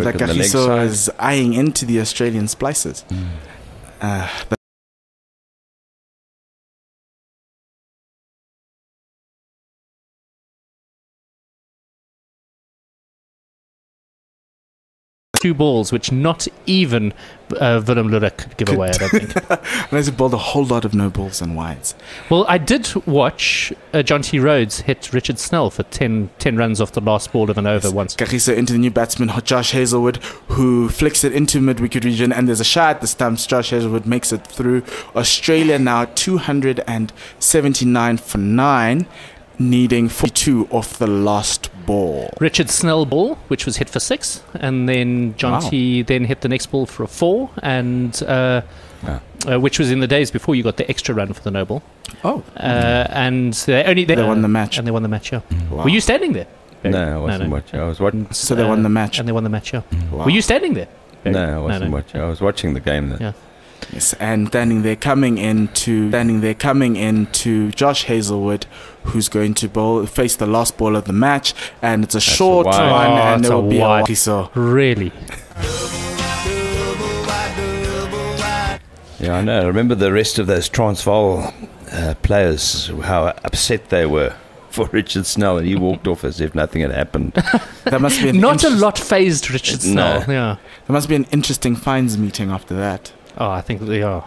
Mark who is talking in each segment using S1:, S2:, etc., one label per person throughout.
S1: seems like Kagiso is eyeing into the Australian splicers.
S2: Two balls, which not even Willem Lurik could give away, I don't think.
S1: Unless he bowled a whole lot of no balls and wides.
S2: Well, I did watch John T. Rhodes hit Richard Snell for 10 runs off the last ball of an over once.
S1: Kagiso into the new batsman, Josh Hazlewood, who flicks it into mid-wicket region, and there's a shot at the stumps. Josh Hazlewood makes it through. Australia now 279 for 9. Needing 42 off the last ball.
S2: Richard Snell ball, which was hit for 6, and then John T then hit the next ball for a 4, and which was in the days before you got the extra run for the no ball. And they
S1: won the match.
S2: And they won the match. Yeah. Wow. Were you standing there?
S3: No, I wasn't watching. I was watching.
S1: So they won the match.
S2: And they won the match. Yeah. Wow. Were you standing there?
S3: No, I wasn't watching. I was watching the game then.
S2: Yeah.
S1: Yes, and standing there coming into Josh Hazlewood, who's going to face the last ball of the match, and it's a short run, and there will be a whistle.
S2: Really?
S3: Yeah, I know. I remember the rest of those Transvaal players, how upset they were for Richard Snell, and he walked off as if nothing had happened.
S1: That must be
S2: not a lot phased Richard Snell.
S3: No.
S2: Yeah,
S1: there must be an interesting fines meeting after that.
S2: Oh, I think they are.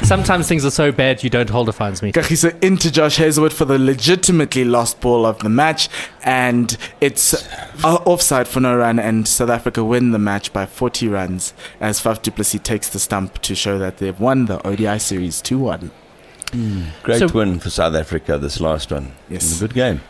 S2: Sometimes things are so bad you don't hold a fines meeting.
S1: Kagiso into Josh Hazlewood for the legitimately lost ball of the match, and it's offside for no run, and South Africa win the match by 40 runs as Faf du Plessis takes the stump to show that they've won the ODI series 2-1.
S3: Great win for South Africa, this last one.
S1: Yes.
S3: A good game.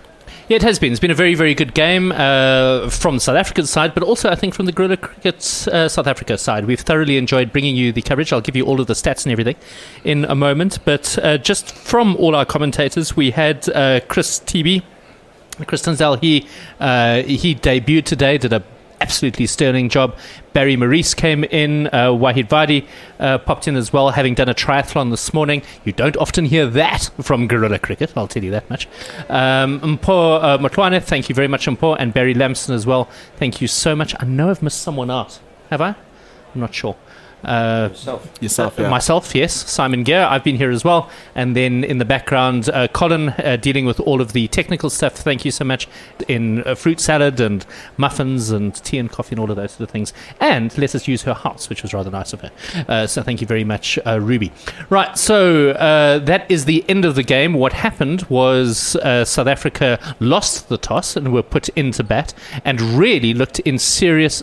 S2: Yeah, it has been. It's been a very, very good game from South Africa's side, but also I think from the Guerrilla Cricket's South Africa side. We've thoroughly enjoyed bringing you the coverage. I'll give you all of the stats and everything in a moment. But just from all our commentators, we had Chris Tinsdale. He debuted today, did a absolutely sterling job. Barry Maurice came in. Wahid Vadi popped in as well, having done a triathlon this morning. You don't often hear that from Guerrilla Cricket, I'll tell you that much. Mpo Motwane, thank you very much, Mpo, and Barry Lamson as well. Thank you so much. I know I've missed someone out. Have I? I'm not sure.
S1: Yourself, yeah.
S2: Myself, yes. Simon Gear, I've been here as well. And then in the background, Colin dealing with all of the technical stuff. Thank you so much. In fruit salad and muffins and tea and coffee and all of those sort of things. And let us use her house, which was rather nice of her. So thank you very much, Ruby. Right, so that is the end of the game. What happened was South Africa lost the toss and were put into bat and really looked in serious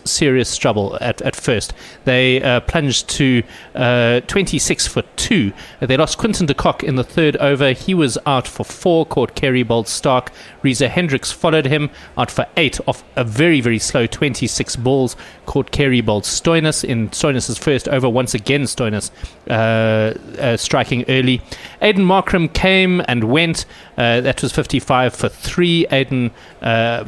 S2: trouble at first. They plunged to 26 for 2. They lost Quinton de Kock in the third over. He was out for 4. Caught Kerry bowled Stark. Reza Hendricks followed him out for 8 off a very, very slow 26 balls. Caught Kerry bowled Stoinis in Stoinis' first over. Once again, Stoinis striking early. Aiden Markram came and went. That was 55 for 3. Aiden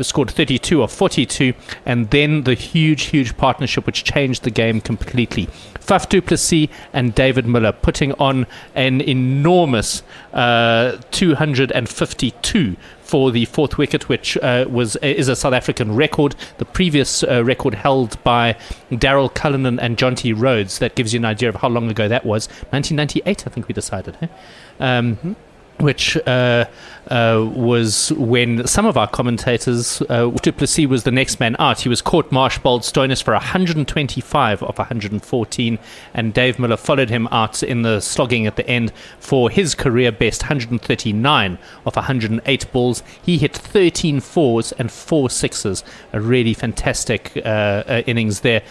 S2: scored 32 of 42. And then the huge partnership which changed the game completely. Faf du Plessis and David Miller putting on an enormous 252 for the fourth wicket, which is a South African record. The previous record held by Darryl Cullinan and John T. Rhodes. That gives you an idea of how long ago that was. 1998, I think we decided. Which was when some of our commentators, du Plessis was the next man out. He was caught Marsh bowled Stoinis for 125 of 114, and Dave Miller followed him out in the slogging at the end for his career best 139 of 108 balls. He hit 13 fours and 4 sixes, a really fantastic innings there.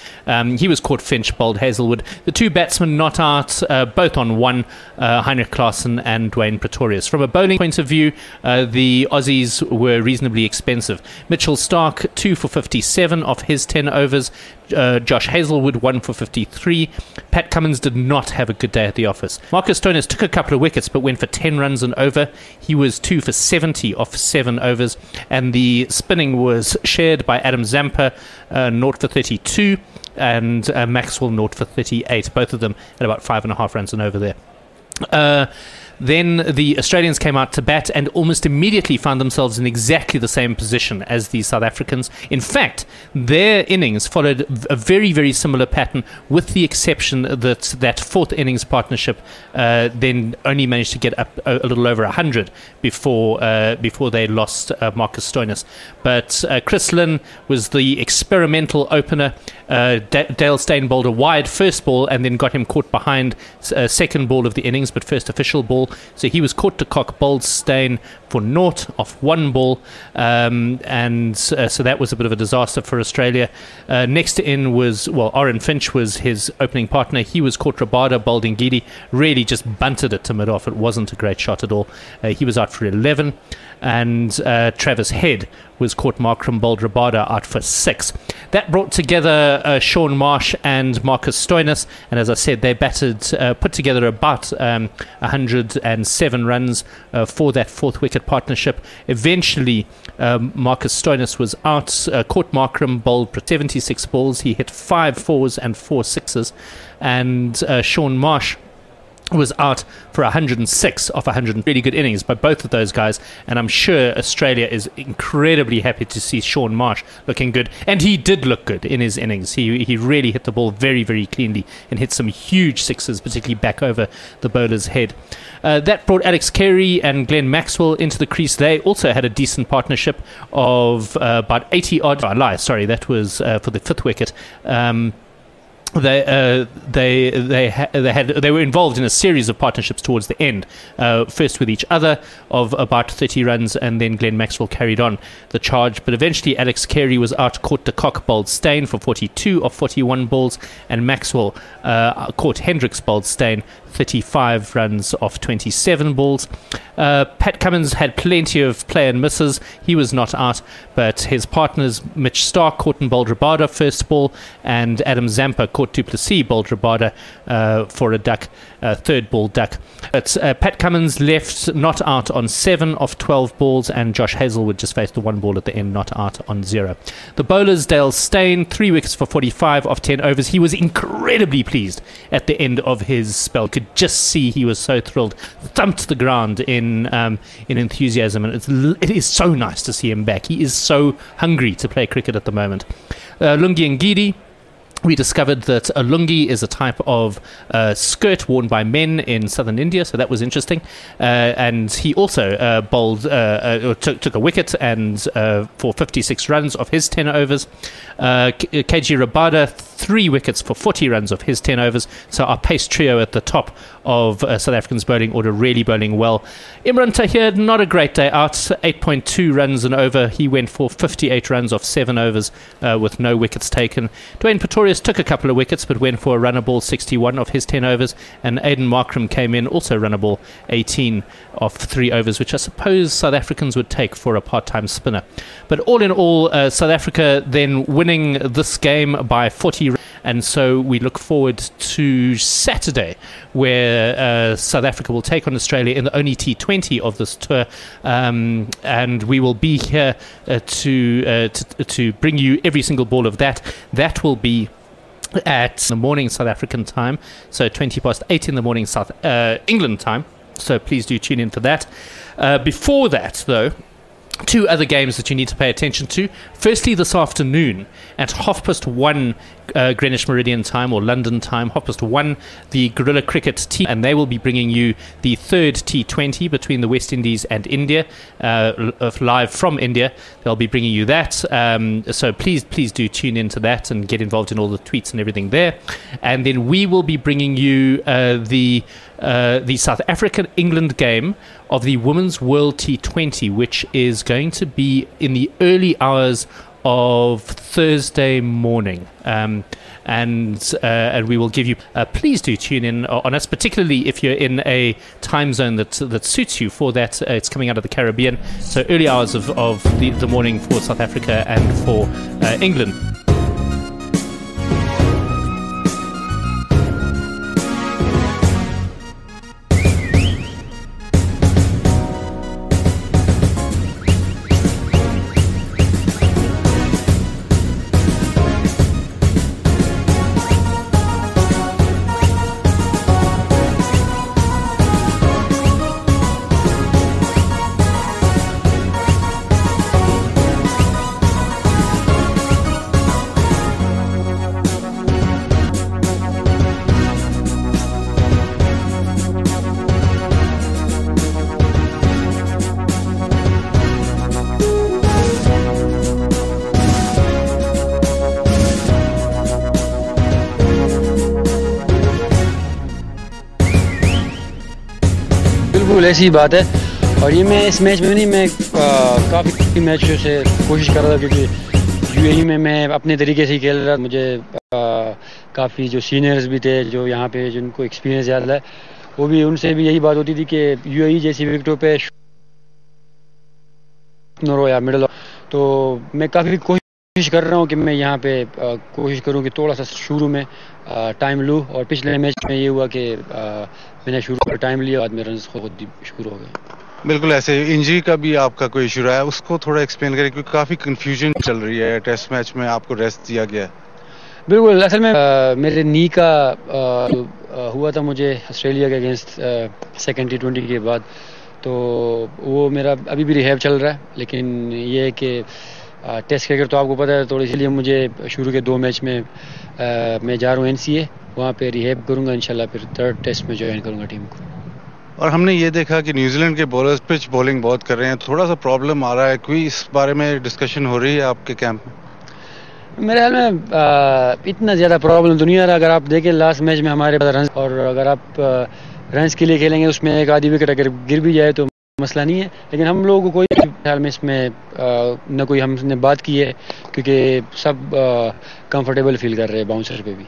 S2: He was caught Finch bowled Hazlewood. The two batsmen not out, both on one, Heinrich Klaassen and Dwayne Pretorius. From a bowling point of view, the Aussies were reasonably expensive. Mitchell Stark 2 for 57 off his 10 overs. Josh Hazlewood 1 for 53. Pat Cummins did not have a good day at the office. Marcus Stoinis took a couple of wickets but went for 10 runs and over. He was 2 for 70 off 7 overs, and the spinning was shared by Adam Zampa, 0 for 32, and Maxwell 0 for 38. Both of them at about 5.5 runs and over there. Then the Australians came out to bat and almost immediately found themselves in exactly the same position as the South Africans. In fact, their innings followed a very, very similar pattern, with the exception that fourth innings partnership then only managed to get up a little over 100 before they lost Marcus Stoinis. But Chris Lynn was the experimental opener. Dale Steyn bowled a wide first ball and then got him caught behind second ball of the innings, but first official ball. So he was caught to cock, bowled Steyn for naught off one ball, and so that was a bit of a disaster for Australia. Next in was, Oren Finch was his opening partner. He was caught Rabada, bowled Ngidi, really just bunted it to mid-off. It wasn't a great shot at all. He was out for 11, and Travis Head was caught Markram, bowled Rabada, out for 6. That brought together Shaun Marsh and Marcus Stoinis, and as I said, they put together about 107 runs for that fourth wicket partnership. Eventually, Marcus Stoinis was out, caught Markram, bowled for 76 balls. He hit 5 fours and 4 sixes, and Shaun Marsh was out for 106 off 100. Really good innings by both of those guys, and I'm sure Australia is incredibly happy to see Shaun Marsh looking good, and he did look good in his innings. He really hit the ball very, very cleanly and hit some huge sixes, particularly back over the bowler's head. That brought Alex Carey and Glenn Maxwell into the crease. They also had a decent partnership of about 80 odd. That was for the fifth wicket. They were involved in a series of partnerships towards the end, first with each other of about 30 runs, and then Glenn Maxwell carried on the charge. But eventually Alex Carey was out, caught de Kock, bowled Steyn for 42 of 41 balls, and Maxwell caught Hendricks, bowled Steyn 35 runs off 27 balls. Pat Cummins had plenty of play and misses. He was not out, but his partners Mitch Stark caught and bowled Rabada first ball, and Adam Zampa caught Du Plessis, bowled Rabada for a duck, third ball duck. But Pat Cummins left not out on 7 of 12 balls, and Josh Hazlewood just faced the 1 ball at the end, not out on 0. The bowlers, Dale Steyn, 3 wickets for 45 off 10 overs. He was incredibly pleased at the end of his spell. Could just see he was so thrilled. Thumped the ground in enthusiasm, and it is so nice to see him back. He is so hungry to play cricket at the moment. Lungi Ngidi, we discovered that a lungi is a type of skirt worn by men in southern India, so that was interesting. And he also bowled, took a wicket and for 56 runs of his 10 overs. KG Rabada, 3 wickets for 40 runs of his 10 overs. So our pace trio at the top of South Africa's bowling order, really bowling well. Imran Tahir, not a great day out, 8.2 runs an over. He went for 58 runs off 7 overs with no wickets taken. Dwayne Pretorius took a couple of wickets but went for a runner ball 61 of his 10 overs, and Aidan Markram came in, also runner ball 18 of 3 overs, which I suppose South Africans would take for a part-time spinner. But all in all, South Africa then winning this game by 40, and so we look forward to Saturday, where South Africa will take on Australia in the only T20 of this tour, and we will be here to bring you every single ball of that. That will be at the morning South African time, so 8:20 in the morning South England time, so please do tune in for that. Before that, though, 2 other games that you need to pay attention to. Firstly, this afternoon at 1:30 Greenwich Meridian time, or London time, 1:30, the Guerrilla Cricket team, and they will be bringing you the third T20 between the West Indies and India, live from India. They'll be bringing you that, so please do tune into that and get involved in all the tweets and everything there. And then we will be bringing you the South African-England game of the Women's World T20, which is going to be in the early hours of Thursday morning, and we will give you. Please do tune in on us, particularly if you're in a time zone that suits you for that. It's coming out of the Caribbean, so early hours of the morning for South Africa and for England.
S4: बिल्कुल ऐसी ही बात है। और ये मैं इस match में नहीं, मैं काफ़ी मैचों से कोशिश कर रहा था, क्योंकि यूएई में मैं अपने तरीके से ही खेल रहा था। मुझे काफ़ी जो सीनियर्स भी थे, जो यहाँ पे जिनको एक्सपीरियंस ज़्यादा है, वो भी उनसे भी यही बात होती थी कि यूएई जैसी विकेटों पे नो या मिडल। तो मैं काफ़ी कोशिश कर रहा हूँ कि मैं यहाँ पे कोशिश करूँ कि थोड़ा सा शुरू में टाइम लूँ। और पिछले मैच में ये हुआ कि मैंने शुरू में टाइम लिया, बाद में रन खुद ही शुरू हो गए।
S5: बिल्कुल ऐसे इंजरी का भी आपका कोई इशू रहा है, उसको थोड़ा एक्सप्लेन करें, क्योंकि काफ़ी कंफ्यूजन चल रही है। टेस्ट मैच में आपको रेस्ट दिया गया है।
S4: बिल्कुल, असल में मेरे नी का हुआ था मुझे ऑस्ट्रेलिया के अगेंस्ट सेकेंड T20 के बाद, तो वो मेरा अभी भी रिहैब चल रहा है। लेकिन ये है कि टेस्ट क्रिकेट तो आपको पता है, तो इसलिए मुझे शुरू के 2 मैच में मैं जा रहा हूँ NCA, वहाँ पे रिहैब करूँगा इंशाल्लाह, फिर 3rd टेस्ट में ज्वाइन करूँगा टीम को।
S5: और हमने ये देखा कि न्यूजीलैंड के बॉलर्स पिच बॉलिंग बहुत कर रहे हैं, थोड़ा सा प्रॉब्लम आ रहा है। कोई इस बारे में डिस्कशन हो रही है आपके कैंप में?
S4: मेरे ख्याल में इतना ज़्यादा प्रॉब्लम तो नहीं आ रहा। अगर आप देखें लास्ट मैच में हमारे पास रन, और अगर आप रन्स के लिए खेलेंगे, उसमें एक आधी विकेट अगर गिर भी जाए तो मसला नहीं है। लेकिन हम लोगों को कोई ख्याल में इसमें न कोई हमने बात की है, क्योंकि सब कंफर्टेबल फील कर रहे हैं बाउंसर पे भी।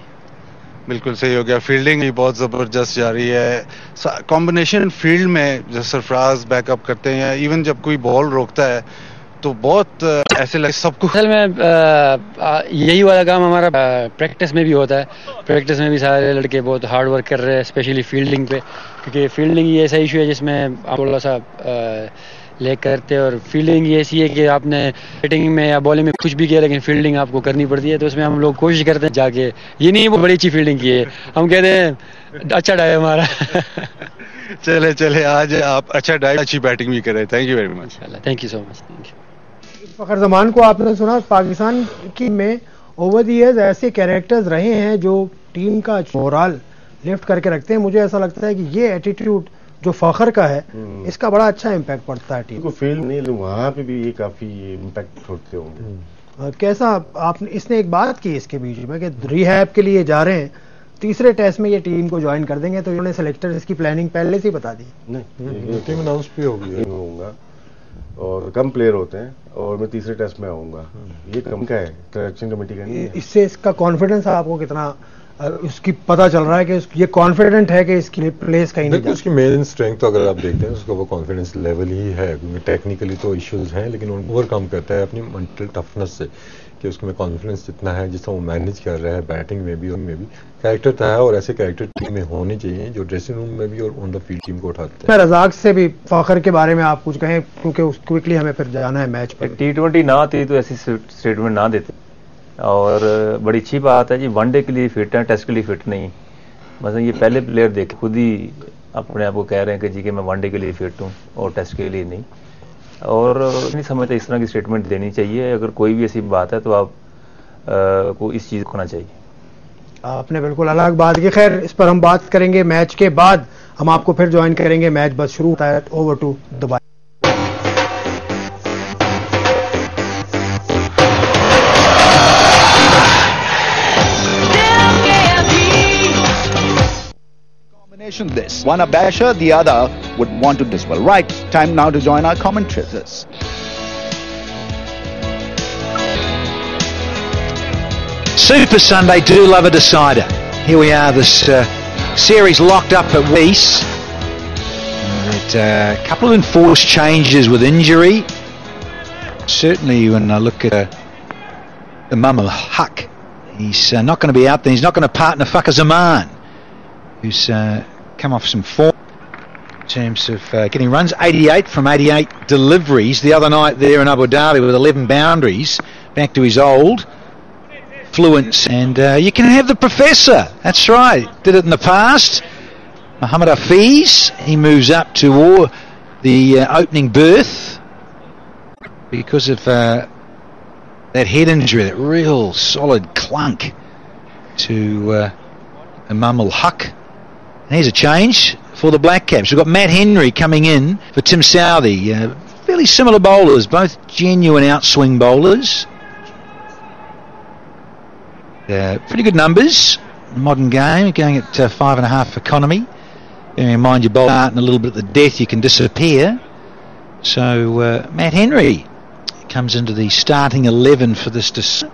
S5: बिल्कुल सही हो गया। फील्डिंग भी बहुत ज़बरदस्त जा रही है। कॉम्बिनेशन फील्ड में जो सरफराज बैकअप करते हैं, इवन जब कोई बॉल रोकता है तो बहुत ऐसे लगे सबको।
S4: असल में यही वाला काम हमारा प्रैक्टिस में भी होता है। प्रैक्टिस में भी सारे लड़के बहुत हार्ड वर्क कर रहे हैं, स्पेशली फील्डिंग पे, क्योंकि फील्डिंग ये ऐसा इशू है जिसमें आप थोड़ा सा लेग करते हैं। और फील्डिंग ये ऐसी है कि आपने बैटिंग में या बॉलिंग में कुछ भी किया, लेकिन फील्डिंग आपको करनी पड़ती है। तो उसमें हम लोग कोशिश करते हैं जाके, ये नहीं वो बड़ी अच्छी फील्डिंग की है, हम कहते हैं अच्छा डाइव हमारा।
S5: चले आज आप अच्छा डाइव, अच्छी बैटिंग भी करें। Thank you very much.
S4: Thank you so much. Thank you.
S6: Fakhar Zaman को आपने सुना, पाकिस्तान की में ओवर द ईयर्स ऐसे कैरेक्टर्स रहे हैं जो टीम का मोरल लिफ्ट करके रखते हैं। मुझे ऐसा लगता है कि ये एटीट्यूड जो फ़खर का है, इसका बड़ा अच्छा इम्पैक्ट पड़ता है टीम को।
S7: फील्ड नहीं, वहाँ पे भी ये काफ़ी इम्पैक्ट होते होंगे।
S6: कैसा आपने, इसने एक बात की इसके बीच में कि रिहैब के लिए जा रहे हैं, 3रे टेस्ट में ये टीम को ज्वाइन कर देंगे, तो इन्होंने सेलेक्टर इसकी प्लानिंग पहले से ही बता दी।
S7: नहीं, टीम अनाउंस भी होगा और कम प्लेयर होते हैं, और मैं 3रे टेस्ट में आऊँगा। ये कम का है, सिलेक्शन कमेटी का नहीं है।
S6: इससे इसका कॉन्फिडेंस आपको कितना उसकी पता चल रहा है कि ये कॉन्फिडेंट है कि इसकी प्लेस कहीं नहीं?
S8: उसकी मेन स्ट्रेंथ तो अगर आप देखते हैं उसका वो कॉन्फिडेंस लेवल ही है, क्योंकि टेक्निकली तो इश्यूज हैं, लेकिन ओवरकम करता है अपनी मेंटल टफनेस से, कि उसमें कॉन्फिडेंस जितना है, जिस तरह वो मैनेज कर रहा है बैटिंग में भी और में भी कैरेक्टर था है। और ऐसे कैरेक्टर टीम में होने चाहिए जो ड्रेसिंग रूम में भी और ऑन द फील्ड टीम को उठाते हैं।
S6: रज़ाक से भी फ़खर के बारे में आप कुछ कहें, क्योंकि क्विकली हमें फिर जाना है मैच पर।
S9: T20 ना आती तो ऐसी स्टेटमेंट ना देते। और बड़ी अच्छी बात है जी, वनडे के लिए फिट है, टेस्ट के लिए फिट नहीं। मतलब ये पहले प्लेयर देख खुद ही अपने आप को कह रहे हैं कि जी कि मैं वनडे के लिए फिट हूँ और टेस्ट के लिए नहीं। और नहीं समझता इस तरह की स्टेटमेंट देनी चाहिए। अगर कोई भी ऐसी बात है तो आप को इस चीज़ को होना चाहिए।
S6: आपने बिल्कुल अलग बात की। खैर, इस पर हम बात करेंगे मैच के बाद। हम आपको फिर ज्वाइन करेंगे, मैच बस शुरू होता है। Over to Dubai.
S10: This one a basher, the other would want to do as well. Right, time now to join our commentators.
S11: Super Sunday, do love a decider. Here we are, this series locked up at Weiss. A couple of enforced changes with injury. Certainly when I look at the Mummal Huck, he's not going to be out there. He's not going to partner Fakhar Zaman, who's come off some form in terms of getting runs. 88 from 88 deliveries the other night there in Abu Dhabi with 11 boundaries, back to his old fluence. And you can have the professor, that's right, did it in the past. Muhammad Hafiz, he moves up to the opening berth because of that head injury, that real solid clunk to Imam al-Haq. Here's a change for the Black Caps. We've got Matt Henry coming in for Tim Southey. Fairly similar bowlers, both genuine outswing bowlers. Pretty good numbers. Modern game, going at 5.5 economy. Bearing in mind you bowl out and a little bit at the death, you can disappear. So Matt Henry comes into the starting 11 for this decision.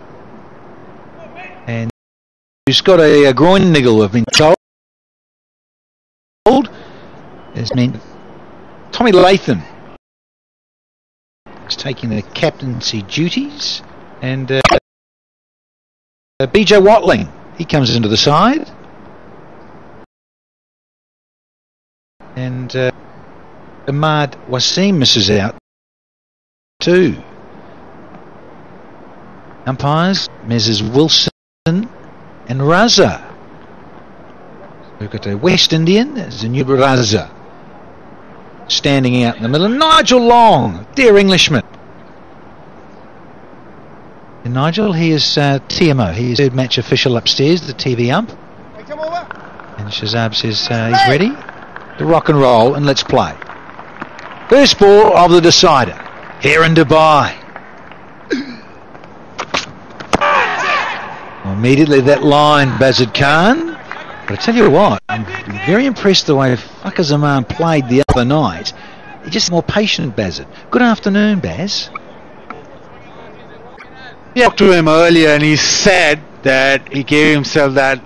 S11: And he's got a groin niggle, I've been told. It's meant Tommy Latham is taking the captaincy duties, and BJ Watling, he comes into the side, and Ahmad Wasim misses out too. Umpires Messrs Wilson and Raza. We've got a West Indian, Zanub Raza, standing out in the middle. Nigel Long, dear Englishman. And Nigel, he is TMO, he is third match official upstairs, the TV ump. And Shazab says he's ready to rock and roll, and let's play. First ball of the decider, here in Dubai. Immediately that line, Bazid Khan. But I tell you what, I'm very impressed the way Fakhar Zaman played the other night. He's just more patient, Bazid. Good afternoon, Baz.
S12: I talked to him earlier and he said that he gave himself that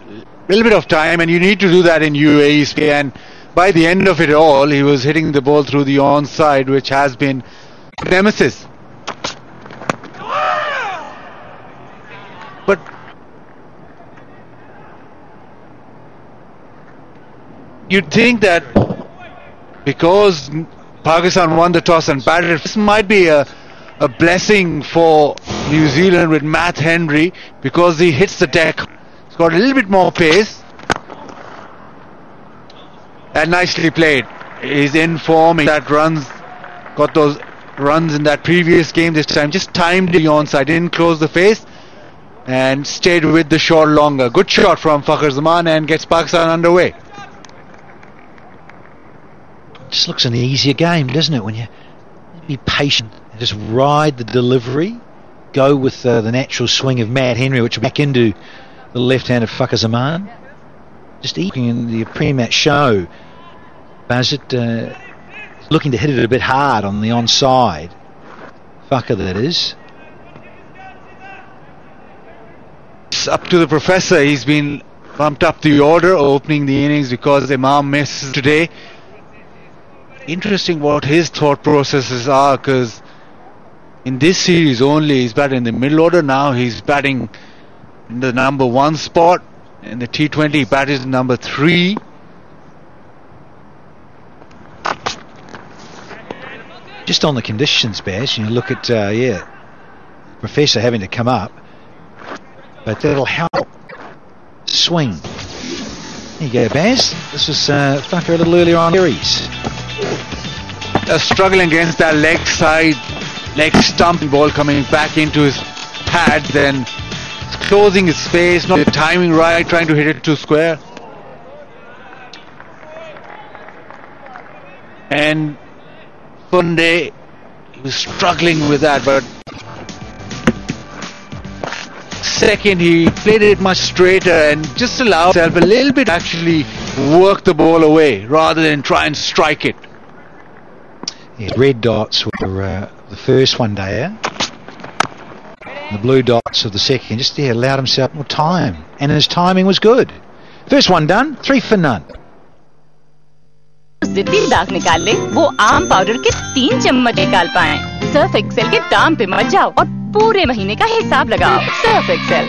S12: little bit of time, and you need to do that in UAE. And by the end of it all, he was hitting the ball through the onside, which has been nemesis. But you'd think that because Pakistan won the toss and batted, this might be a blessing for New Zealand with Matt Henry, because he hits the deck. He's got a little bit more pace. And nicely played. He's in form. That runs, got those runs in that previous game this time. Just timed the onside, didn't close the face, and stayed with the shot longer. Good shot from Fakhar Zaman and gets Pakistan underway.
S11: Just looks an easier game, doesn't it, when you be patient and just ride the delivery, go with the natural swing of Matt Henry, which will back into the left-handed Fakhar Zaman. Just looking in the pre-match show, Bazit looking to hit it a bit hard on the onside. Fakhar, that is.
S12: It's up to the professor. He's been bumped up the order opening the innings because Imam misses today. Interesting what his thought processes are, because in this series only he's batting in the middle order. Now he's batting in the number 1 spot. In the T20 he batted number 3.
S11: Just on the conditions, Baz, you look at Professor having to come up, but that'll help swing. There you go, Baz. This was Fakhar a little earlier on series.
S12: Struggling against that leg stump ball coming back into his pad, then closing his face, not the timing right, trying to hit it to square. And Funde, he was struggling with that, but second he played it much straighter and just allowed himself a little bit actually work the ball away rather than try and strike it.
S11: Yeah, red dots were the first one day, the blue dots of the second. Just allowed himself more time, and his timing was good. First one done, 3 for none.
S13: उससे 3 दाग निकाल ले, वो आम powder के 3 चम्मच निकाल पाए। सर्फ एक्सेल के दाम पे मत जाओ और पूरे महीने का हिसाब लगाओ। Surf Excel.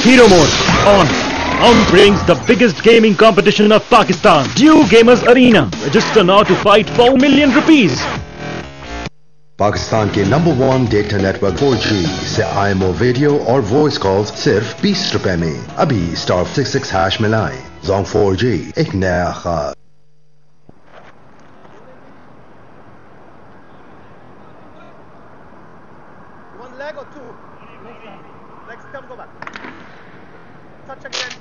S14: Hero mode on. On brings the biggest gaming competition of Pakistan, Due Gamers Arena. Register now to fight for 1 million rupees.
S15: Pakistan के नंबर 1 डेटा नेटवर्क 4G से IMO वीडियो और वॉइस कॉल्स सिर्फ 20 रुपए में। अभी *66# मिलाएं। Zong 4G एक नया खास।
S16: One leg or 2? Legs come, go back. Touch again.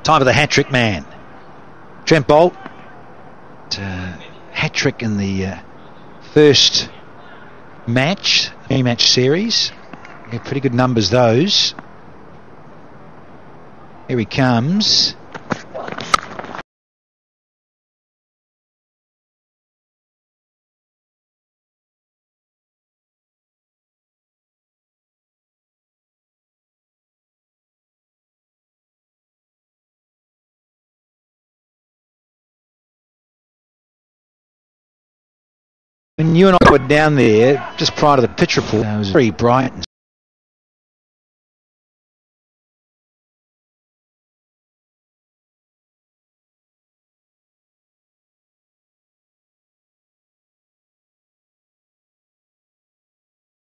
S11: Time of the hat-trick man. Trent Bolt. Hat-trick in the first match, 3-match series. Yeah, pretty good numbers those. Here he comes. When you and I were down there, just prior to the pitch report, it was very bright.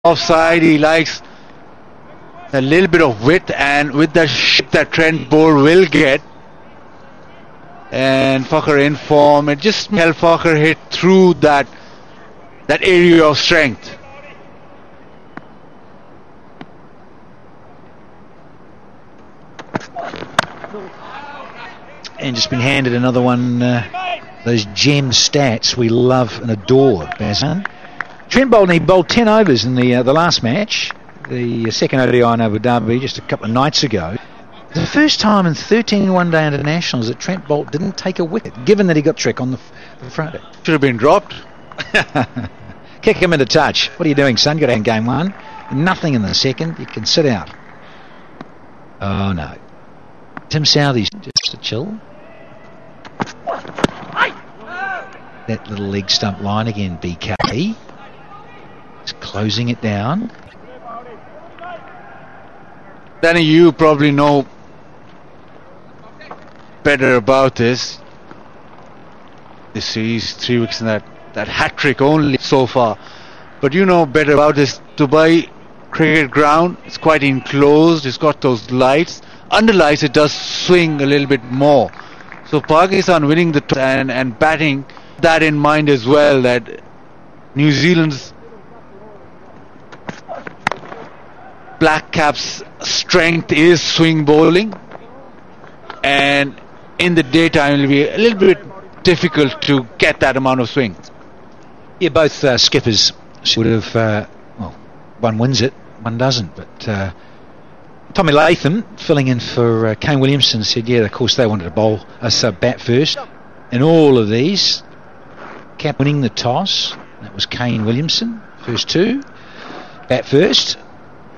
S12: Offside, he likes a little bit of width, and with the shape that Trent Bolt will get, and Fakhar in form, it just helped Fakhar hit through that area of strength.
S11: And just been handed another one, those gem stats we love and adore, Bazan. Trent Bolt, he bowled 10 overs in the last match, the second ODI in Abu Dhabi just a couple of nights ago. The first time in 13 one-day internationals that Trent Bolt didn't take a wicket, given that he got trick on the front.
S12: Should have been dropped.
S11: Kick him into touch. What are you doing, son? Got out in game one. Nothing in the second. You can sit out. Oh, no. Tim Southey's just a chill. That little leg stump line again, BK. Just closing it down.
S12: Danny, you probably know better about this. This series, 3 weeks in that hat-trick only so far. But you know better about this. Dubai cricket ground, it's quite enclosed, it's got those lights. Under lights it does swing a little bit more. So Pakistan winning the toss and batting that in mind as well, that New Zealand's Black Caps' strength is swing bowling, and in the daytime it will be a little bit difficult to get that amount of swing.
S11: Yeah, both skippers would have, well, one wins it, one doesn't, but Tommy Latham, filling in for Kane Williamson, said, yeah, of course they wanted to bowl us bat first. In all of these, Cap winning the toss, that was Kane Williamson, first two, bat first,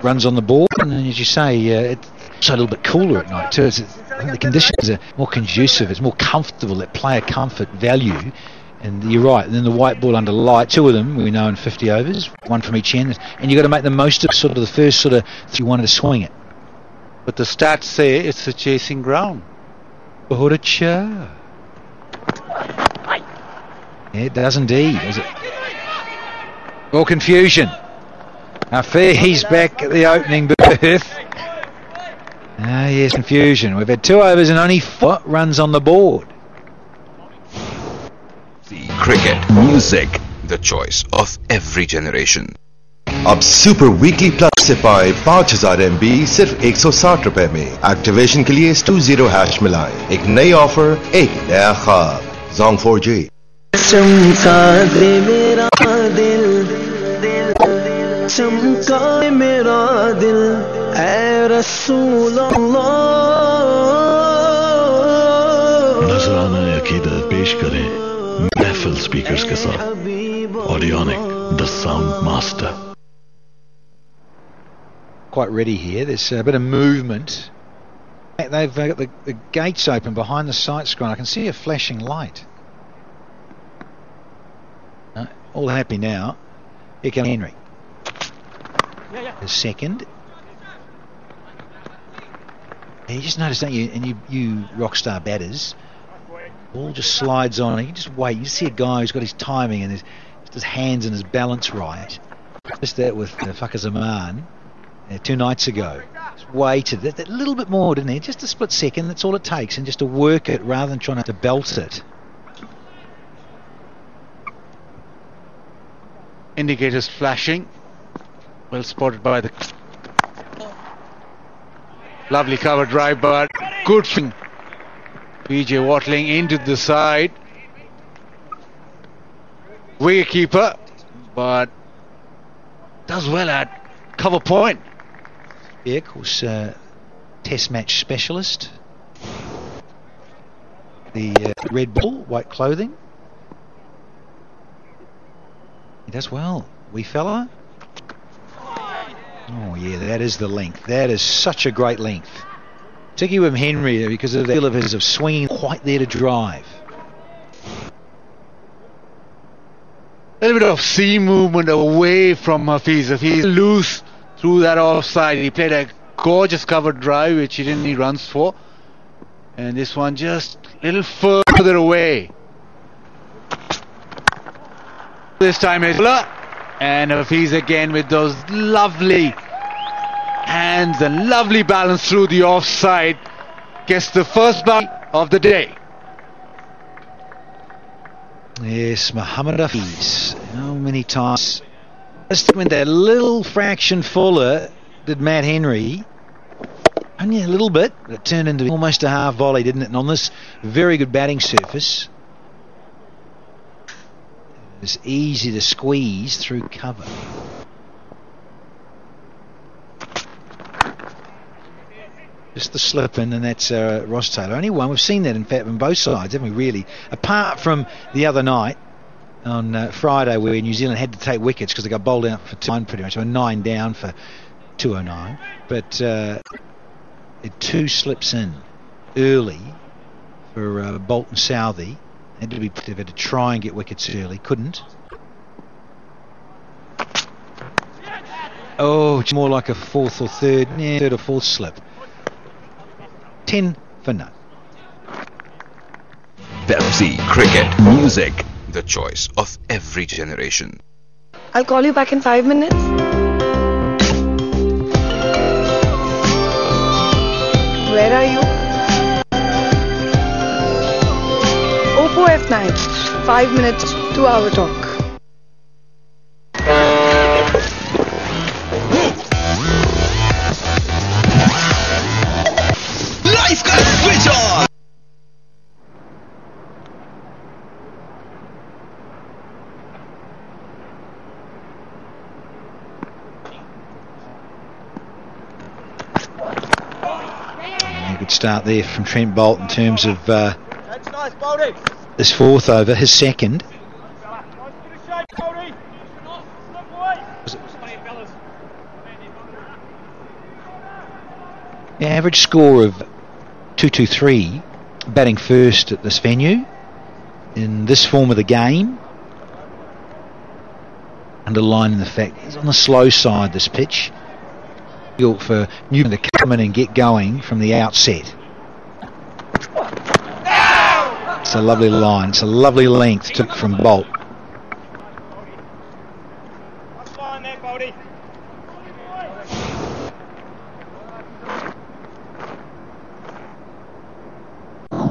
S11: runs on the board, and then, as you say, it's also a little bit cooler at night too. I think the conditions are more conducive, it's more comfortable, that player comfort value. And you're right, and then the white ball under light, two of them we know in 50 overs, one from each end, and you've got to make the most of sort of the first sort of if you wanted to swing it.
S12: But the stats say it's a chasing ground.
S11: Yeah, it does indeed. Is it? More confusion. He's back at the opening berth. Ah, yes, confusion. We've had 2 overs and only 4 runs on the board.
S17: The cricket, music, the choice of every generation.
S15: अब super weekly plus से पाए 5000 MB सिर्फ 160 रुपए में। Activation के लिए 20# मिलाएं। एक नई ऑफर, एक नया ख्वाब। Zong 4G।
S18: चमका दे मेरा दिल, चमका दे मेरा दिल, ऐ रसूल अल्लाह।
S19: नजराना अकीदत पेश करें महफिल स्पीकर्स के साथ Audionic the sound master.
S11: Quite ready here. There's a bit of movement. They've got the gates open behind the sight screen. I can see a flashing light. All happy now. Here comes Henry. The second. You just notice, don't you? And you rock star batters, ball just slides on. You just wait. You see a guy who's got his timing and his hands and his balance right. Just that with Fakhar Zaman 2 nights ago. Just waited that little bit more, didn't he? Just a split second. That's all it takes, and just to work it rather than trying to belt it.
S12: Indicators flashing. Well spotted by the lovely cover drive, but good swing PJ Watling into the side. Wicketkeeper, but does well at cover point.
S11: Yeah, of course, test match specialist. The red ball, white clothing. He does well. Wee fella. Oh yeah, that is the length. That is such a great length. Particularly with Henry, because of the feel of his of swinging quite there to drive.
S12: A little bit of sea movement away from Hafiz. If he's loose through that offside, he played a gorgeous covered drive which he didn't need runs for, and this one just a little further away. This time it's and Hafiz again with those lovely hands and lovely balance through the offside, gets the first boundary of the day.
S11: Yes, Muhammad Hafiz. How many times? Just went that little fraction fuller did Matt Henry. Only a little bit, but it turned into almost a half volley, didn't it? And on this very good batting surface, it was easy to squeeze through cover. Just the slip in, and that's Ross Taylor. Only one. We've seen that, in fact, on both sides, haven't we, really? Apart from the other night, on Friday, where New Zealand had to take wickets because they got bowled out for 9 pretty much. They were 9 down for 209. But it 2 slips in early for Bolt and Southey. Had to try and get wickets early. Couldn't. Oh, it's more like a third or fourth slip. 10 for none.
S17: Pepsi, cricket, music, the choice of every generation.
S20: I'll call you back in 5 minutes. Where are you? Oppo F9. 5 minutes, 2-hour talk.
S18: Life got switch on!
S11: A good start there from Trent Bolt in terms of this fourth over, his second. The average score of 223, batting first at this venue in this form of the game, underlining the fact it's on the slow side, this pitch. For Newman to come in and get going from the outset. It's a lovely line, it's a lovely length took from Bolt.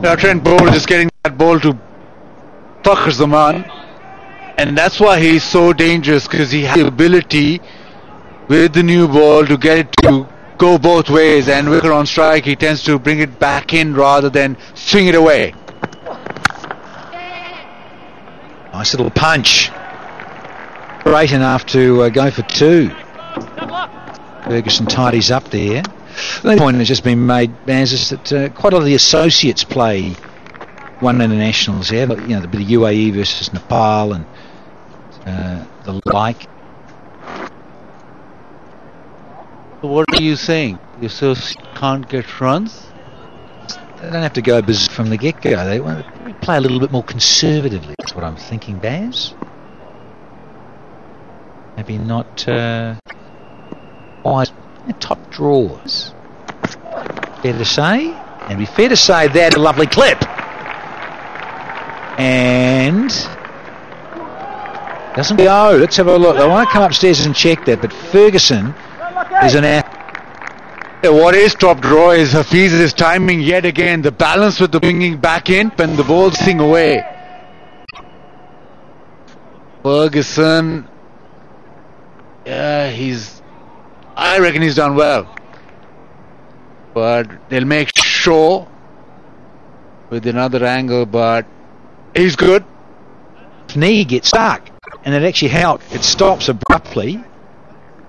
S12: Now Trent Bolt just getting that ball to Fakhr Zaman, and that's why he's so dangerous, because he has the ability with the new ball to get it to go both ways, and wicket on strike he tends to bring it back in rather than swing it away.
S11: Nice little punch. Great enough to go for 2. Ferguson tidies up there. The point has just been made, Baz, is that quite a lot of the associates play one internationals here, but, you know, the bit of UAE versus Nepal and the like.
S12: What are you saying? You still can't get runs?
S11: They don't have to go from the get-go. They want to play a little bit more conservatively. That's what I'm thinking, Baz. Maybe not wise top draws. Fair to say. And it'd be fair to say that a lovely clip. And doesn't go. Let's have a look. I want to come upstairs and check that, but Ferguson is an
S12: what is top draw is Hafiz's timing yet again. The balance with the bringing back in and the ball sing away. Ferguson, yeah, I reckon he's done well, but they'll make sure with another angle, but he's good.
S11: Knee gets stuck, and it actually helped. It stops abruptly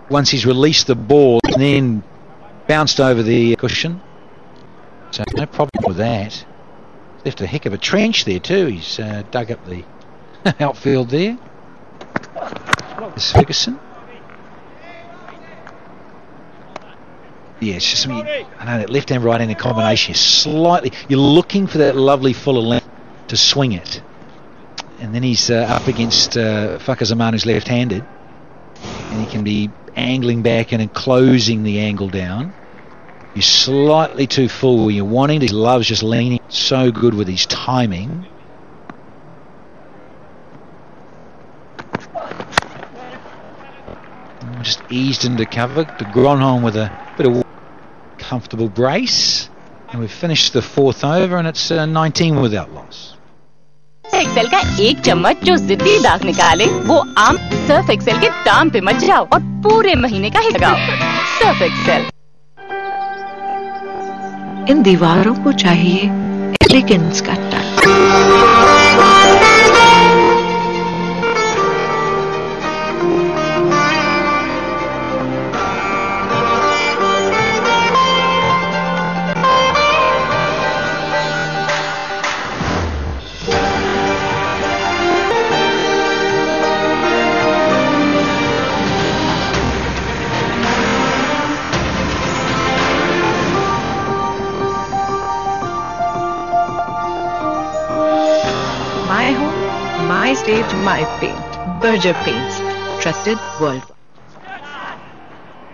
S11: once he's released the ball and then bounced over the cushion. So no problem with that. Left a heck of a trench there too. He's dug up the outfield there. There's Ferguson. Yeah, it's just, I know that left-hand, right-handed combination is slightly, you're looking for that lovely fuller length to swing it. And then he's up against Fakazamanu, who's left-handed. And he can be angling back and closing the angle down. You're slightly too full. You're wanting to, he loves just leaning. So good with his timing. Just eased into cover. To Gronholm with a bit of comfortable brace. And we've finished the fourth over and it's 19 without loss.
S13: Excel का एक चम्मच जो जिद्दी दाग निकाले वो आम Surf Excel के दाम पे मत जाओ और पूरे महीने का हिस्सा लगाओ। Surf Excel.
S21: इन दीवारों को चाहिए एलिगेंस का touch. My paint, Berger Paints, trusted worldwide.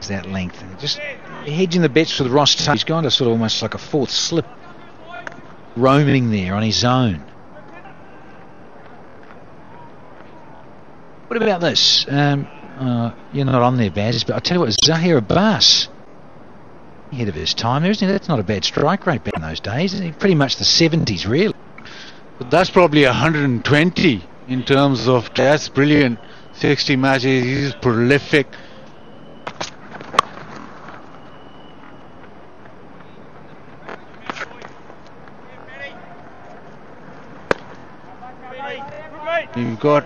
S11: Is that length? Just hedging the bets with Ross Taylor. He's gone to sort of almost like a fourth slip, roaming there on his own. What about this? You're not on there, Baz, but I'll tell you what, Zahir Abbas, ahead of his time, isn't he? That's not a bad strike rate back in those days. Pretty much the 70s, really.
S12: But that's probably 120. In terms of, that's brilliant. 60 matches, he's prolific. You've got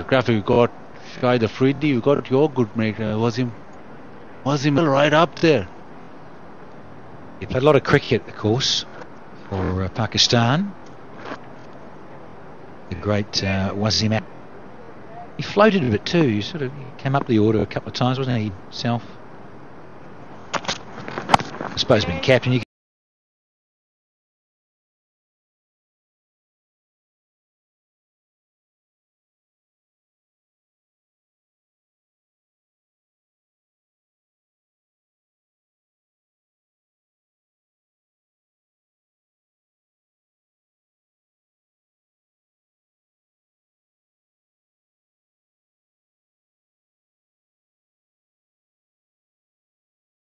S12: graphic, you've got Sky the Freedy, you've got your good mate, was him right up there.
S11: He played a lot of cricket, of course, for Pakistan. The great Wasim. He floated a bit too. He sort of came up the order a couple of times, wasn't he himself? I suppose being captain, you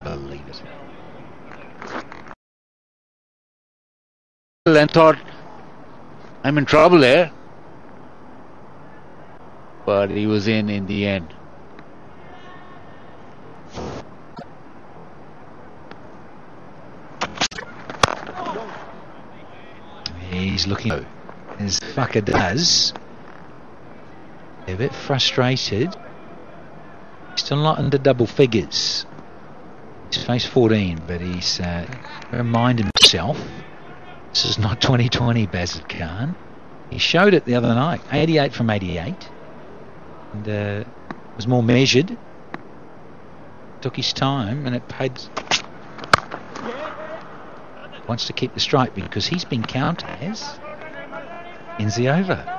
S11: believe it.
S12: And thought, I'm in trouble there. But he was in the end.
S11: He's looking as Fucker does. A bit frustrated. Still not into double figures. He's faced 14, but he's reminded himself this is not 2020 Bazid Khan. He showed it the other night, 88 from 88, and was more measured. Took his time, and it paid. Wants to keep the strike because he's been counted as ends the over.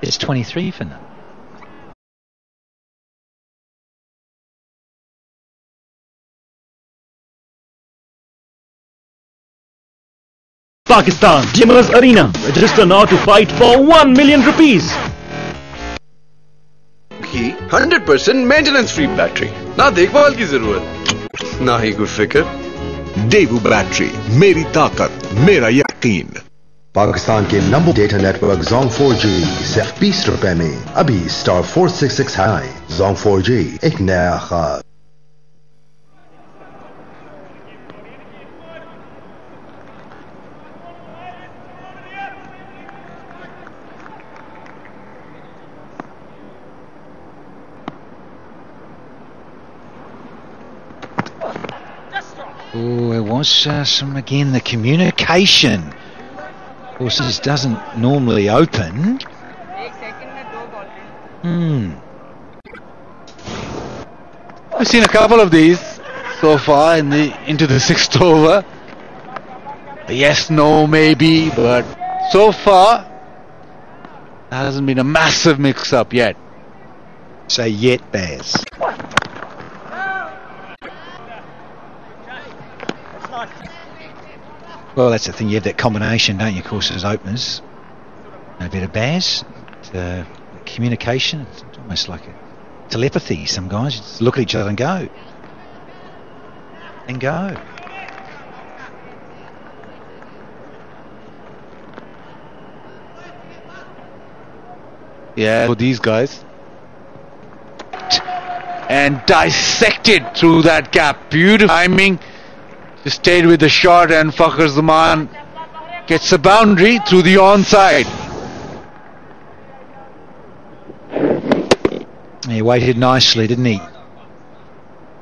S11: It's 23 for now.
S14: Pakistan, Jimmers Arena. Register now to fight for 1 million rupees.
S22: 100% maintenance free battery, ना देखभाल की जरूरत, ना ही कोई फिक्र।
S23: Daewoo battery, मेरी ताकत, मेरा यकीन।
S15: पाकिस्तान के number data network Zong 4G सिर्फ 20 रुपए में। अभी स्टार 466 हाई। जोंग 4G एक नया ख्वाब।
S11: Oh, it was some, again, the communication. Of course, this doesn't normally open.
S12: I've seen a couple of these so far into the sixth over. Yes, no, maybe, but so far there hasn't been a massive mix-up yet.
S11: Say yet, Baz. Well, that's the thing. You have that combination, don't you? Of course, as openers, no better Baz. Communication. It's almost like a telepathy. Some guys just look at each other and go,
S12: Yeah, for these guys. And dissected through that gap. Beautiful timing. Just stayed with the shot, and Fakhr Zaman gets a boundary through the onside.
S11: He waited nicely, didn't he?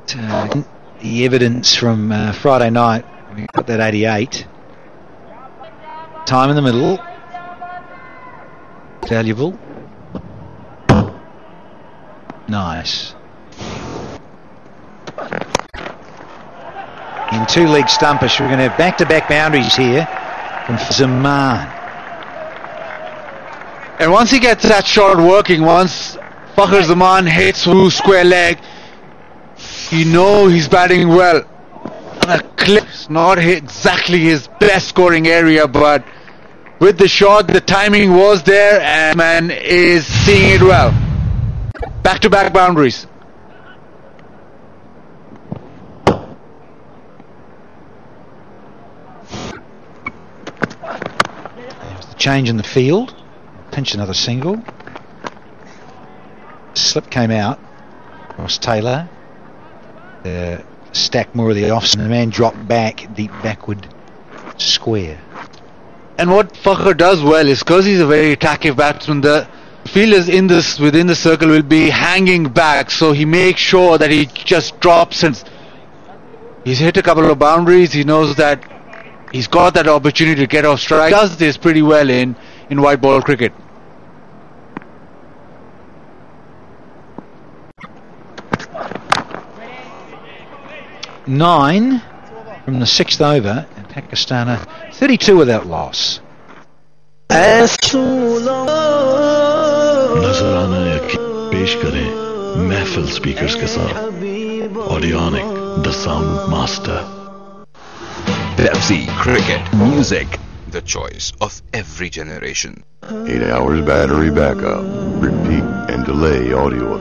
S11: The evidence from Friday night, we got that 88. Time in the middle. Valuable. Nice. In two-leg stumpers, we're going to have back-to-back boundaries here from Zaman.
S12: And once he gets that shot working, once Fakhr Zaman hits through square leg, you know he's batting well. And a clip, it's not exactly his best scoring area, but with the shot, the timing was there, and man is seeing it well. Back-to-back boundaries.
S11: There's the change in the field. Pinch another single. Slip came out. Ross Taylor. Stacked more of the offs, and the man dropped back, deep backward square.
S12: And what Fakhr does well is, because he's a very attacking batsman, the fielders within the circle will be hanging back, so he makes sure that he just drops, and he's hit a couple of boundaries. He knows that he's got that opportunity to get off strike. He does this pretty well in white ball cricket.
S11: Nine from the sixth over, and Pakistan are 32 without loss.
S19: नजराना पेश करें महफिल speakers के साथ Audionic the sound master
S17: Pepsi Cricket Music, the choice of every generation.
S1: 8 hours battery backup. Repeat and delay audio.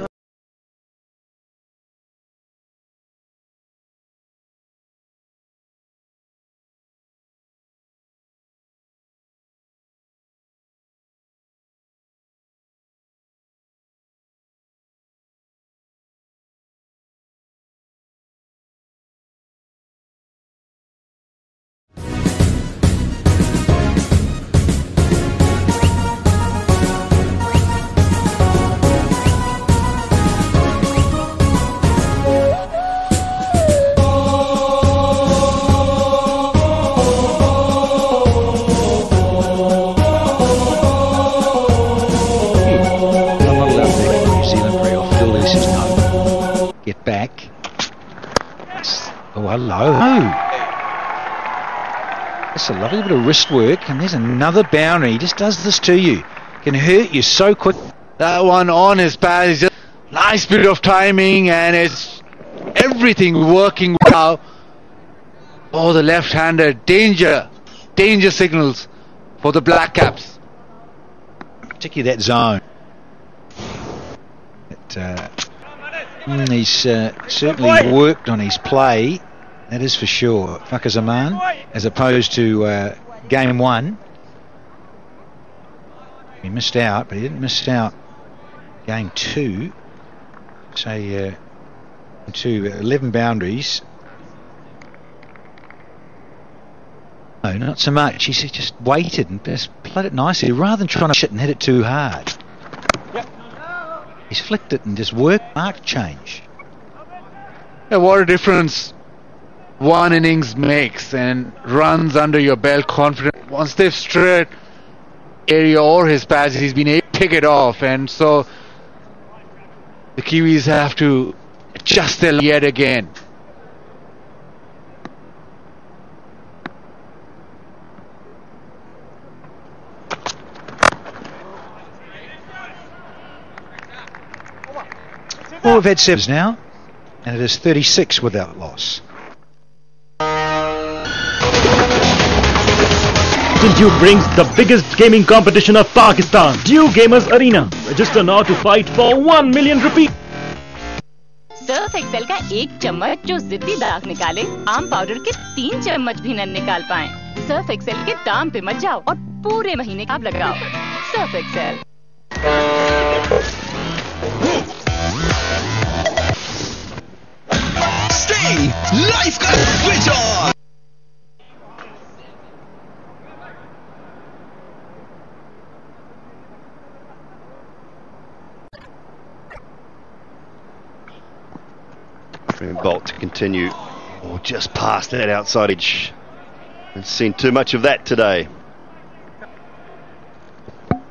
S11: That's a lovely bit of wrist work, and there's another boundary. He just does this to you. Can hurt you so quick.
S12: That one on his pad is just nice bit of timing, and it's everything working well. Oh, the left-hander, danger signals for the Black Caps.
S11: Particularly that zone. He's certainly worked on his play, that is for sure. Fakhr Zaman, as opposed to game one. He missed out, but he didn't miss out game 2. Say 11 boundaries. No, not so much. He just waited and just played it nicely rather than trying to shit and hit it too hard. He's flicked it and just worked mark change.
S12: Yeah, what a difference one innings makes, and runs under your belt, confident. Once they've straight area or his pads, he's been able to pick it off, and so the Kiwis have to adjust their yet again.
S11: Well, we've had 7 now, and it is 36 without loss.
S14: Duke brings the biggest gaming competition of Pakistan, Duke Gamers Arena. Register now to fight for 1 million rupees.
S13: Surf Excel का 1 चम्मच जो जिद्दी दाग निकाले, आम powder के 3 चम्मच भी न निकाल पाए। सर्फ एक्सेल के दाम पे मत जाओ और पूरे महीने का लगाओ। Surf Excel.
S2: Stay life का switch on.
S3: Bolt to continue, or just past that outside edge. Haven't seen too much of that today.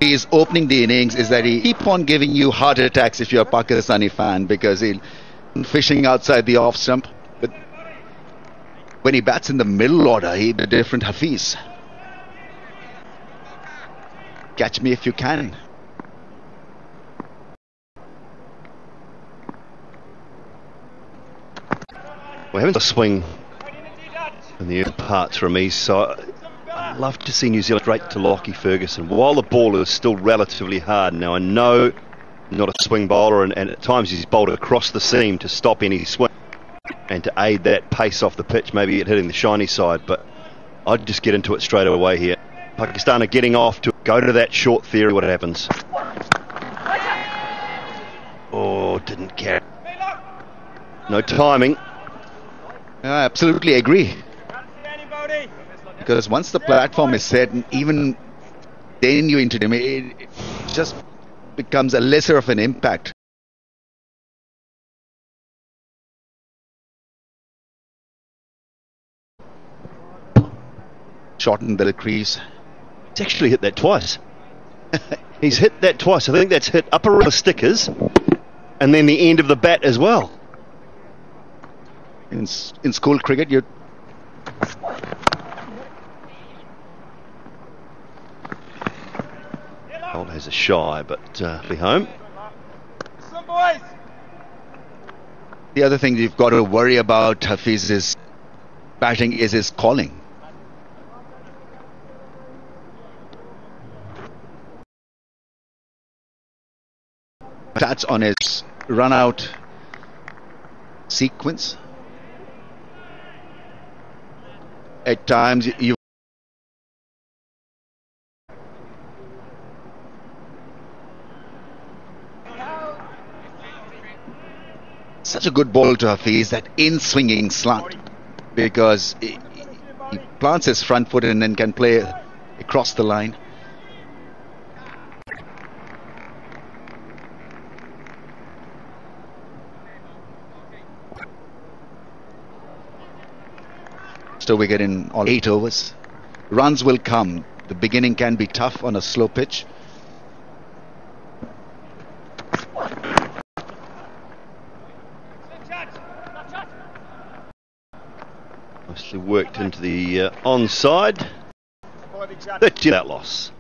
S10: His opening the innings is that he keep on giving you heart attacks if you're a Pakistani fan, because he'll fishing outside the off stump. But when he bats in the middle order, he's a different Hafiz. Catch me if you can.
S3: We haven't a swing in the early parts from East, so I'd love to see New Zealand straight to Lockie Ferguson while the ball is still relatively hard. Now I know not a swing bowler, and at times he's bowled across the seam to stop any swing and to aid that pace off the pitch, maybe it hitting the shiny side, but I'd just get into it straight away here. Pakistan are getting off to go to that short theory, what happens? Oh, didn't care. No timing.
S10: I absolutely agree. Because once the platform is set, and even then you into them, it just becomes a lesser of an impact. Shorten the crease.
S3: He's actually hit that twice. He's hit that twice. I think that's hit upper around the stickers and then the end of the bat as well.
S10: In school cricket, you
S3: Bolt has a shy, but be home.
S10: The other thing you've got to worry about Hafiz's batting is his calling. Touch on his run out sequence. At times you such a good ball to Hafiz, that in-swinging slant, because he plants his front foot and then can play across the line. So we get in all 8 overs. Runs will come. The beginning can be tough on a slow pitch.
S3: Nicely worked into the onside. 30 that loss.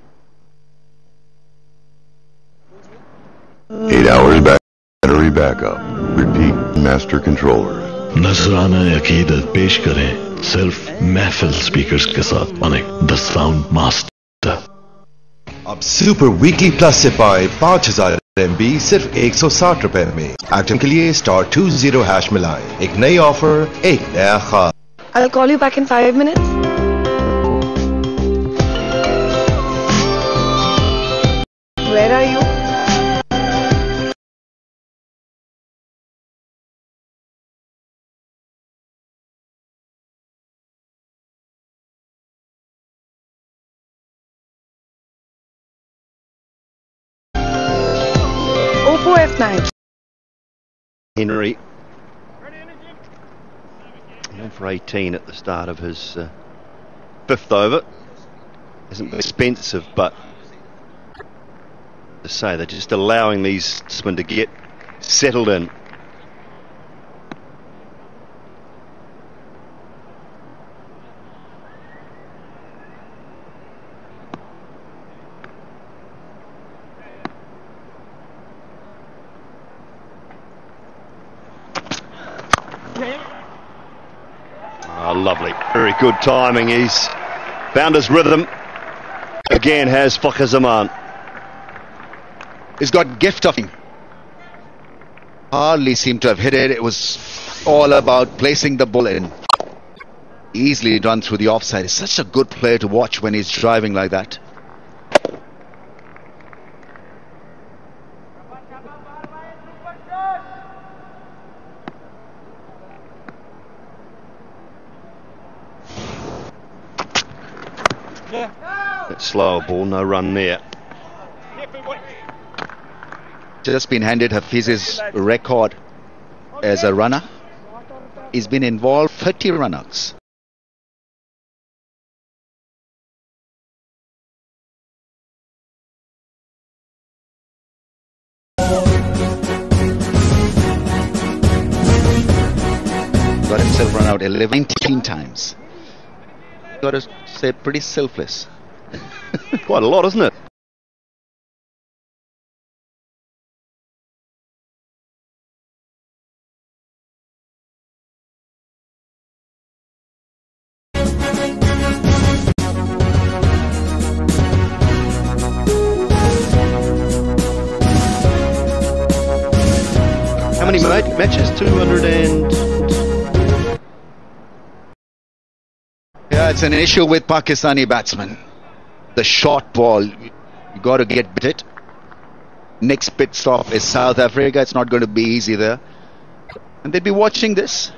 S1: 8 hours battery backup. Repeat, master controller.
S19: नजराना अकीदत पेश करें सिर्फ महफिल speakers के साथ अनेक the sound master.
S23: अब सुपर वीकली प्लस से पाए 5000 MB सिर्फ 160 रुपए में। एक्टिव के लिए *20# मिलाएं। एक नई ऑफर, एक नया ख्वाब।
S20: I'll call you back in 5 minutes. Where are you? Oppo F9.
S3: Henry. Went for 18 at the start of his fifth over. Isn't been expensive, but to say they're just allowing these batsmen to get settled in. Oh, lovely. Very good timing. He's found his rhythm. Again has Fakhar Zaman.
S10: He's got gift of him. Hardly seemed to have hit it. It was all about placing the ball in. Easily run through the offside. He's such a good player to watch when he's driving like that.
S3: That slower ball, no run there.
S10: Just been handed Hafiz's record as a runner. He's been involved 30 run-outs. Got himself run out 19 times. Got to say, pretty selfless.
S3: Quite a lot, isn't it? How many matches? 200 and...
S10: Yeah, it's an issue with Pakistani batsmen. The short ball, you got to get it. Next pit stop is South Africa. It's not going to be easy there. And they'll be watching this.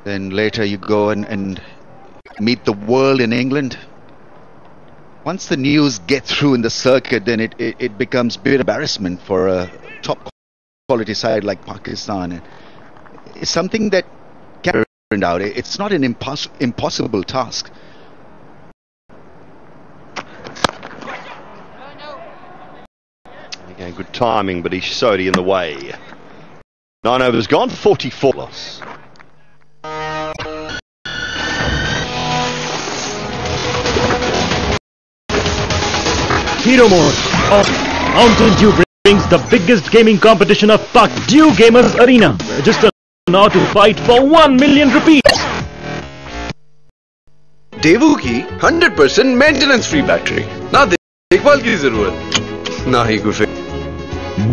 S10: Then later you go and meet the world in England. Once the news get through in the circuit, then it becomes a bit embarrassment for a top quality side like Pakistan. And it's something that can be turned out. It's not an impossible task.
S3: Again, good timing, but he's Sodi in the way. 9 overs gone, 44 loss.
S14: Hero Mode of Mountain Dew brings the biggest gaming competition of Pak Dew Gamers Arena. Register now to fight for 1 million rupees.
S22: देवू की 100% maintenance free battery, ना देखभाल की जरूरत, ना ही कोई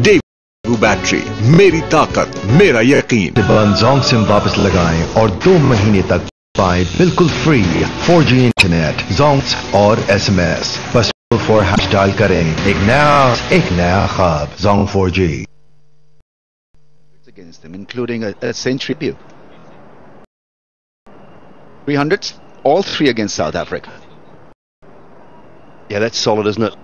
S23: देवू battery, मेरी ताकत, मेरा यकीन। जोंग सिम वापस लगाएं और 2 महीने तक पाएं बिल्कुल फ्री 4G इंटरनेट, जोंग्स और SMS। बस 4 हैश डायल करें, एक नया ख्वाब, Jong 4G।
S10: Against them, including a century debut. 300s, all 3 against South Africa.
S3: Yeah, that's solid, isn't it?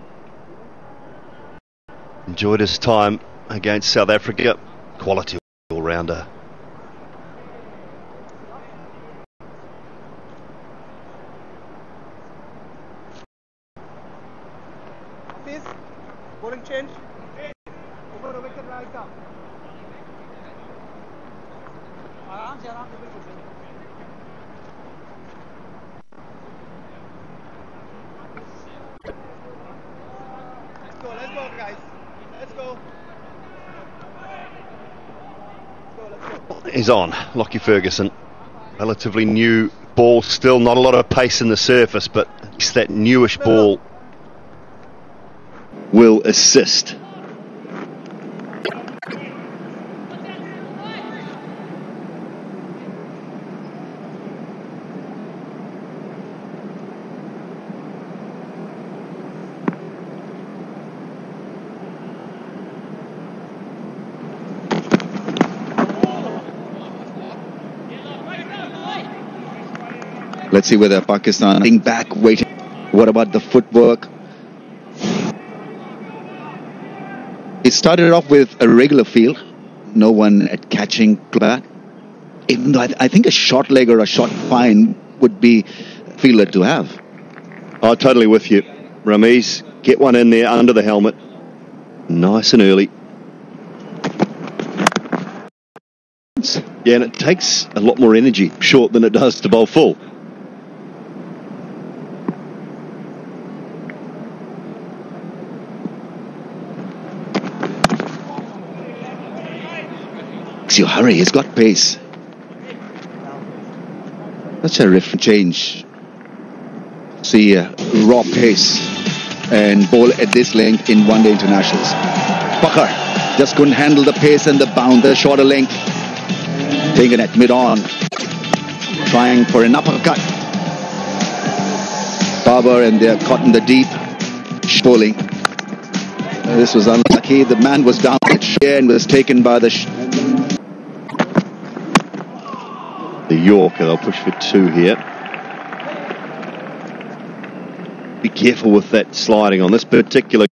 S3: Enjoyed his time against South Africa. Quality all-rounder.
S16: Bowling change. Over the wicket right down. Let's go guys. Let's go.
S3: He's on, Lockie Ferguson. Relatively new ball still, not a lot of pace in the surface, but it's that newish ball will assist.
S10: Let's see whether Pakistan think back, waiting. What about the footwork? It started off with a regular field. No one at catching that. Even though I think a short leg or a short fine would be fielder to have.
S3: I'm totally with you, Ramiz. Get one in there under the helmet. Nice and early. Yeah, and it takes a lot more energy short than it does to bowl full.
S10: Makes you hurry, he's got pace. Such a riff change. See, raw pace and bowl at this length in one-day internationals. Pakar just couldn't handle the pace and the bound, the shorter length. Taken at mid-on, trying for an uppercut. Babar, and they're caught in the deep. Bowling. This was unlucky. The man was down at share and was taken by the
S3: Yorker. They'll push for 2 here. Be careful with that sliding on this particular.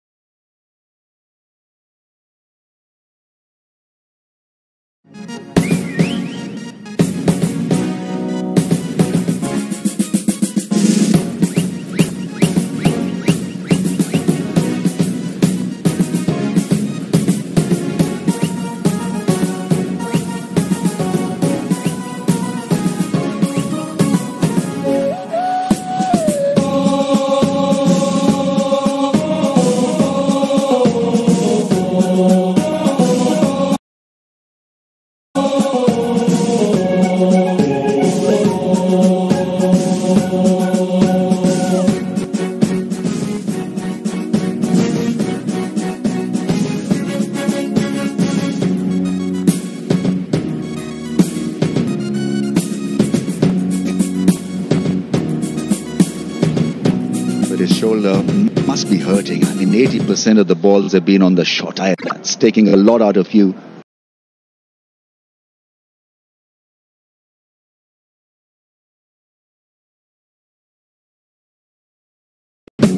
S10: Shoulder must be hurting. I mean, 80% of the balls have been on the short eye. That's taking a lot out of you.
S3: It's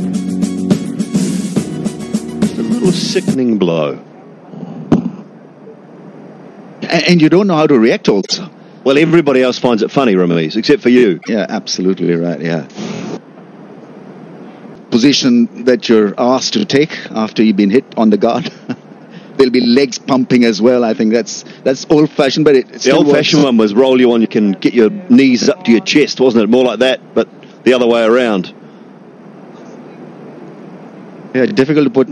S3: a little sickening blow.
S10: And you don't know how to react also.
S3: Well, everybody else finds it funny, Ramiz, except for you.
S10: Yeah, absolutely right, yeah. Position that you're asked to take after you've been hit on the guard. There'll be legs pumping as well. I think that's old-fashioned, but it
S3: the old-fashioned one was roll you on. You can get your knees up to your chest, wasn't it? More like that, but the other way around.
S10: Yeah, difficult to put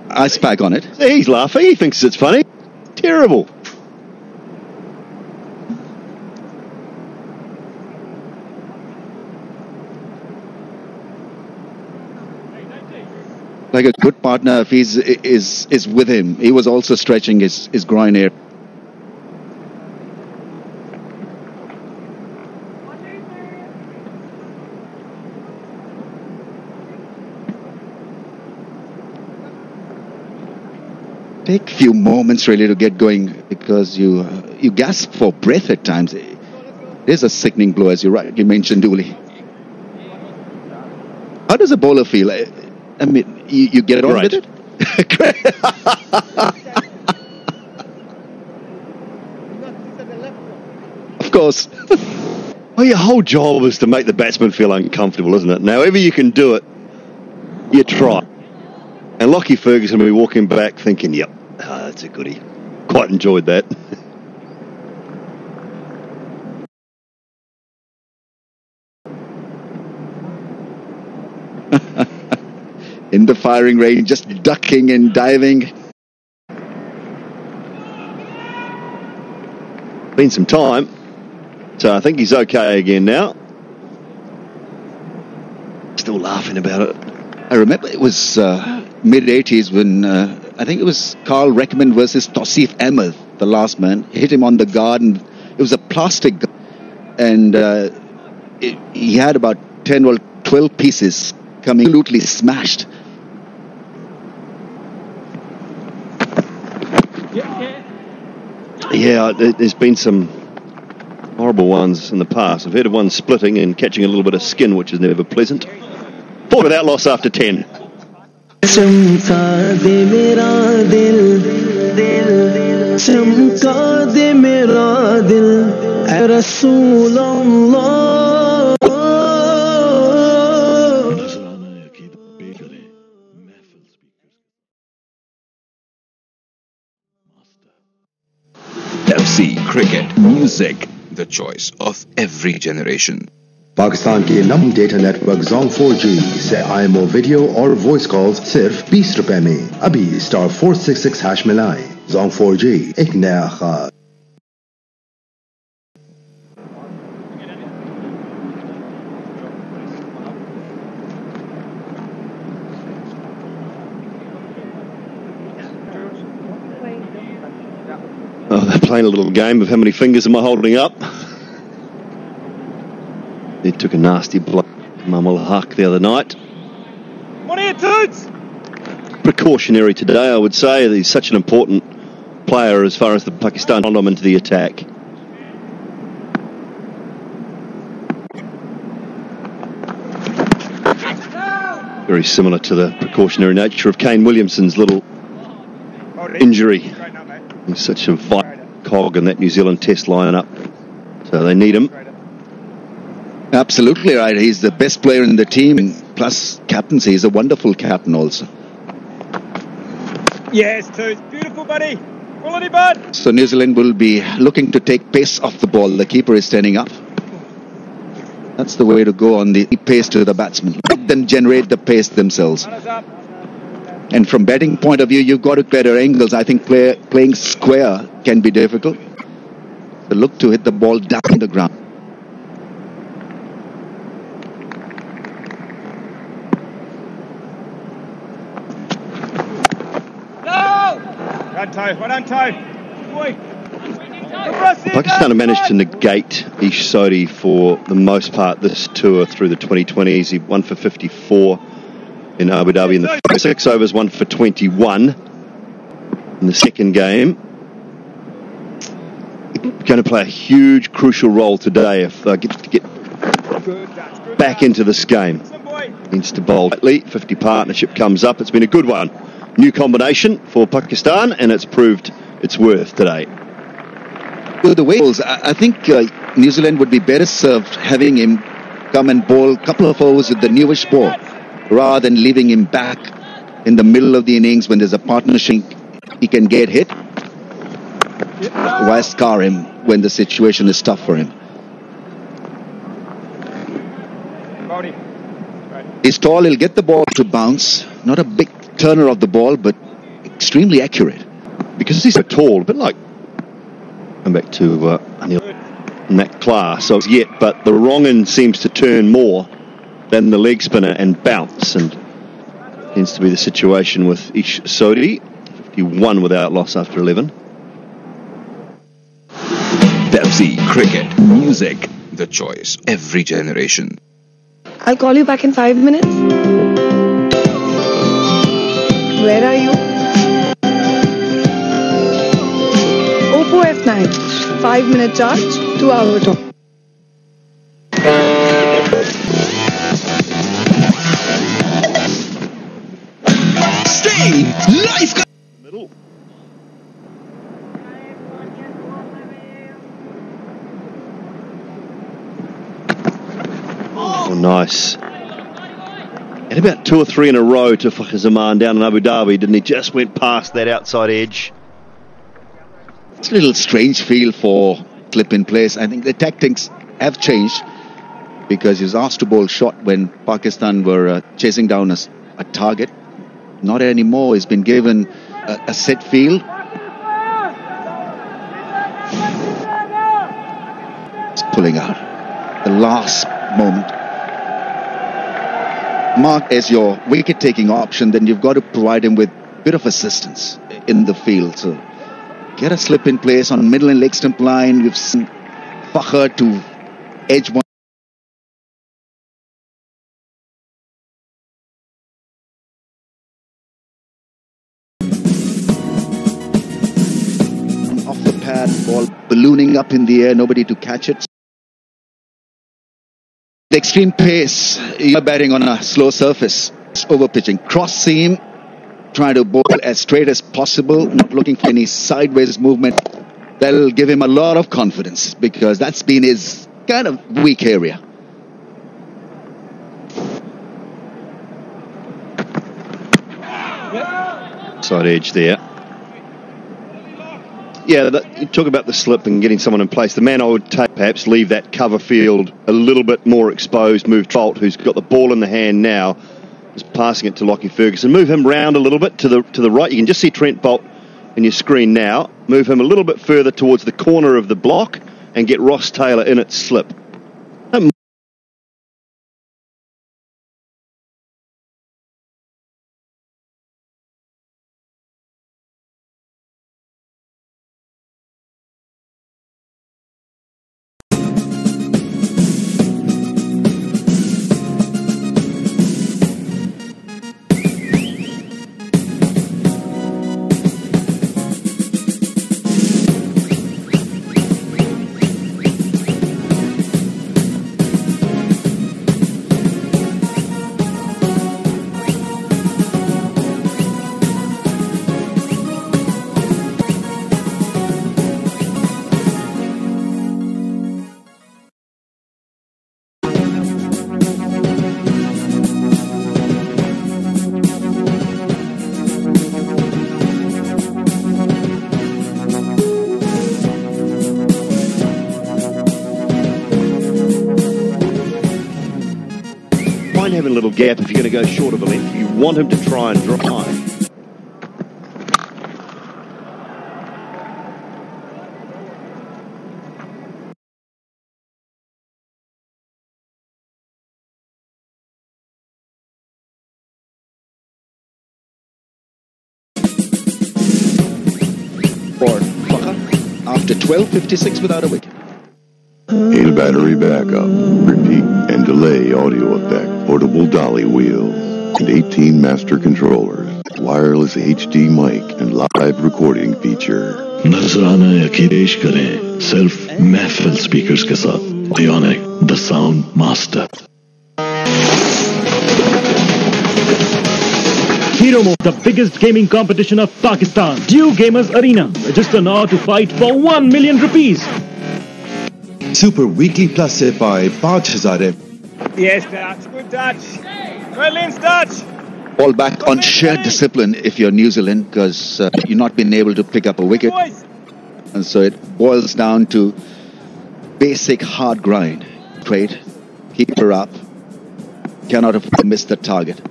S10: ice pack on it.
S3: See, he's laughing. He thinks it's funny. Terrible.
S10: Like a good partner, if he's is with him, he was also stretching his groin area. Take a few moments really to get going, because you gasp for breath at times. It is a sickening blow, as you mentioned, Dooley. How does a bowler feel? I mean, you get on with it? Of course.
S3: Well, your whole job is to make the batsman feel uncomfortable, isn't it? Now, however you can do it, you try. And Lockie Ferguson will be walking back thinking, yep, that's a goodie. Quite enjoyed that.
S10: In the firing range, just ducking and diving.
S3: Been some time, so I think he's okay again now. Still laughing about it.
S10: I remember it was mid-80s when I think it was Carl Reckman versus Tausif Ahmed, the last man. Hit him on the guard, and it was a plastic guard, and he had about 10 or 12 pieces coming, absolutely smashed.
S3: Yeah, there's been some horrible ones in the past. I've heard of one splitting and catching a little bit of skin, which is never pleasant. 4 without loss after 10.
S18: चमका दे मेरा दिल चमका दे मेरा दिल ऐ रसूल अल्लाह
S17: FC Cricket Music, the choice of every generation.
S15: Pakistan के number data network Zong 4G से IMO video और वॉइस कॉल्स सिर्फ 20 रुपए में। अभी *466# मिलाएं। जोंग 4G एक नया खास।
S3: Oh, they're playing a little game of how many fingers am I holding up. They took a nasty blow from Al Haq the other night.
S16: What are you dudes?
S3: Precautionary today, I would say. He's such an important player as far as the Pakistan element of the attack. Very similar to the precautionary nature of Kane Williamson's little injury. He's such a vital cog in that New Zealand Test lineup, so they need him.
S10: Absolutely right. He's the best player in the team, plus captaincy. He's a wonderful captain also.
S16: Yes, Toots. Beautiful, buddy. Quality, bud.
S10: So New Zealand will be looking to take pace off the ball. The keeper is standing up. That's the way to go on the pace to the batsman. Let them generate the pace themselves. And from batting point of view, you've got to better angles. I think playing square can be difficult. So look to hit the ball down the ground.
S16: Well done, Toe. Boy.
S3: Pakistan have managed to negate Ish Sodhi for the most part this tour through the 2020s. He won for 54 in Abu Dhabi in the 6 overs, 1 for 21 in the second game. Going to play a huge, crucial role today if they get back into this game. Needs to bowl lightly. 50 partnership comes up. It's been a good one. New combination for Pakistan, and it's proved its worth today.
S10: Well, the Wales, I think New Zealand would be better served having him come and bowl a couple of overs with the newish ball, rather than leaving him back in the middle of the innings when there's a partnership. He can get hit. Why scar him when the situation is tough for him? He's tall, he'll get the ball to bounce. Not a big turner of the ball, but extremely accurate.
S3: Because he's so tall, a bit like, I'm back to Anil in that class, so yet, but the wrong end seems to turn more than the leg spinner and bounce, and tends to be the situation with Ish Sodhi. 51 without loss after 11.
S17: Pepsi Cricket Music, the choice every generation.
S20: I'll call you back in 5 minutes. Where are you? Oppo F9. 5-minute charge, 2-hour talk.
S2: Stay life.
S3: Middle. Oh, nice. And about 2 or 3 in a row to Fakhar Zaman down in Abu Dhabi, didn't he? Just went past that outside edge.
S10: It's a little strange feel for slip in place. I think the tactics have changed because he was asked to bowl short when Pakistan were chasing down a target. Not anymore. He's been given a set field. It's pulling out. The last moment. Mark as your wicket-taking option, then you've got to provide him with a bit of assistance in the field. So get a slip in place on middle and leg stump line. We've seen Fakhar to edge one. Off the had, ball ballooning up in the air, nobody to catch it. The extreme pace, you're batting on a slow surface, over pitching, cross seam, trying to bowl as straight as possible, not looking for any sideways movement. That'll give him a lot of confidence because that's been his kind of weak area.
S3: Side edge there. Yeah, you talk about the slip and getting someone in place. The man I would take, perhaps leave that cover field a little bit more exposed, move Bolt, who's got the ball in the hand now, is passing it to Lockie Ferguson. Move him round a little bit to the right. You can just see Trent Bolt in your screen now. Move him a little bit further towards the corner of the block and get Ross Taylor in at slip. Having a little gap if you're going to go short of a length. You want him to try and drive.
S10: For Fakhr, after 12:56 without a wicket.
S1: Hail battery backup, repeat and delay audio effect, portable dolly wheels, and 18 master controllers, wireless HD mic and live recording feature.
S19: नजराना यकीन पेश करें सिर्फ महफिल speakers के साथ Bionic, the sound master. Hero Mode, the biggest gaming competition of Pakistan. Due Gamers Arena. Register now to fight for 1 million rupees.
S23: Super Weekly Plus से पाए 5,000.
S16: Yes, touch. Good touch. Well in touch.
S10: Fall back on sheer discipline if you're New Zealand because you've not been able to pick up a wicket. And so it boils down to basic hard grind. Trade, keep her up. Cannot afford to miss the target.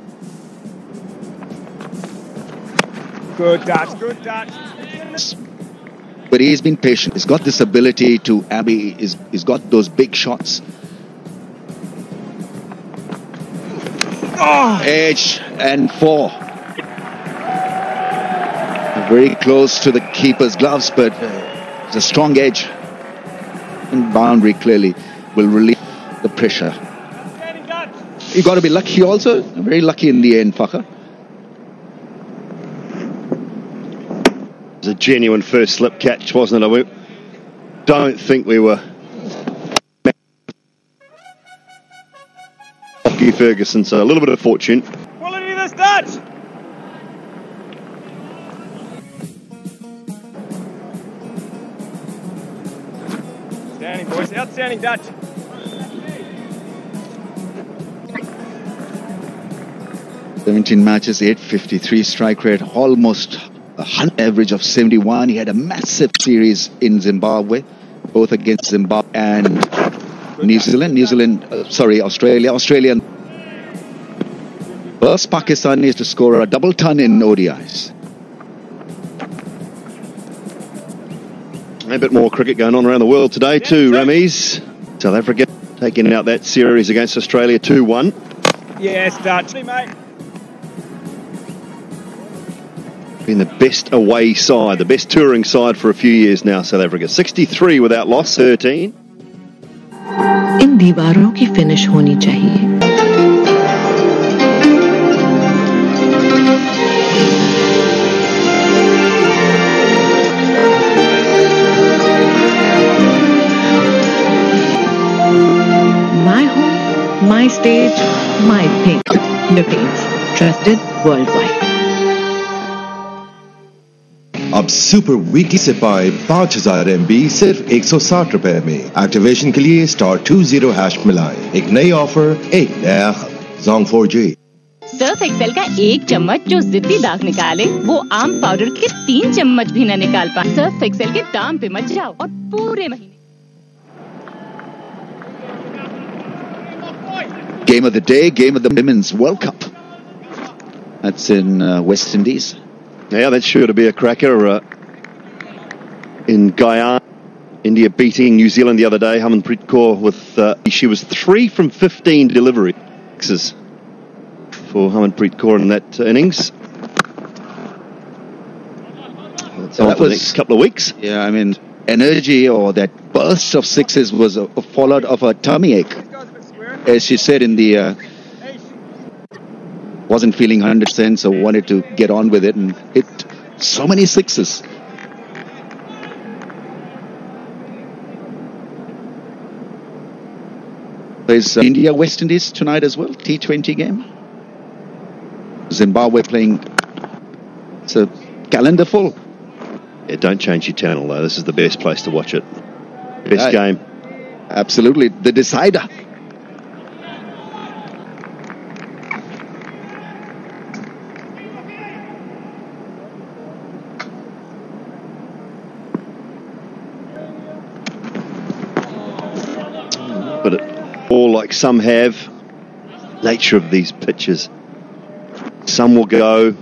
S16: Good touch, good touch.
S10: But he's been patient. He's got this ability to he's got those big shots.
S16: Oh.
S10: Edge and 4. Very close to the keeper's gloves, but it's a strong edge. And boundary clearly will relieve the pressure. You've got to be lucky also. Very lucky in the end, Fakhr.
S3: It was a genuine first slip catch, wasn't it? I don't think we were... Lockie Ferguson, so a little bit of fortune.
S16: Quality this touch. Outstanding, boys. Outstanding touch.
S10: "17 matches, 853 strike rate, almost a 100 average of 71. He had a massive series in Zimbabwe, both against Zimbabwe and Australia. Australia first Pakistani to score a double ton in ODIs.
S3: A bit more cricket going on around the world today too, Ramiz. South Africa taking out that series against Australia 2-1.
S16: Yes, touch. Mate.
S3: Been the best away side, the best touring side for a few years now, South Africa. 63 without loss, 13.
S21: इन दीवारों की finish होनी चाहिए. stage, my pink. The paints. Trusted worldwide.
S23: अब super weekly से पाए 5000 MB सिर्फ 160 रुपए में। एक्टिवेशन के लिए *20# मिलाएं। एक नई ऑफर, एक नया जोंग 4G।
S13: सर्फ एक्सेल का 1 चम्मच जो जिद्दी दाग निकाले, वो आम पाउडर के 3 चम्मच भी न निकाल पाए। सर्फ एक्सेल के दाम पे मत जाओ और पूरे महीने।
S10: Game of the day, game of the Women's World Cup. That's in West Indies.
S3: Yeah, that's sure to be a cracker. In Guyana, India beating New Zealand the other day. Harmanpreet Kaur with she was 3 from 15 delivery for Harmanpreet Kaur in that innings. That's on for the next couple of weeks.
S10: Yeah, I mean, energy or that burst of sixes was followed of a tummy ache, as she said in the. Wasn't feeling 100%, so wanted to get on with it and hit so many sixes. There's India West Indies tonight as well, T20 game. Zimbabwe playing. It's a calendar full.
S3: Yeah, don't change your channel though. This is the best place to watch it. Best game.
S10: Absolutely, the decider.
S3: But all like some have, nature of these pitches. Some will go,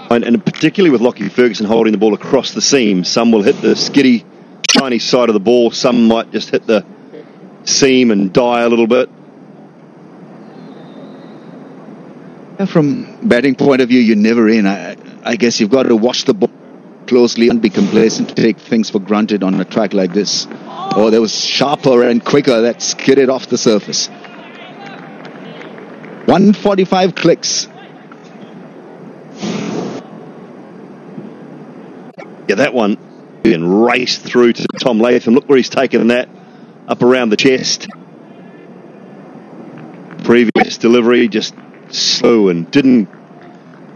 S3: and particularly with Lockie Ferguson holding the ball across the seam, some will hit the skiddy, shiny side of the ball. Some might just hit the seam and die a little bit.
S10: From batting point of view, you're never in. I guess you've got to watch the ball closely and be complacent, take things for granted on a track like this. Oh, there was sharper and quicker that skidded off the surface. 145 clicks.
S3: Yeah, that one and raced through to Tom Latham. Look where he's taken that, up around the chest. Previous delivery just slow and didn't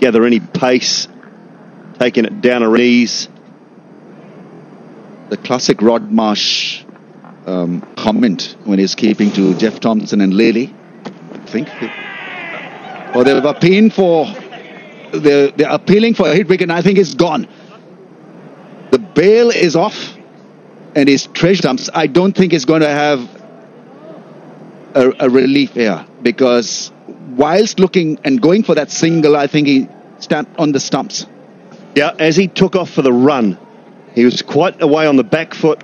S3: gather any pace, taking it down her knees.
S10: The classic Rod Marsh comment when he's keeping to Jeff Thompson and Lely, I think. Or they're appealing for a hit wicket, and I think it's gone. The bail is off and his treasure stumps. I don't think it's going to have a relief here, because whilst looking and going for that single, I think he stamped on the stumps.
S3: Yeah, as he took off for the run, he was quite away on the back foot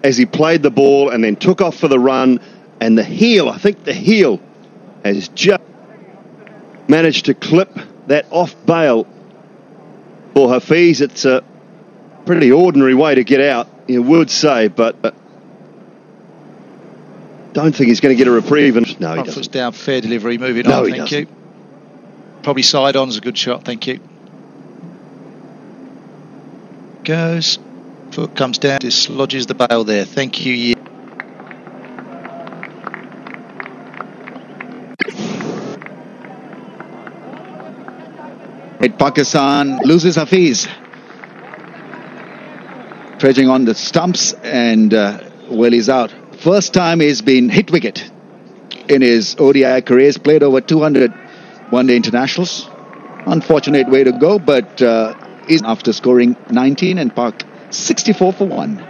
S3: as he played the ball and then took off for the run, and the heel, I think the heel has just managed to clip that off bail for Hafiz. It's a pretty ordinary way to get out, you would say, but don't think he's going to get a reprieve. And no, he
S4: Front foot's
S3: doesn't.
S4: down, fair delivery, moving
S3: No,
S4: on,
S3: he
S4: thank
S3: doesn't.
S4: you. Probably side on's a good shot, thank you. Goes, foot comes down, dislodges the bail there, thank you.
S10: Pakistan loses Hafiz. Trudging on the stumps, and well, he's out. First time he's been hit wicket in his ODI career. He's played over 200 one-day internationals. Unfortunate way to go, but he's after scoring 19 and Pak 64 for 1.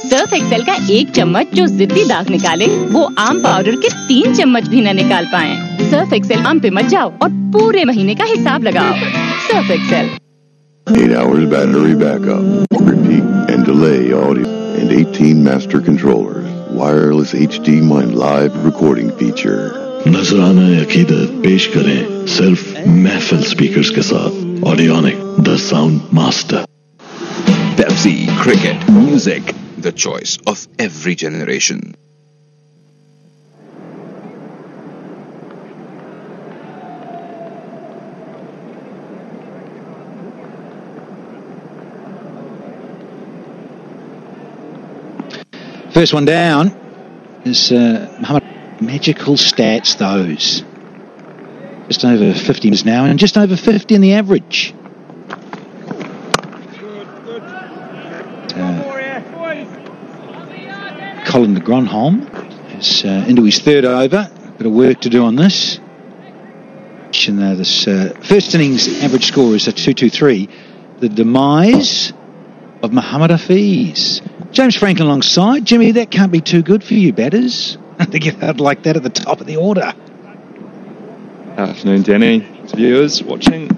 S13: Surf Excel का 1 चम्मच जो जिद्दी दाग निकाले, वो आम powder के 3 चम्मच भी न निकाल पाए। सर्फ एक्सेल आम पे मत जाओ और पूरे महीने का हिसाब लगाओ। Surf Excel.
S1: 8 hours battery backup, repeat and delay audio, and 18 master controllers. Wireless HD Mind Live recording feature.
S19: नजराना अकीदत पेश करें सिर्फ महफिल स्पीकर्स के साथ। Audionic, the sound master.
S17: Pepsi, cricket, music, the choice of every generation.
S5: First one down is Muhammad. Magical stats, those. Just over 50 now, and just over 50 in the average. Colin de Gronholm is into his third over. Bit of work to do on this. And this first innings average score is a 223. The demise of Muhammad Hafiz. James Franklin alongside. Jimmy, that can't be too good for you batters to get out like that at the top of the order.
S7: Afternoon, Danny. Viewers watching.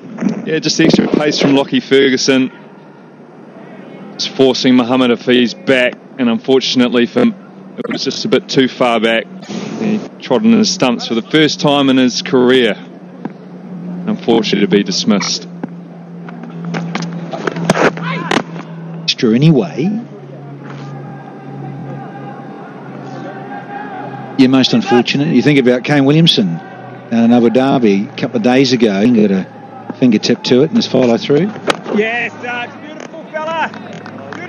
S7: Yeah, just the extra pace from Lockie Ferguson. It's forcing Muhammad Hafiz back, and unfortunately for him, it was just a bit too far back. He trod in his stumps for the first time in his career. Unfortunately to be dismissed.
S5: Extra anyway. You're most unfortunate. You think about Kane Williamson down in Abu Dhabi a couple of days ago. He got a fingertip to it and his follow through.
S16: Yes, Dutch. Beautiful fella.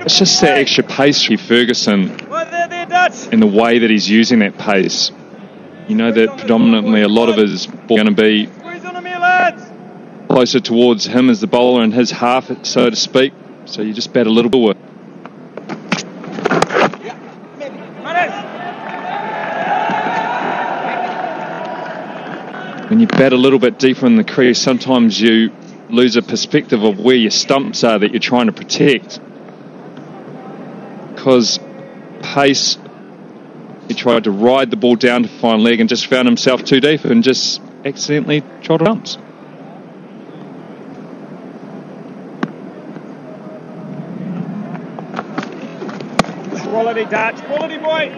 S7: It's just that extra pace from Ferguson and the way that he's using that pace. You know that predominantly a lot of his ball going to be closer towards him as the bowler in his half, so to speak. So you just bat a little bit. When you bat a little bit deeper in the crease, sometimes you lose a perspective of where your stumps are that you're trying to protect. Because pace, he tried to ride the ball down to fine leg and just found himself too deep and just accidentally trotted stumps.
S16: Quality, Dutch. Quality, boy.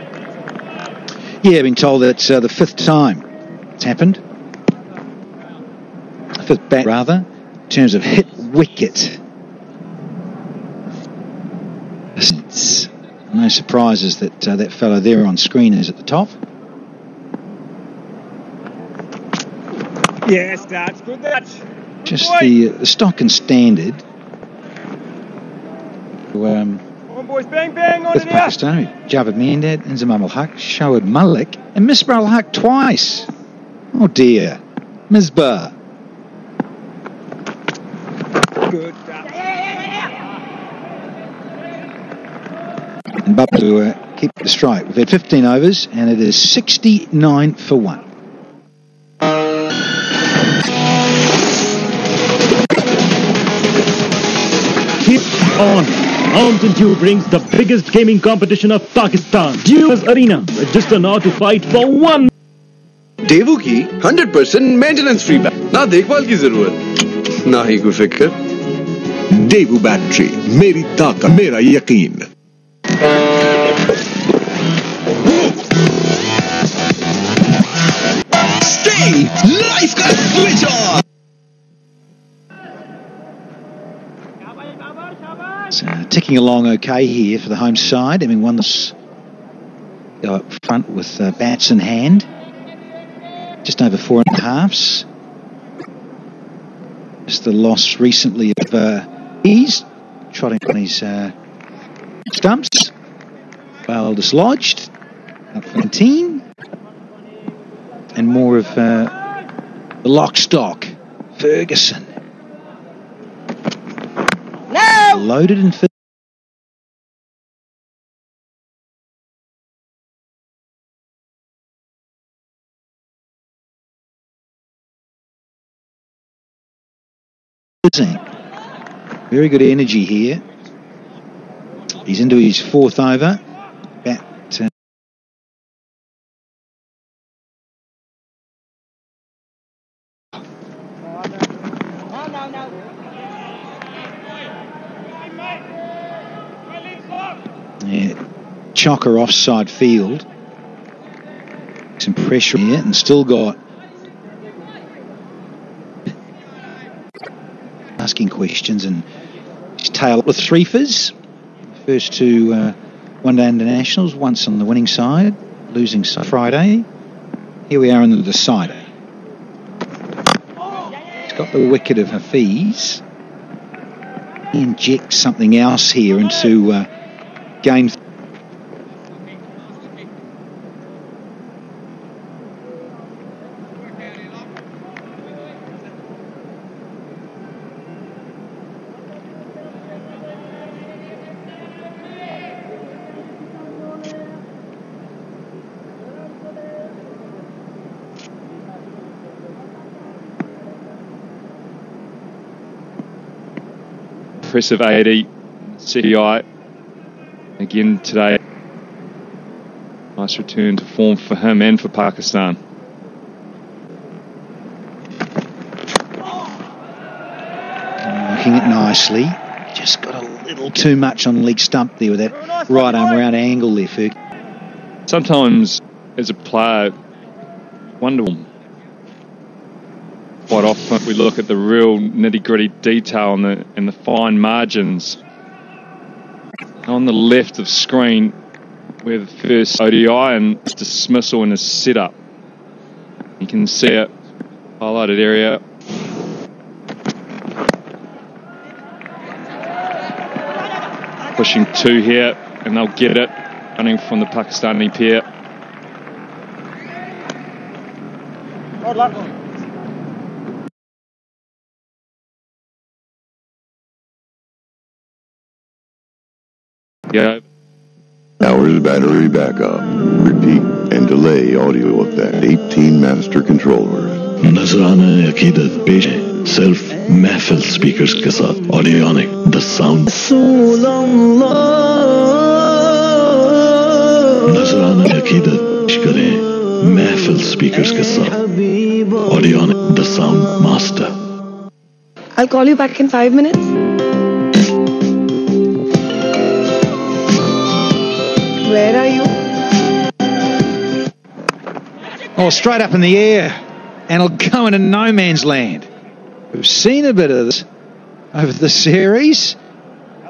S5: Yeah, I've been told that it's the fifth time it's happened. Fifth bat, rather, in terms of hit wicket. It's no surprises that that fellow there on screen is at the top.
S16: Yes, Dutch. Good, Dutch.
S5: Just the stock and standard.
S16: Boys, bang, bang on
S5: With
S16: it here.
S5: Pakistan, Javed Miandad, Inzamam al-Haq, Shoaib Malik, and Misbah al-Haq twice. Oh dear. Misbah.
S16: Good.
S5: And Bub to keep the strike. We've had 15 overs, and it is 69 for 1.
S14: Keep on. Mountain Dew brings the biggest gaming competition of Pakistan. Dew's Arena. Register now to fight for one.
S22: देवू की 100% maintenance free battery, ना देखभाल की जरूरत, ना ही कोई फिक्र।
S23: देवू battery, मेरी ताकत, मेरा यकीन।
S2: Stay life का switch on.
S5: Ticking along okay here for the home side. Having won this, go up front with bats in hand. Just over 4.5. Just the loss recently of Ease, trotting on his stumps. Well dislodged. Up 19. And more of the lock stock, Ferguson. No! Loaded and filled. Very good energy here. He's into his fourth over. Bat. Chocker offside field. Some pressure here and still got asking questions and his tail with 3 fizz. First 2 one-day internationals, once on the winning side, losing side Friday. Here we are in the decider. He's got the wicket of Hafiz. He injects something else here into game.
S7: impressive 80 CDI. Again today, nice return to form for him and for Pakistan.
S5: Working it nicely. Just got a little too much on leg stump there with that right arm round angle there, Ferg.
S7: Sometimes as a player, wonder quite often we look at the real nitty-gritty detail and the fine margins. On the left of screen, where the first ODI and dismissal in his setup. You can see it, highlighted area. Pushing 2 here, and they'll get it, running from the Pakistani pair. Yeah.
S1: Hours battery backup. Repeat and delay audio effect. 18 master controllers.
S19: नजराना अकीदत पेश है सिर्फ महफिल speakers के साथ Audionic the sound नजराना अकीदत पेश करें महफिल स्पीकर्स के साथ Audionic the sound master.
S20: I'll call you back in 5 minutes. Where are you?
S5: Oh, straight up in the air. And it'll go into no man's land. We've seen a bit of this over the series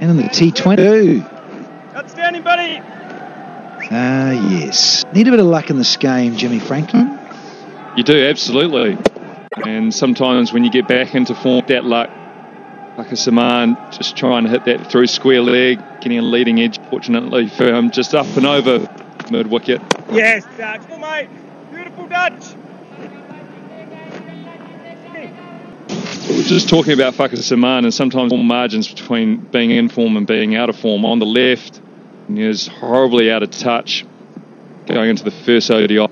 S5: and in the T20.
S16: Outstanding, buddy.
S5: Yes. Need a bit of luck in this game, Jimmy Franklin.
S7: You do, absolutely. And sometimes when you get back into form, that luck, like a Saman, just trying to hit that through square leg, getting a leading edge, fortunately for him, just up and over mid wicket.
S16: Yes, Dutch. Good, mate. Beautiful Dutch.
S7: We're just talking about Fakir Saman and sometimes margins between being in form and being out of form. On the left, he is horribly out of touch going into the first ODI.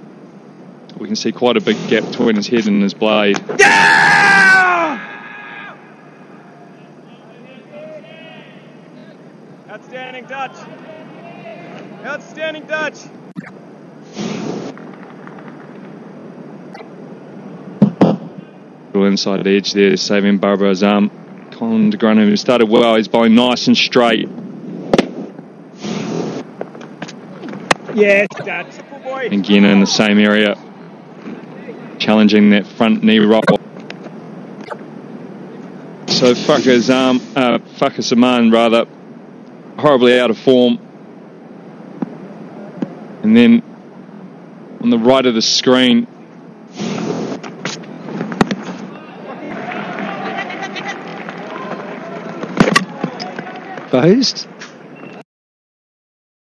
S7: We can see quite a big gap between his head and his blade.
S16: Yeah! Outstanding Dutch. Outstanding Dutch.
S7: Inside edge there, saving Barbara Azam. Colin de Grunham, who started well, he's bowling nice and straight.
S16: Yes, Dutch. Good boy.
S7: Again in the same area, challenging that front knee rock. So Fakir Saman rather, horribly out of form. And then on the right of the screen,
S5: Opposed.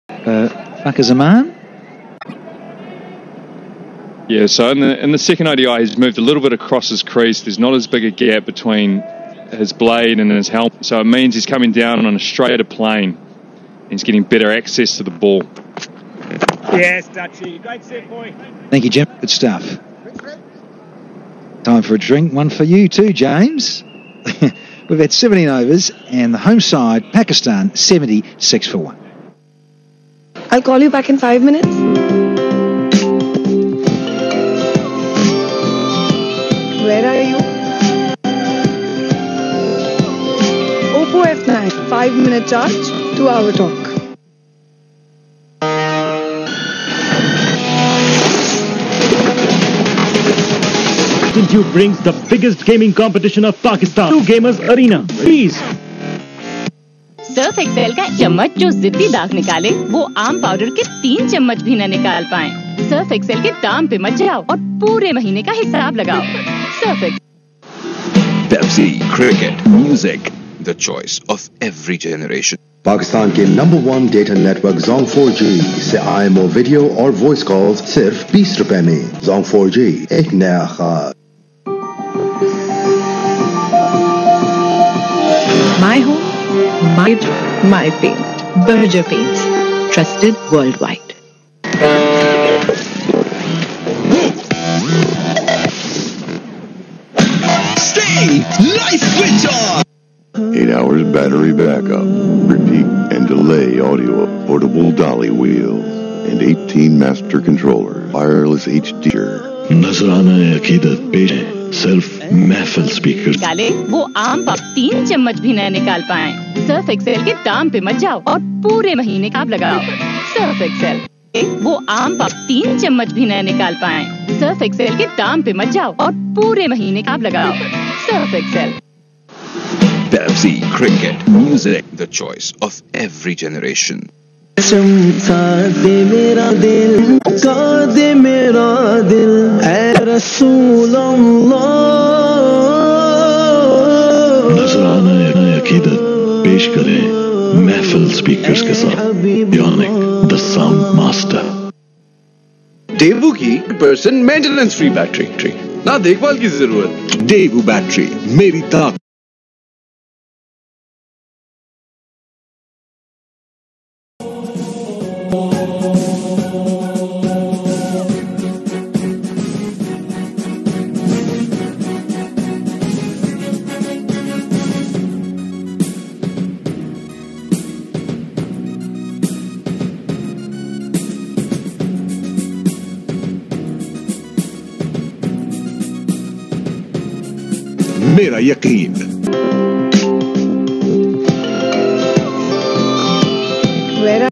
S5: Fakir Zaman.
S7: Yeah, so in the second ODI, he's moved a little bit across his crease. There's not as big a gap between his blade and his helmet, so it means he's coming down on a straighter plane. He's getting better access to the ball.
S16: Yes, Dutchy. Great set, boy.
S5: Thank you, Jim. Good stuff. Time for a drink. One for you too, James. We've had 17 overs and the home side, Pakistan, 76 for 1.
S20: I'll call you back in 5 minutes. Where are you? Oppo F9, 5-minute charge, 2-hour talk.
S14: Tube brings the biggest gaming competition of Pakistan to Gamers Arena. Please.
S13: Surf Excel का चम्मच जो जिद्दी दाग निकाले वो आम powder के 3 चम्मच भी न निकाल पाए. सर्फ एक्सेल के दाम पे मत जाओ और पूरे महीने का हिसाब लगाओ. Surf Excel.
S17: Pepsi, cricket, music, the choice of every generation.
S15: Pakistan के number 1 data network Zong 4G से IMO वीडियो और वॉइस कॉल्स सिर्फ 20 रुपए में. जोंग 4G एक नया ख्वाब.
S21: My home, my paint. Berger Paints, trusted worldwide.
S2: Stay life switch on.
S1: 8 hours battery backup, repeat and delay audio, portable dolly wheels, and 18 master controllers, wireless HD.
S19: नजराना अकीदत पेश है सिर्फ महफिल स्पीकर
S13: निकाले वो आम पाप 3 चम्मच भी न निकाल पाए। सर्फ एक्सेल के दाम पे मत जाओ और पूरे महीने का लगाओ। सर्फ एक्सेल वो आम पाप 3 चम्मच भी न निकाल पाए। सर्फ एक्सेल के दाम पे मत जाओ और पूरे महीने का लगाओ। Surf Excel.
S17: Pepsi, cricket, music, the choice of every generation.
S18: दे मेरा दिल का दे मेरा दिल ऐ रसूल अल्लाह।
S19: नजराना अकीदत पेश करें महफिल स्पीकर्स के साथ Bionic, the sound master.
S22: Daewoo की 100% मेंटेनेंस फ्री बैटरी, ना देखभाल की जरूरत।
S23: डेवू बैटरी, मेरी ताकत। मेरा यकीन।
S20: Where are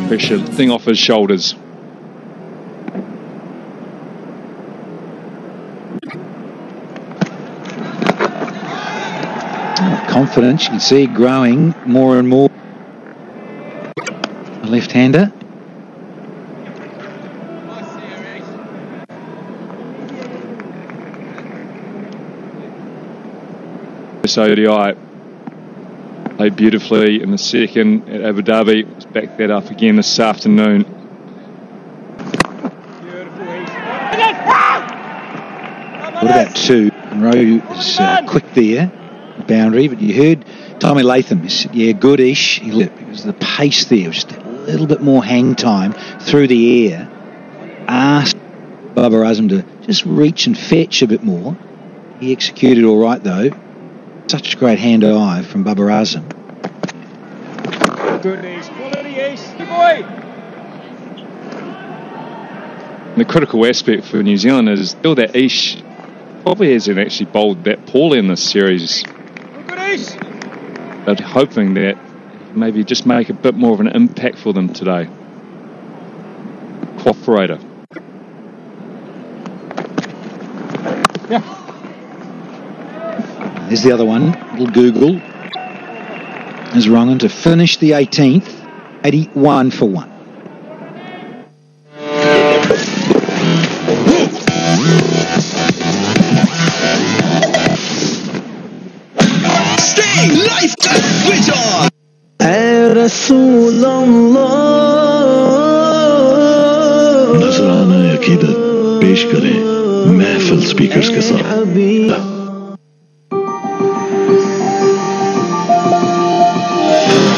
S7: pressure, thing off his shoulders.
S5: Confidence, you can see it growing more and more. A left-hander.
S7: This ODI played beautifully in the second at Abu Dhabi. Let's back that up again this afternoon.
S5: What about two? Monroe is quick there, the boundary, but you heard Tommy Latham. He said, yeah, good-ish. Because the pace there was just a little bit more hang time through the air. Asked Bubba Azam to just reach and fetch a bit more. He executed all right, though. Such a great hand-eye from Bubba Azam.
S16: Good ace, quality ace, boy.
S7: The critical aspect for New Zealand is still that Ish probably hasn't actually bowled that poorly in this series. They're hoping that maybe just make a bit more of an impact for them today. Cooperator.
S16: Yeah.
S5: There's the other one, little Google. Is Rongan to finish the 18th, 81 for 1.
S18: रसूल
S19: नजराना अकीदत पेश करें महफिल speakers के साथ।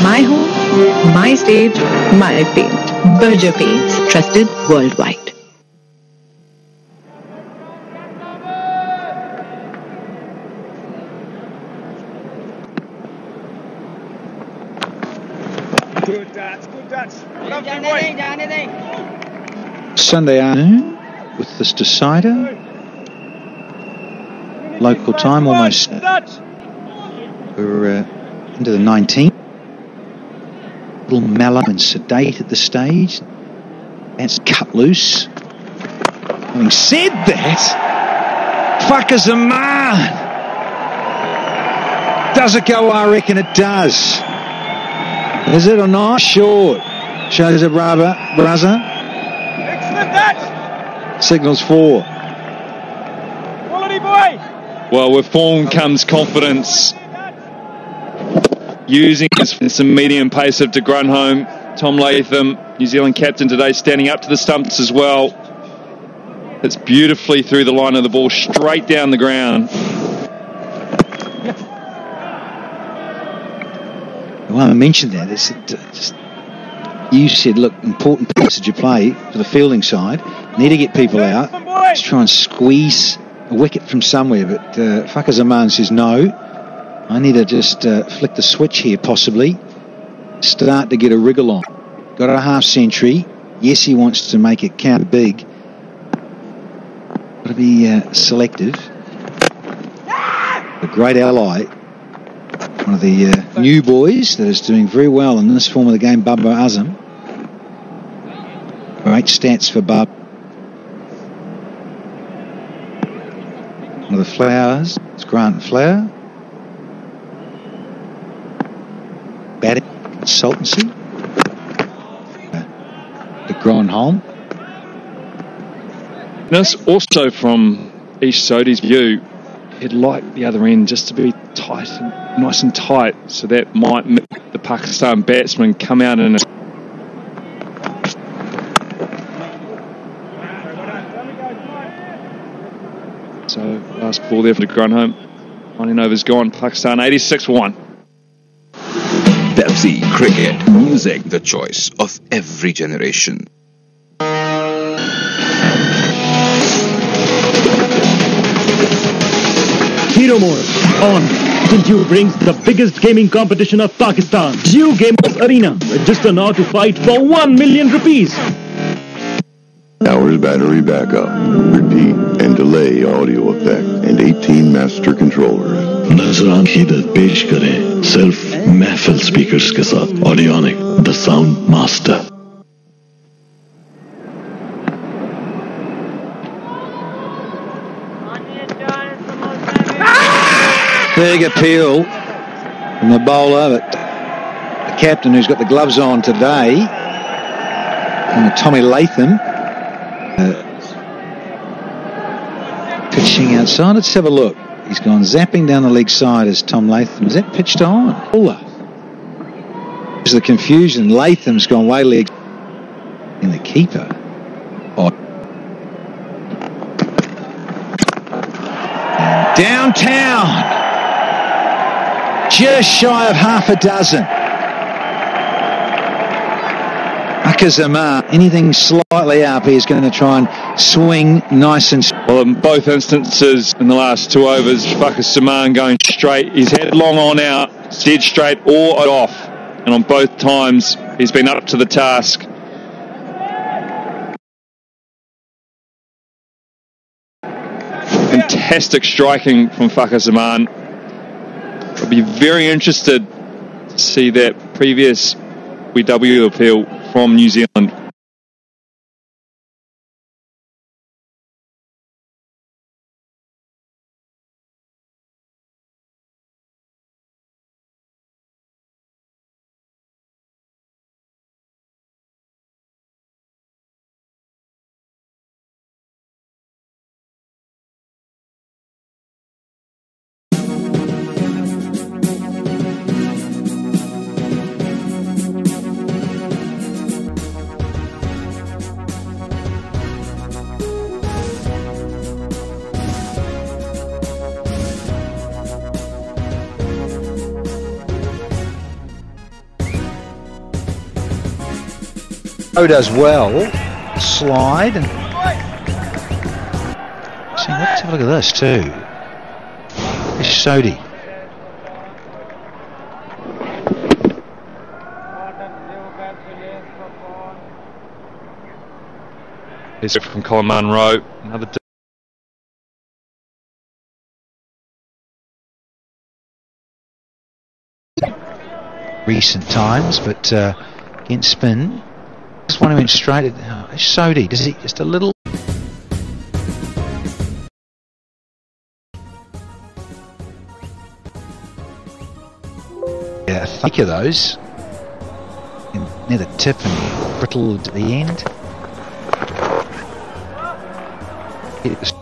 S21: My home, my stage, my paint. Berger Paints, trusted worldwide.
S16: Good touch, good touch.
S5: Sunday afternoon with this decider. Local time almost. We're into the 19th. A little mellow and sedate at the stage. That's cut loose. Having said that, fuckers a man. Does it go? I reckon it does. Is it or not? Short. Shows a rubber. Brother. Signals 4.
S16: Quality boy.
S7: Well, with form comes confidence. Using some medium pace of De Grunholm. Tom Latham, New Zealand captain today, standing up to the stumps as well. It's beautifully through the line of the ball, straight down the ground.
S5: Well, I mentioned that. It's just, you said, look, important passage of play for the fielding side. Need to get people out. Let's try and squeeze a wicket from somewhere. But Fucker Zaman says no. I need to just flick the switch here, possibly. Start to get a wriggle on. Got a half century. Yes, he wants to make it count big. Got to be selective. A great ally. One of the new boys that is doing very well in this form of the game, Bubba Azam. Great stats for Bub. One of the flowers. It's Grant Flower. Batting consultancy. De Grunholm.
S7: This also from East Sodi's view, he'd like the other end just to be tight, nice and tight, so that might make the Pakistan batsman come out in a... So last ball there for De Grunholm. 19 overs gone. Pakistan 86 for 1.
S17: Pepsi Cricket, music, the choice of every generation.
S14: Hero Mode on. Tinju brings the biggest gaming competition of Pakistan. New Gamers Arena. Register now to fight for 1 million rupees.
S1: Hours battery backup, repeat and delay audio effect, and 18 master controllers.
S19: नजरान अकीदत पेश करें सिर्फ महफिल speakers के साथ। Audionic the sound master.
S5: Big appeal from the bowler, but the captain who's got the gloves on today, Tommy Latham, pitching outside. Let's have a look. He's gone zapping down the leg side as Tom Latham. Is that pitched on? Bowler. There's the confusion. Latham's gone way leg in the keeper. Oh. Downtown. Just shy of half a dozen. Akazama, anything slightly up, he's going to try and swing nice and...
S7: Well, in both instances in the last 2 overs, Fucker Saman going straight. He's had long on out, dead straight or off. And on both times, he's been up to the task. Fantastic striking from Fucker Saman. I'll be very interested to see that previous WW appeal from New Zealand.
S11: does well. Slide. And see, let's have a look at this too. It's Sodi.
S7: Here's it from Colin Munro. Another
S11: recent times, but against spin. This one went straight at Sodi. Does he just a little? Yeah, think of those. And near the tip and brittle at the end. It was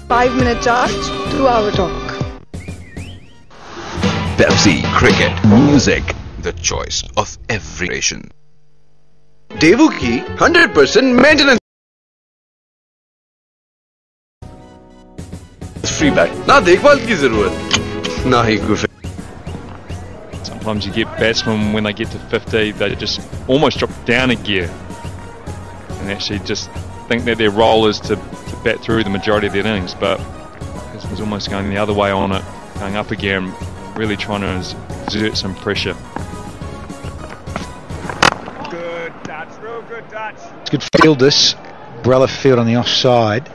S20: Five-minute charge, 2-hour talk.
S17: Pepsi Cricket Music, the choice of every nation.
S22: Devu की 100% maintenance free bat. ना देखभाल की जरूरत, ना ही कोई.
S7: Sometimes you get batsmen when they get to 50, they just almost drop down a gear and actually just think that their role is to bat through the majority of their innings, but this was almost going the other way on it, going up a gear and really trying to exert some pressure.
S16: Good touch, real good touch.
S11: it's good field this. Brella field on the offside.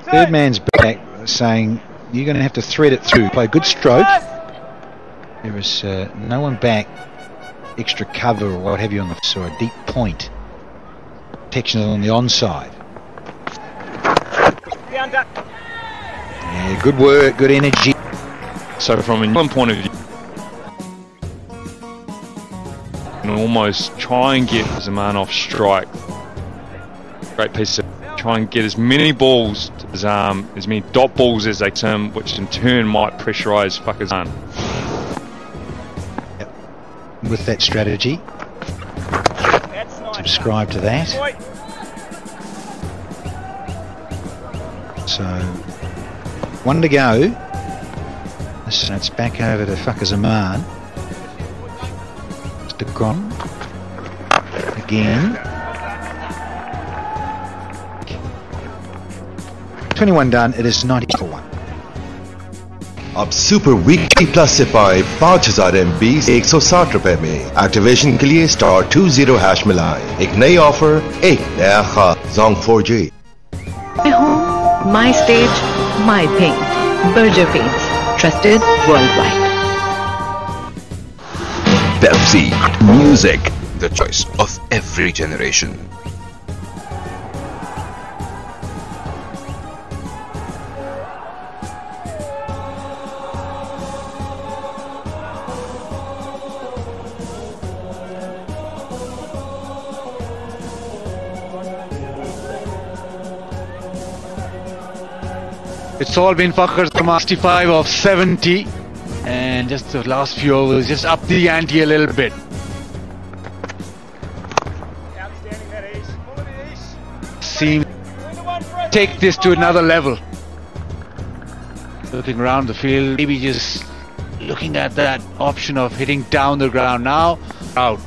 S11: Third man's back saying you're going to have to thread it through. Play a good stroke. There is no one back, extra cover or what have you on the so a deep point. Protection on the onside. Yeah, good work, good energy.
S7: So from a Newzealand point of view, you can almost try and get Zaman off strike. Great piece of try and get as many balls to his arm, as many dot balls as they can, which in turn might pressurise Whakazan.
S11: Yep. With that strategy, subscribe to that. So, one to go. So it's back over to Whakazaman. Mr. Gron. Again. 21 done, it is 90 for 1.
S23: अब super weekly plus से पाए 5000 MB 160 रुपए में activation के लिए *20# मिलाएं. एक नई ऑफर, एक नया खास Jong 4G.
S21: My home, my stage, my paint. Berger Paints, trusted worldwide.
S17: Pepsi Music, the choice of every generation.
S12: It's all been fuckers from 65 of 70, and just the last few overs just up the ante a little bit. Seem take this to another level. Looking around the field, maybe just looking at that option of hitting down the ground now. Out.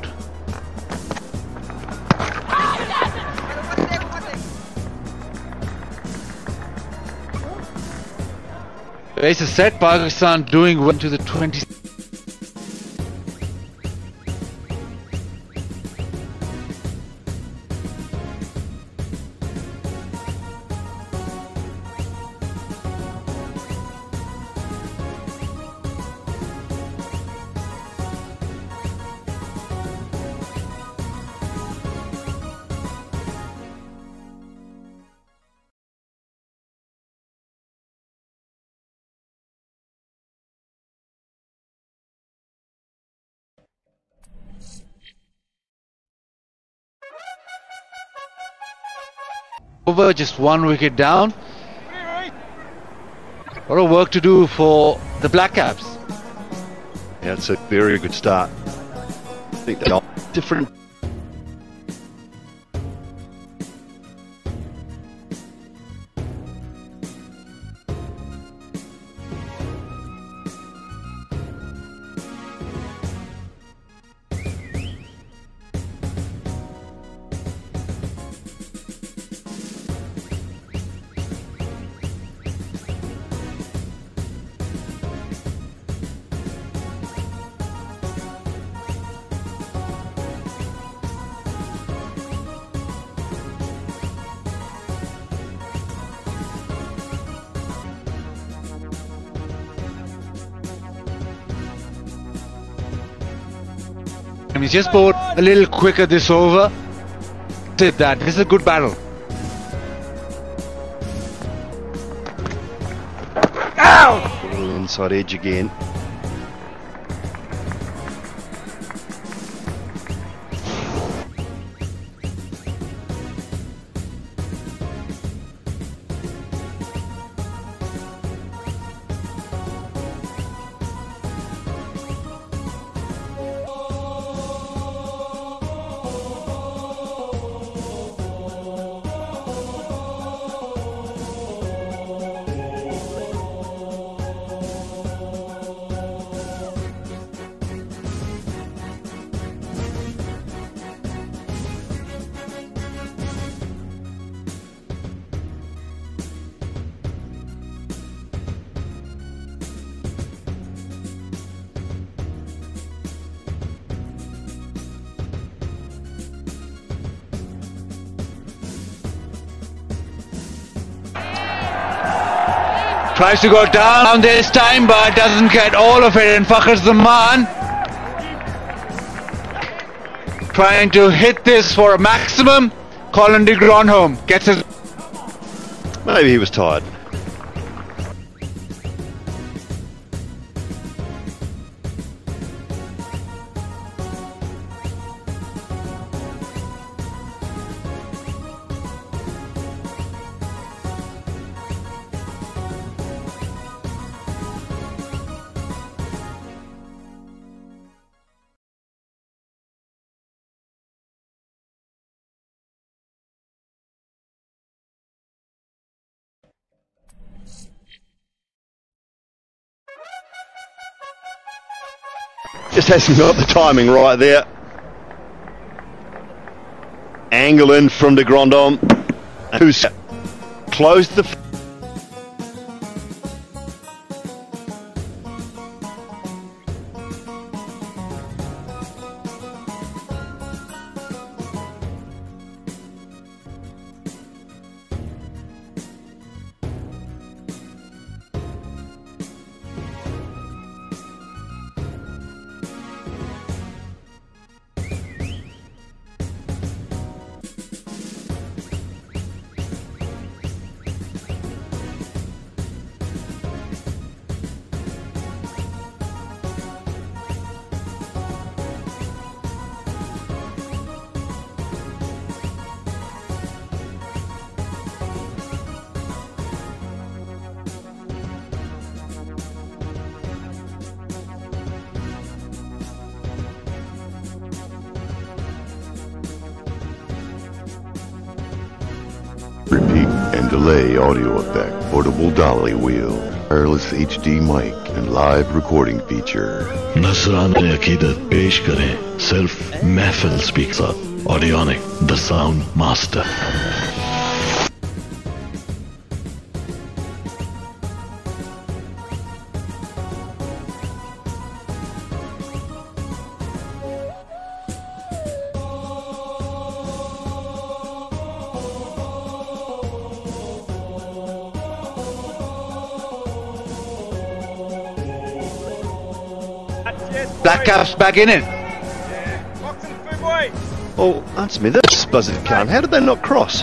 S12: It's a set, Pakistan doing well to the 20. over, just 1 wicket down. A lot of work to do for the Black Caps.
S3: Yeah, it's a very good start. I think they're different.
S12: He's just bowled a little quicker this over. Did that. This is a good battle.
S3: Ow! A little inside edge again.
S12: Tries to go down this time, but doesn't get all of it and Fakhar Zaman trying to hit this for a maximum. Colin de Gronholm gets his...
S3: Maybe he was tired. Just hasn't got the timing right there. Angle in from de Grandhomme, who's closed the...
S1: Repeat and delay audio effect, portable dolly wheel, wireless HD mic, and live recording feature.
S19: नजराना अकीदत पेश करें सिर्फ Mehfil speaker Audionic the sound master.
S12: Black Caps back in it.
S3: Oh, answer me this, Buzzard Khan. How did they not cross?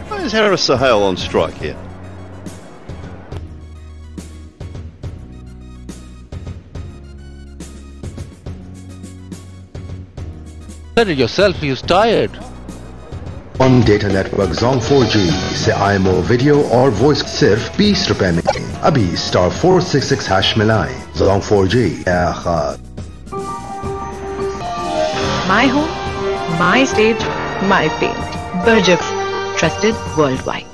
S3: Why is Harris Sahel on strike here?
S12: Said it yourself, he was tired.
S15: On data network Zong 4G से IMO video और voice सिर्फ 20 रुपए में। अभी star 466 hash मिलाएं। Jong 4G
S21: My home, my stage, my paint. Berger, trusted worldwide.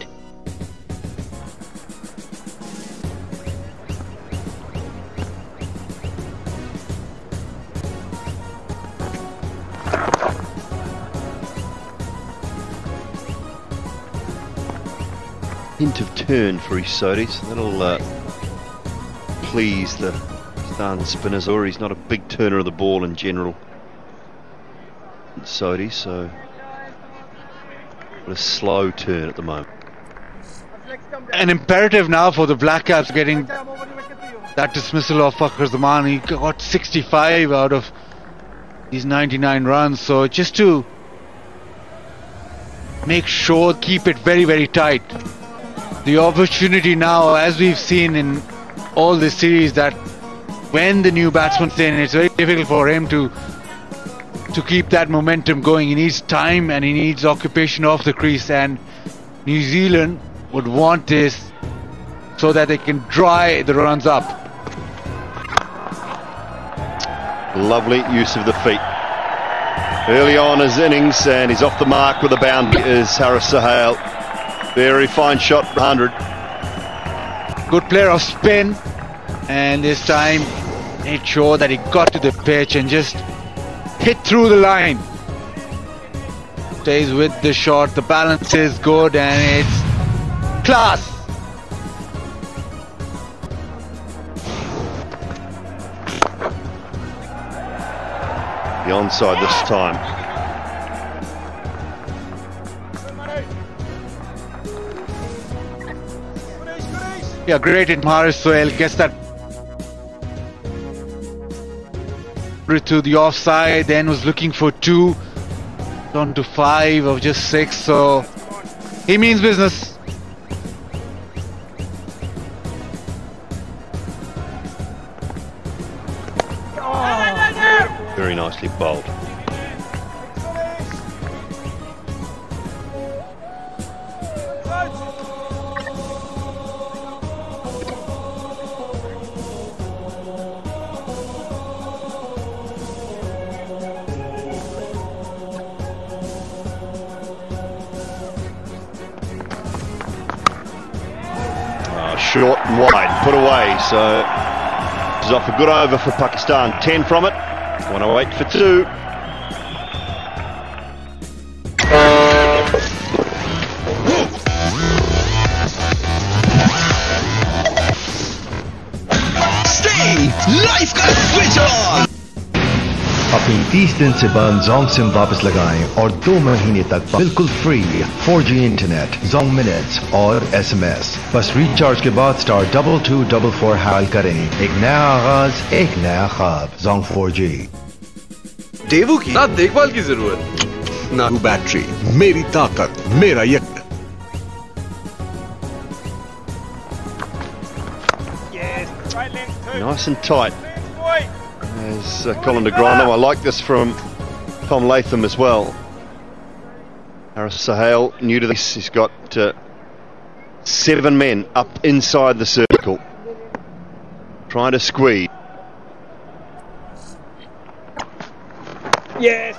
S3: Hint of turn for his Sodis. That'll please the Stan spinners, or he's not a big turner of the ball in general. Sodis, so a slow turn at the moment.
S12: An imperative now for the Black Caps getting that dismissal of Fakhar Zaman. He got 65 out of these 99 runs, so just to make sure, keep it very, very tight. The opportunity now, as we've seen in all this series, that when the new batsman's in, it's very difficult for him to keep that momentum going. He needs time and he needs occupation off the crease, and New Zealand would want this so that they can dry the runs up.
S3: Lovely use of the feet early on his innings, and he's off the mark with a boundary is Haris Sohail. Very fine shot, 100.
S12: Good player of spin, and this time made sure that he got to the pitch and just hit through the line. Stays with the shot, the balance is good, and it's class.
S3: The onside this time.
S12: Yeah, great in Haris Sohail, gets that to the offside, then was looking for 2, down to 5 of just 6, so he means business.
S3: Very nicely bowled. Short and wide, put away, so this is off a good over for Pakistan. 10 from it, 108 for 2.
S2: Stay! Life का switch on!
S23: अपनी 30 दिन से बंद Jong SIM वापस लगाएं और 2 महीने तक बिल्कुल free 4G internet, Jong minutes और SMS। बस रिचार्ज के बाद स्टार 2244 हाल करें। एक नया आगाज, एक नया ख्वाब। Jong 4G।
S22: देवू की ना देखभाल की जरूरत, ना
S23: बैटरी, मेरी ताकत, मेरा यकीन।
S3: Nice and tight. There's Colin de Grandhomme. I like this from Tom Latham as well. Haris Sohail, new to this, he's got 7 men up inside the circle, trying to squeeze.
S16: Yes,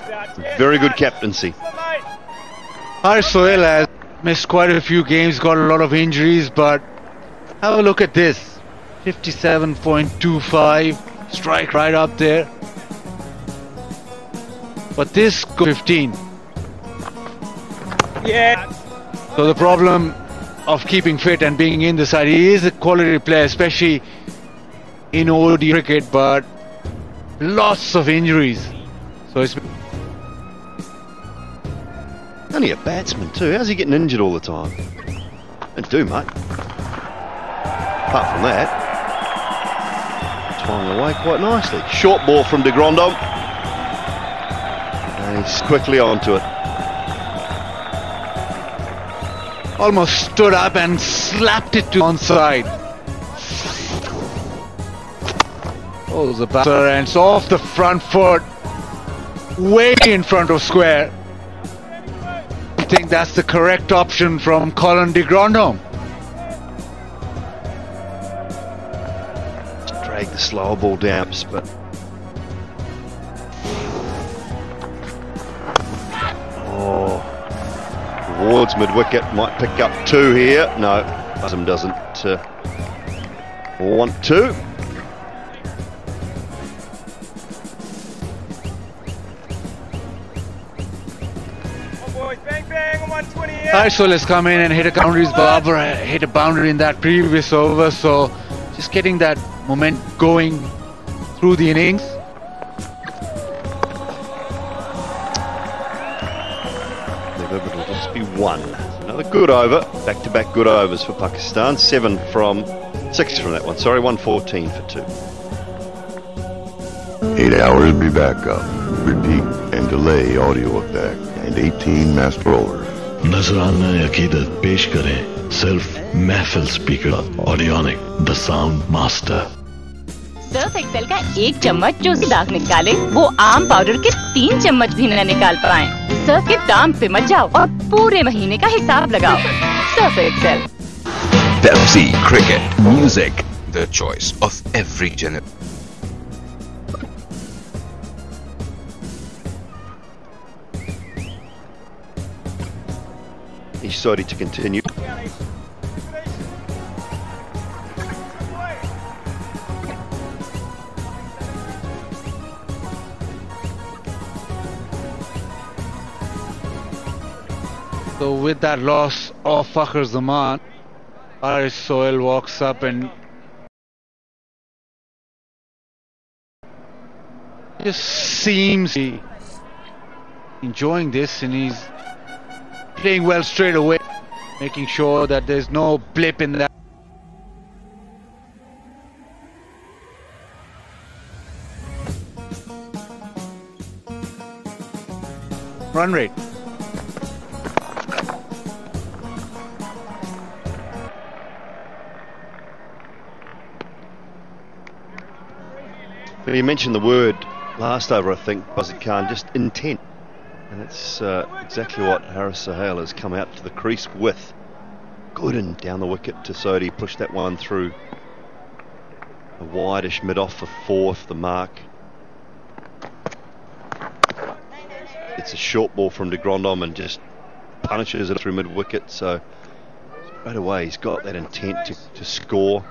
S3: very good captaincy.
S12: Haris Sohail has missed quite a few games, got a lot of injuries, but have a look at this. 57.25, strike right up there. But this 15.
S16: Yeah.
S12: So the problem of keeping fit and being in the side, he is a quality player, especially in ODI cricket, but lots of injuries. So it's
S3: only a batsman too. How's he getting injured all the time? Don't do much. Apart from that, flying away quite nicely. Short ball from de Grandhomme. And he's quickly onto it.
S12: Almost stood up and slapped it to onside. Oh, the batter, and it's off the front foot, way in front of square. think that's the correct option from Colin de Grandhomme.
S3: Drag the slower ball down, but Ward's mid-wicket might pick up 2 here. No, Buzzum doesn't want to.
S12: Arsol has come in and hit a boundary. Barbara hit a boundary in that previous over, so just getting that momentum going through the innings.
S3: It'll just be 1. Another good over. Back-to-back good overs for Pakistan. 6 from that one. Sorry, 114 for 2.
S1: 8 hours be back up. Repeat and delay audio effect and 18 master rollers.
S19: नजराना अकीदत पेश करें सिर्फ Mehfil speaker Audionic the sound master.
S13: Surf Excel का 1 चम्मच जो दाग निकाले वो आम पाउडर के 3 चम्मच भी न निकाल पाए। सर्फ के दाम पे मत जाओ और पूरे महीने का हिसाब लगाओ। Surf Excel.
S17: Pepsi Cricket Music, the choice of every generation.
S3: He's sorry to continue.
S12: So with that loss of Fakhar Zaman, Haris Sohail walks up and just seems enjoying this, and he's playing well straight away, making sure that there's no blip in that. Run rate.
S3: You mentioned the word last over, I think, Bazid Khan, just intent. And that's exactly what Haris Sohail has come out to the crease with. Good and down the wicket to Sodhi, pushed that one through. A wideish mid-off for 4th, the mark. It's a short ball from de Grandhomme and just punishes it through mid-wicket. So straight away he's got that intent to score,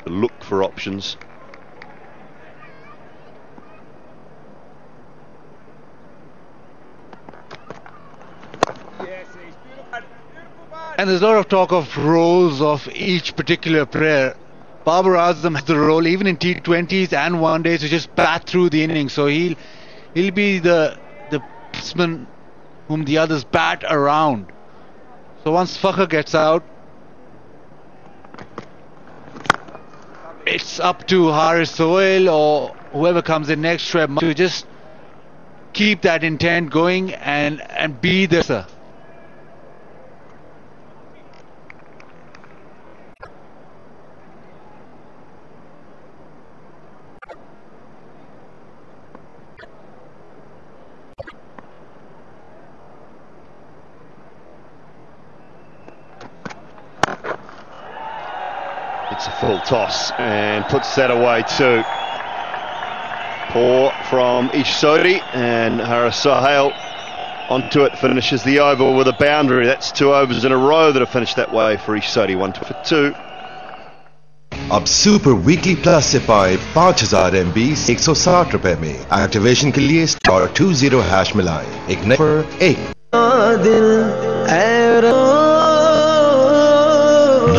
S3: to look for options.
S12: And there's a lot of talk of roles of each particular player. Babar Azam has the role, even in T20s and one days, to just bat through the innings. So he'll be the batsman whom the others bat around. So once Fakhar gets out, it's up to Haris Sohail or whoever comes in next to just keep that intent going and be there, sir.
S3: It's a full toss and puts that away too. Poor from Ish Sodhi, and Haris Sohail onto it, finishes the over with a boundary. That's 2 overs in a row that have finished that way for Ish Sodhi, 1 for 2.
S23: अब super weekly plus से पाए 5000 MB 160 रुपए में। Activation के लिए *20# मिलाएं। एक number एक।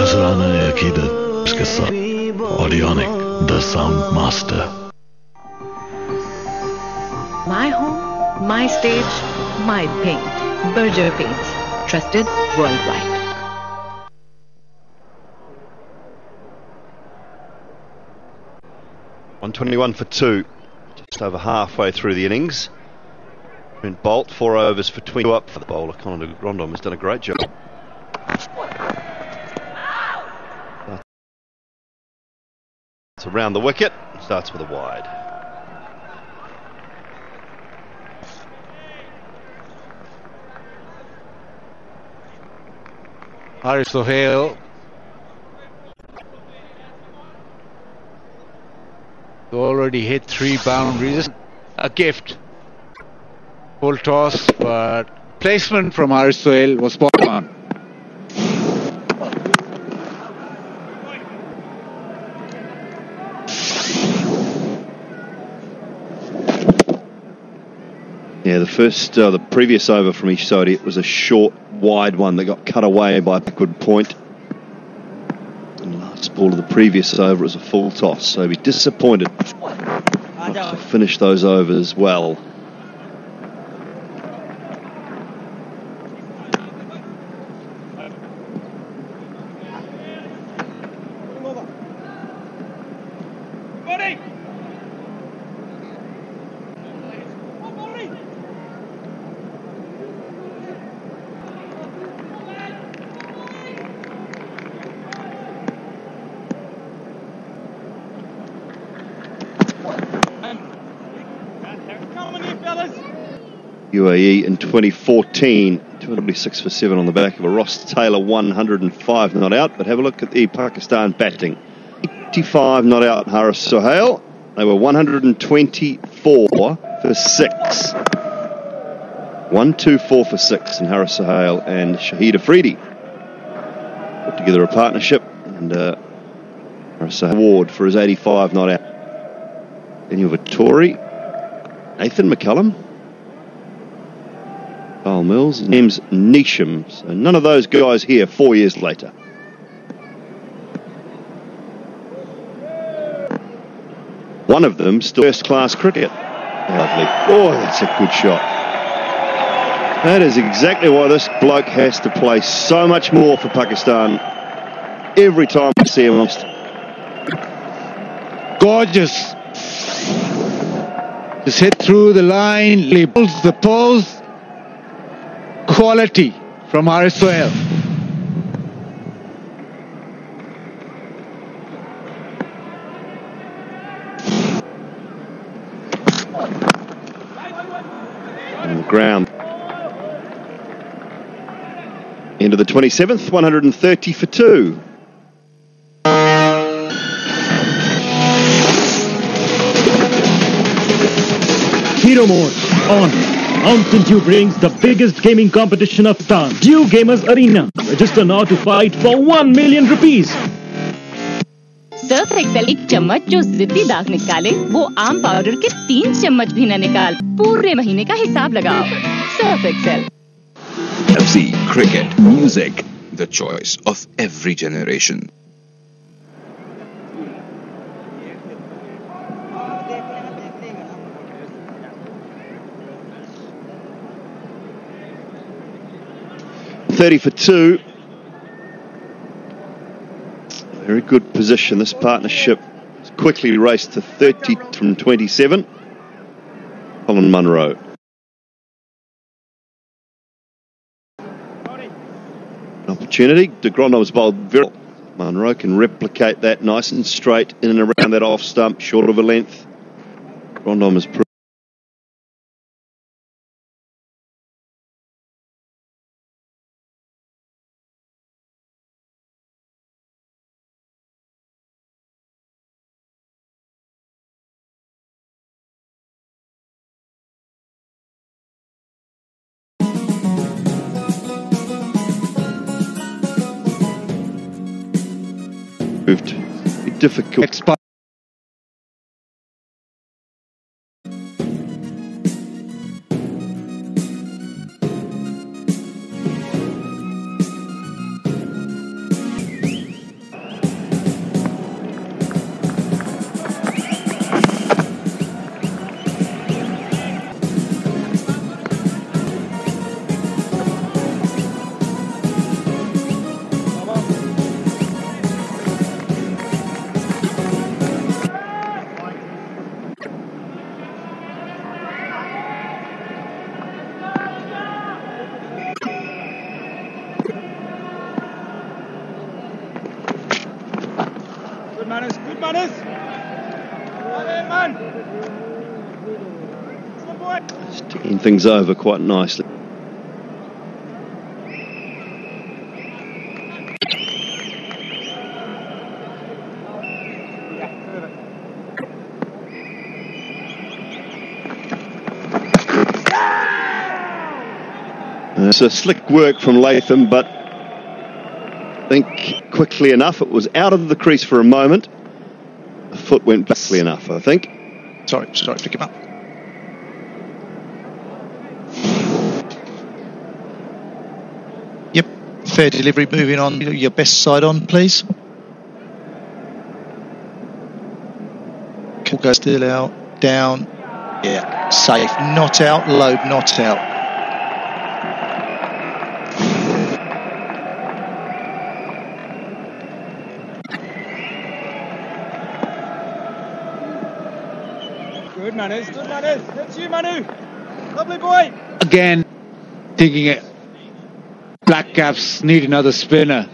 S19: नजराना अकीदत के साथ Audionic the sound master.
S21: My home, my stage, my paint. Berger Paints. Trusted worldwide.
S3: $121 for 2. Just over halfway through the innings. And Bolt, 4 overs for 22 up for the bowler. Colin de Grandhomme has done a great job. It's around the wicket. Starts with a wide.
S12: Haris Sohail already hit 3 boundaries. A gift. Full toss, but placement from Haris Sohail was spot on.
S3: Yeah, the previous over from Ishodi, it was a short, wide one that got cut away by a backward point. And the last ball of the previous over was a full toss, so he'd be disappointed not to finish those overs well. UAE in 2014, 276 for 7 on the back of a Ross Taylor 105 not out. But have a look at the Pakistan batting. 85 not out Haris Sohail. They were 124 for 6. 124 for 6 in Haris Sohail and Shahid Afridi. Put together a partnership, and Haris Sohail award for his 85 not out. Daniel Vittori, Nathan McCullum, Kyle Mills, James Neesham. So none of those guys here 4 years later. One of them still first-class cricket. Lovely. Oh, that's a good shot. That is exactly why this bloke has to play so much more for Pakistan. Every time we see him,
S5: gorgeous. Just hit through the line, he pulls the pose. Quality from Haris Sohail.
S3: On the ground. Into the 27th, 130 for 2.
S14: Hero mode on. Mountain Dew brings the biggest gaming competition of Pakistan, Dew Gamers Arena. Register now to fight for 1 million rupees.
S13: Surf Excel एक चम्मच जो जिद्दी दाग निकाले, वो आम powder के 3 चम्मच भी न निकाल। पूरे महीने का हिसाब लगाओ। Surf Excel.
S17: FC, cricket, music, the choice of every generation.
S3: .30 for 2. Very good position. This partnership has quickly raced to 30 from 27. Colin Munro. Opportunity. De Grandhomme's bowled very well. Munro can replicate that nice and straight in and around that off stump, short of a length. Grandhomme has proved. Difficult. Sticking things over quite nicely. It's a slick work from Latham, but I think quickly enough. It was out of the crease for a moment. The foot went quickly enough, I think.
S4: Sorry, pick him up. Yep, fair delivery. Moving on, your best side on, please. Go still out, down. Yeah, safe. Not out, load, not out.
S16: Good, Manus. Good, Manus. That's you, Manu. Lovely boy.
S12: Again, thinking it. Black Caps need another spinner.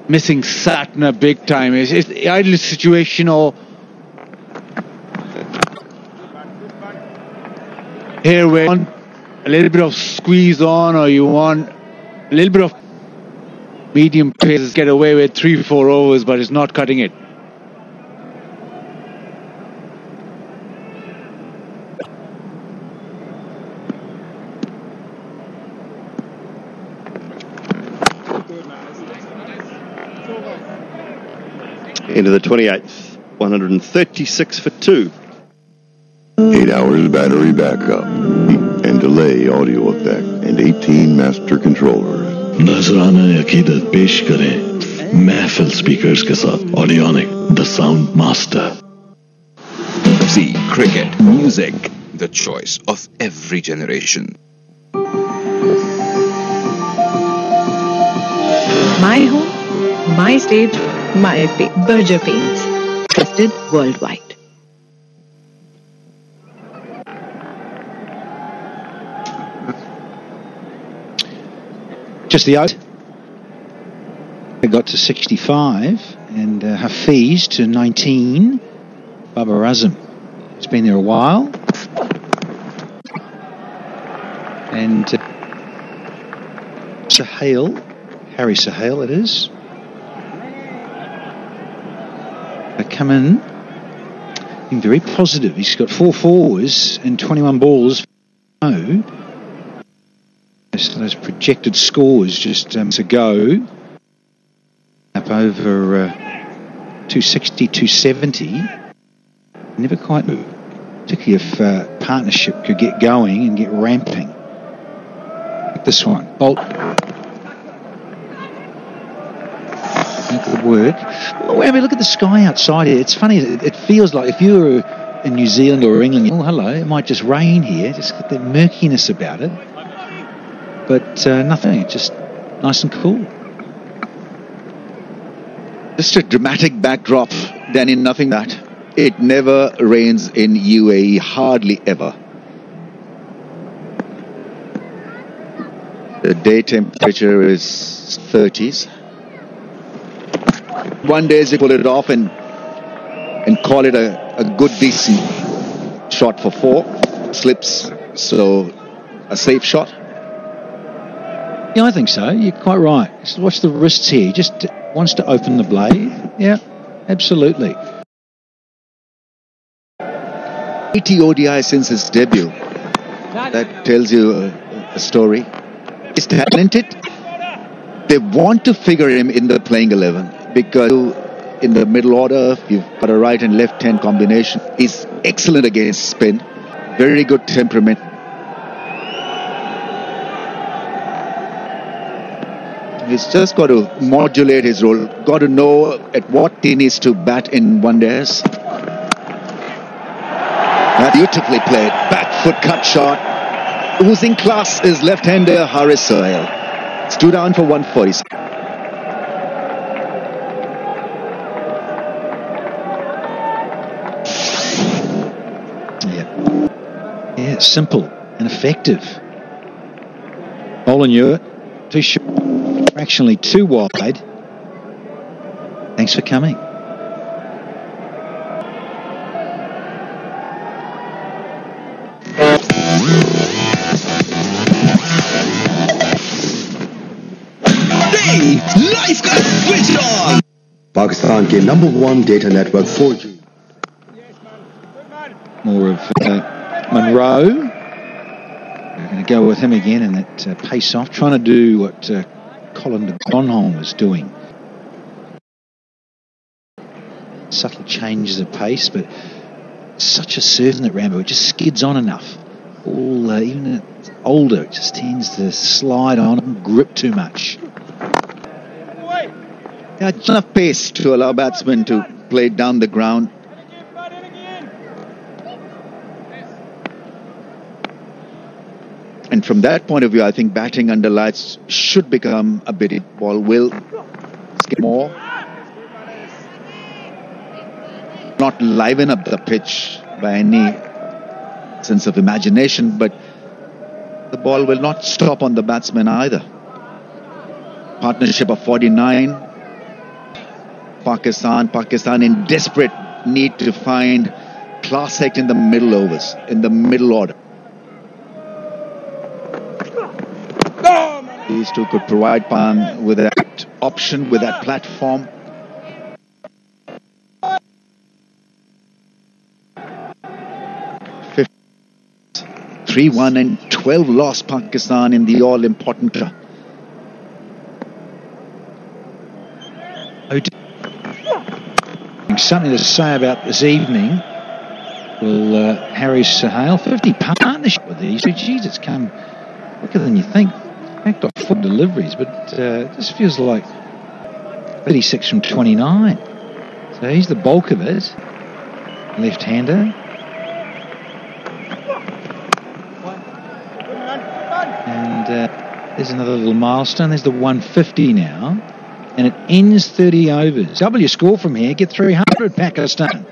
S12: Missing Satner big time. It's the ideal situation, or here where you want a little bit of squeeze on, or you want a little bit of medium pace, get away with 3-4 overs, but it's not cutting it.
S3: Into the 28th, 136 for 2.
S1: 8 hours battery backup, and delay audio effect, and 18 master controllers.
S19: नजराना अकीदत पेश करें महफिल speakers के साथ Audionic the sound master.
S17: See cricket, music, the choice of every generation.
S21: My home, my stage, my Berger Paints. Trusted worldwide.
S5: Just the out. They got to 65 and Hafiz to 19. Babar Azam has been there a while. And Sahel, Harry Sahel it is. They come in being very positive. He's got 4 fours and 21 balls. No. Those projected scores just to go up over 260, 270. Never quite moved, particularly if partnership could get going and get ramping. Like this one, Bolt. Make it work. Oh, I mean, look at the sky outside here. It's funny. It feels like if you were in New Zealand or England, oh hello, it might just rain here. Just got that murkiness about it. But nothing, just nice and cool.
S6: Just a dramatic backdrop, Danny, nothing that. It never rains in UAE, hardly ever. The day temperature is 30s. One day you pull it off and call it a good, decent shot for 4. Slips, so a safe shot.
S5: Yeah, I think so. You're quite right. Just watch the wrists here. He just wants to open the blade. Yeah, absolutely.
S6: 80 ODI since his debut. That tells you a story. He's talented. They want to figure him in the playing 11 because in the middle order, you've got a right and left hand combination. He's excellent against spin. Very good temperament. He's just got to modulate his role. Got to know at what he needs to bat in one days. Beautifully played. Back foot cut shot. Oozing class is left-hander Haris Sohail. It's 2 down for 140.
S5: Yeah, simple and effective. Bowler knew it. Too short. Fractionally too wide. Thanks for coming.
S2: Life got switched on.
S15: Pakistan के number 1 data network 4G.
S5: More of Monroe. We're going to go with him again in that pace-off, trying to do what Colin de Gronholm was doing. Subtle changes of pace, but such a serve in that Rambo. It just skids on enough. Even older, it just tends to slide on and grip too much.
S6: Yeah, just enough pace to allow batsmen to play down the ground. And from that point of view, I think batting under lights should become a bit. Ball will skip more. Not liven up the pitch by any sense of imagination, but the ball will not stop on the batsman either. Partnership of 49. Pakistan in desperate need to find class act in the middle overs, in the middle order. These two could provide Pan with that option, with that platform. Fifth, 3-1 and 12 lost Pakistan in the all-important.
S5: Something to say about this evening. Well, Harry Sahale, 50 partnership with these two. Geez, it's come quicker than you think. Backed off 4 deliveries, but this feels like 36 from 29. So he's the bulk of it. Left-hander. And there's another little milestone. There's the 150 now. And it ends 30 overs. Double your score from here. Get 300, Pakistan.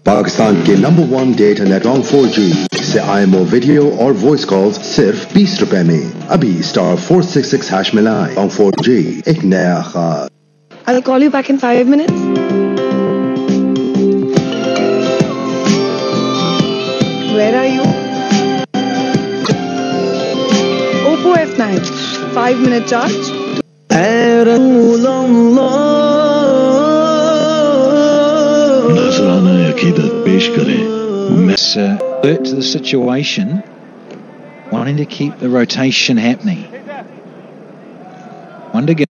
S23: Pakistan के number 1 data net wrong 4G से IMO video और voice calls सिर्फ 20 रुपए में। अभी star 466 hash मिलाएं। Wrong 4G एक नया खास।
S20: I'll call you back in 5 minutes. Where are you? Oppo F9. 5-minute charge.
S5: Alert to the situation, wanting to keep the rotation happening. One to go.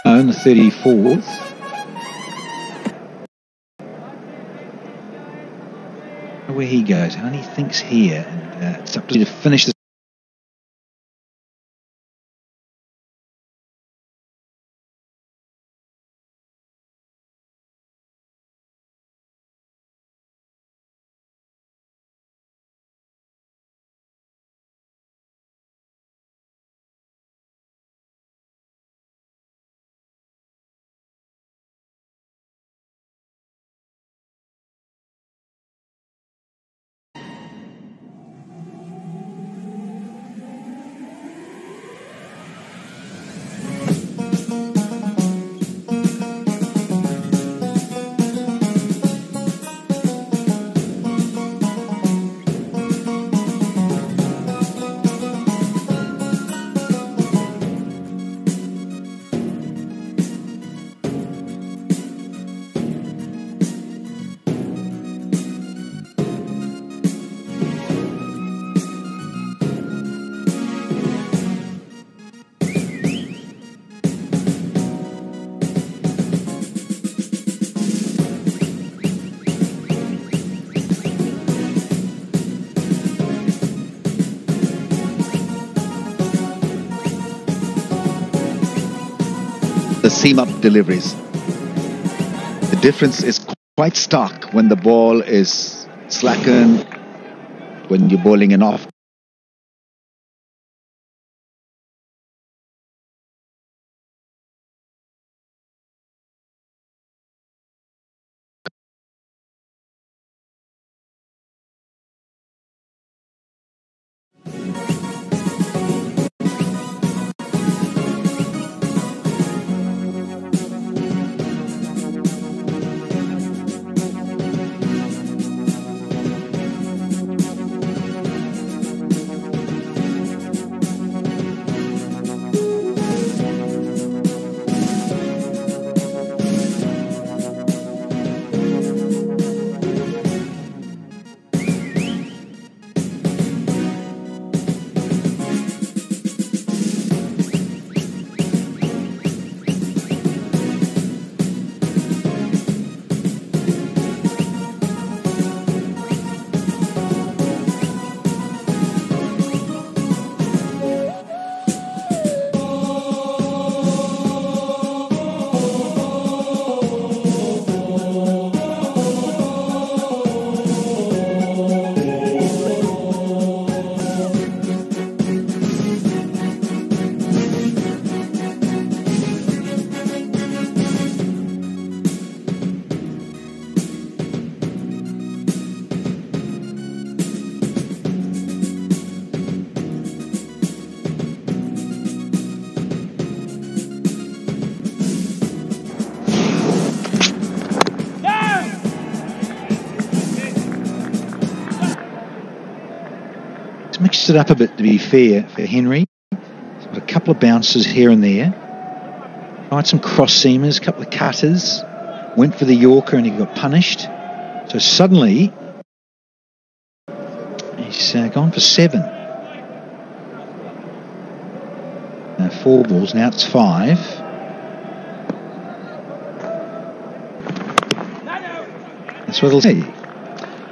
S5: On the 34th. Where he goes, and he thinks here, and it's up to you to finish the.
S6: The seam-up deliveries. The difference is quite stark when the ball is slackened, when you're bowling an off.
S5: He's mixed it up a bit, to be fair, for Henry. He's got a couple of bounces here and there. Tried some cross seamers, a couple of cutters. Went for the Yorker and he got punished. So suddenly, he's gone for 7. 4 balls, now it's 5. That's what it'll be.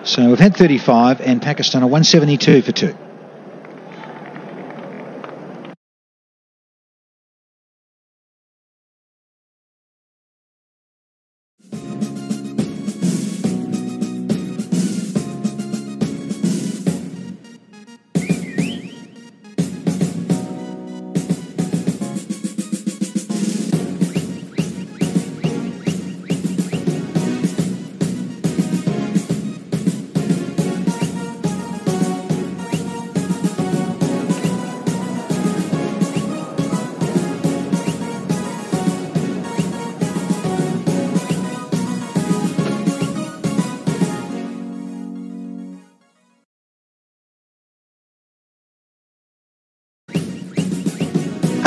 S5: So we've had 35 and Pakistan are 172 for 2.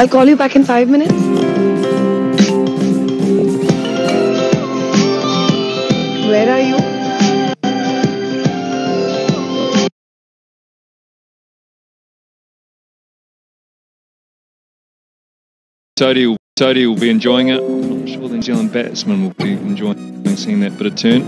S20: I'll call you back in 5 minutes. Where are you?
S7: Sodhi will be enjoying it. I'm sure the New Zealand batsmen will be enjoying seeing that bit of turn.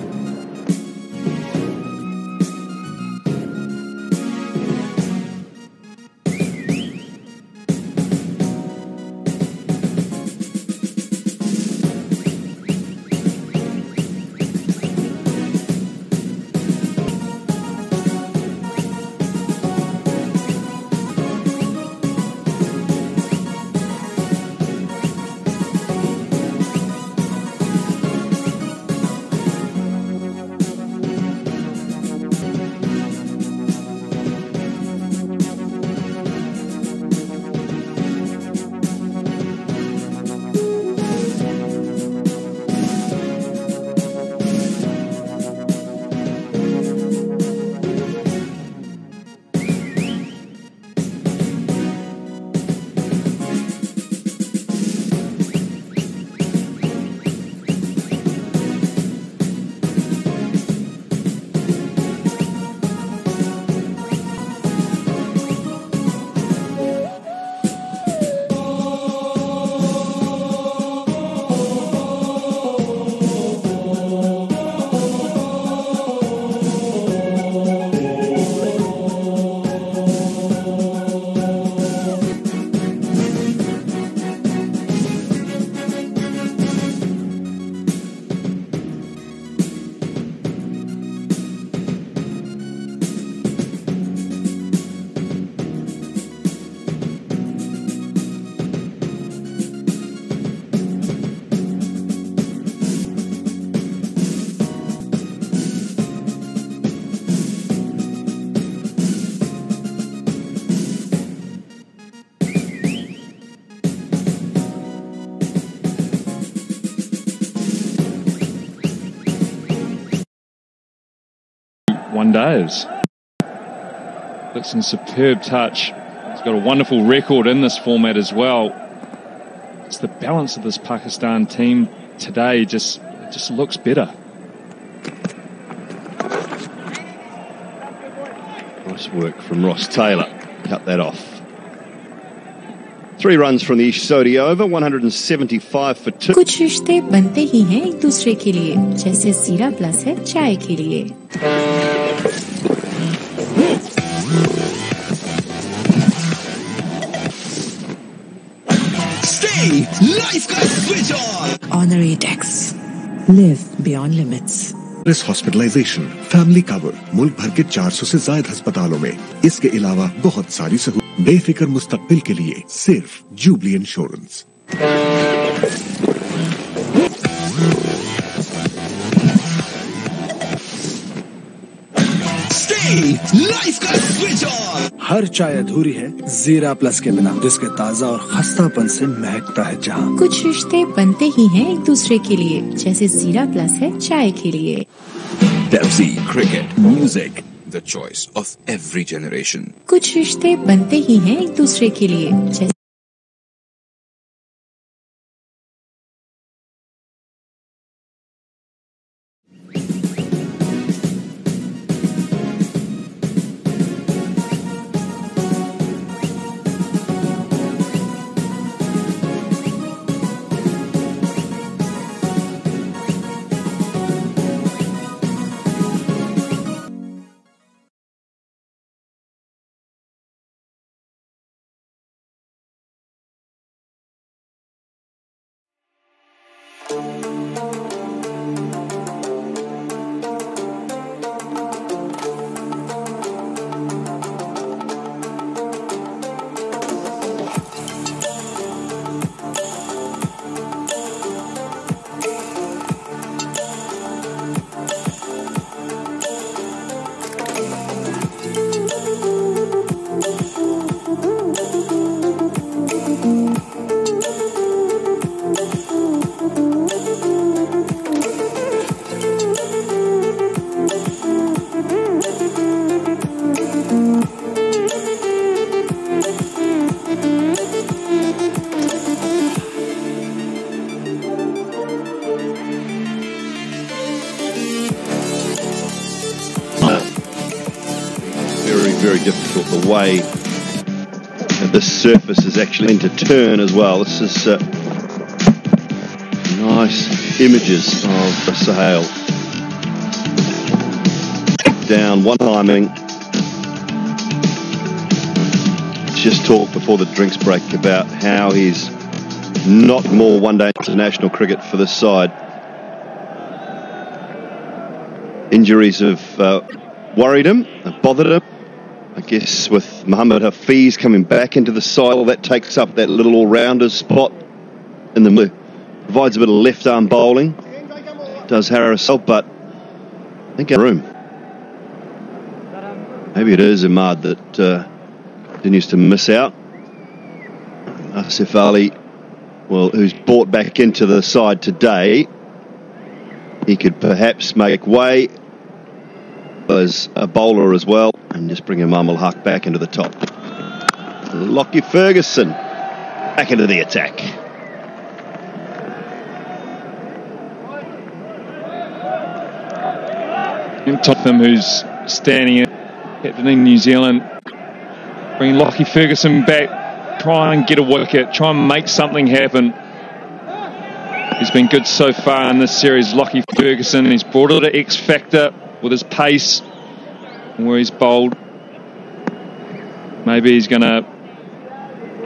S7: One days. Looks in superb touch. He's got a wonderful record in this format as well. It's the balance of this Pakistan team today just looks better.
S3: Nice work from Ross Taylor. Cut that off. 3 runs from the Ish Sodhi over, 175 for 2.
S8: कुछ रिश्ते बनते ही हैं एक दूसरे के लिए, जैसे जीरा प्लस है चाय के लिए.
S2: Stay, life का switch on.
S8: Honorary tax. Live beyond limits.
S9: Hospitalisation, family cover, मुल्क भर के 400 से ज्यादा अस्पतालों में. इसके अलावा बहुत सारी सहूलत. बेफिक्र मुस्तकबिल के लिए सिर्फ जुबली इंश्योरेंस.
S2: लाइफ का स्विच ऑन.
S10: हर चाय अधूरी है जीरा प्लस के बिना, जिसके ताजा और खस्तापन से महकता है जहां.
S8: कुछ रिश्ते बनते ही हैं एक दूसरे के लिए, जैसे जीरा प्लस है चाय के लिए.
S17: Pepsi, cricket, music, the choice of every generation.
S8: कुछ रिश्ते बनते ही हैं एक दूसरे के लिए, जैसे
S3: very difficult the way this surface is actually into turn as well. This is nice images of the sail. Down one timing. Just talked before the drinks break about how he's not more one-day international cricket for this side. Injuries have worried him, have bothered him. I guess with Mohamed Hafiz coming back into the side, that takes up that little all-rounder spot in the provides a bit of left-arm bowling. Does Harris help, but I think room. Maybe it is Ahmad that continues to miss out. Asif Ali, well, who's brought back into the side today, he could perhaps make way as a bowler as well and just bring Imam Haq back into the top. Lockie Ferguson back into the attack.
S7: In Topham, who's standing in New Zealand, bring Lockie Ferguson back, try and get a wicket, try and make something happen. He's been good so far in this series, Lockie Ferguson. He's brought it to X factor with his pace, where he's bowled. Maybe he's going to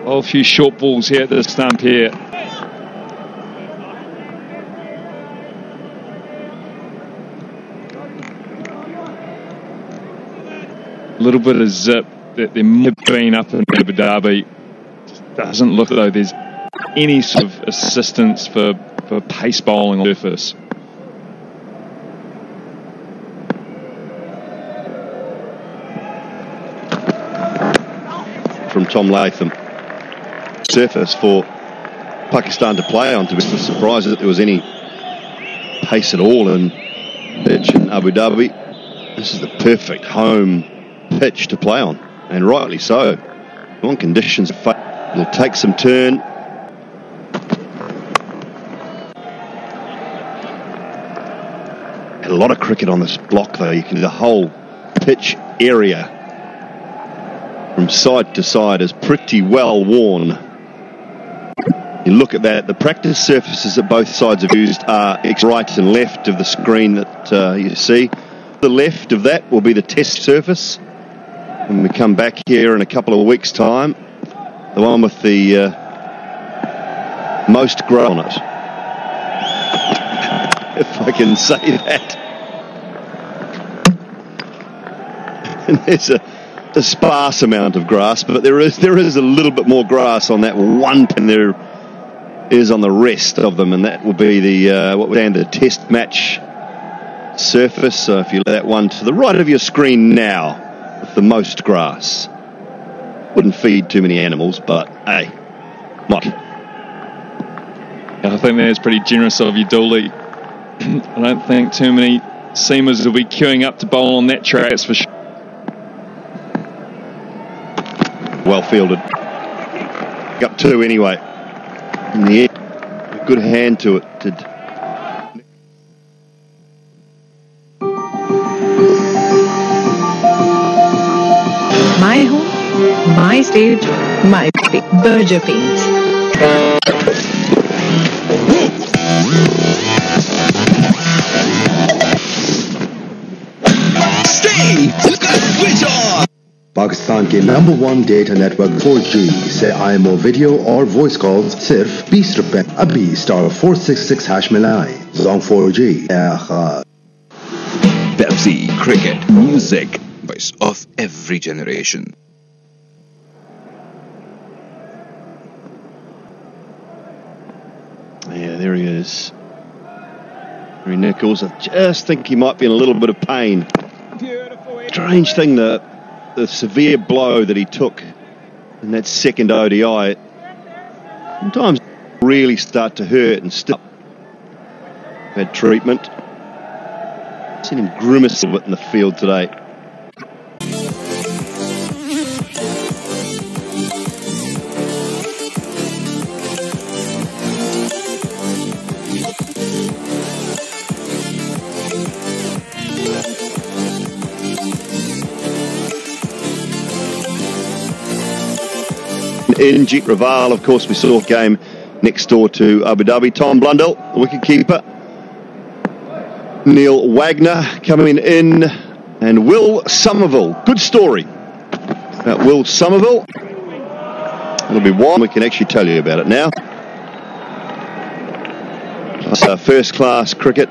S7: bowl a few short balls here at the stump here. A little bit of zip that there might have been up in Abu Dhabi. Just doesn't look though there's any sort of assistance for pace bowling on the surface.
S3: From Tom Latham. Surface for Pakistan to play on. To be surprised that there was any pace at all in pitch in Abu Dhabi. This is the perfect home pitch to play on, and rightly so. On conditions, it'll take some turn. A lot of cricket on this block though. You can do the whole pitch area from side to side is pretty well worn. You look at that, the practice surfaces that both sides have used are right and left of the screen that you see. The left of that will be the test surface. When we come back here in a couple of weeks' time, the one with the most grow on it. If I can say that. And there's a sparse amount of grass, but there is a little bit more grass on that one than there is on the rest of them, and that will be the what we're saying, the test match surface. So if you let that one to the right of your screen now, with the most grass, wouldn't feed too many animals, but hey, what?
S7: I think that's pretty generous of you, Dooley. I don't think too many seamers will be queuing up to bowl on that track, that's for sure.
S3: well fielded. Up 2 anyway. In the end, a good hand to it.
S21: My home, my stage, my Berger Paints.
S2: Stay! Switch on!
S15: Pakistan के number 1 data network 4G से IMO video और voice calls सिर्फ 20 रुपए। अभी star 466 hash मिलाएं। Zong 4G
S17: Pepsi, cricket, music, voice of every generation.
S3: Yeah, there he is. Harry Nichols. I just think he might be in a little bit of pain. Strange thing, the severe blow that he took in that second ODI, sometimes really start to hurt and still had treatment. Seen him grimace a bit in the field today. In Jeet Raval, of course, we saw a game next door to Abu Dhabi. Tom Blundell, the wicketkeeper. Neil Wagner coming in, and Will Somerville. Good story about Will Somerville. It'll be one we can actually tell you about it now. Plus, first class cricket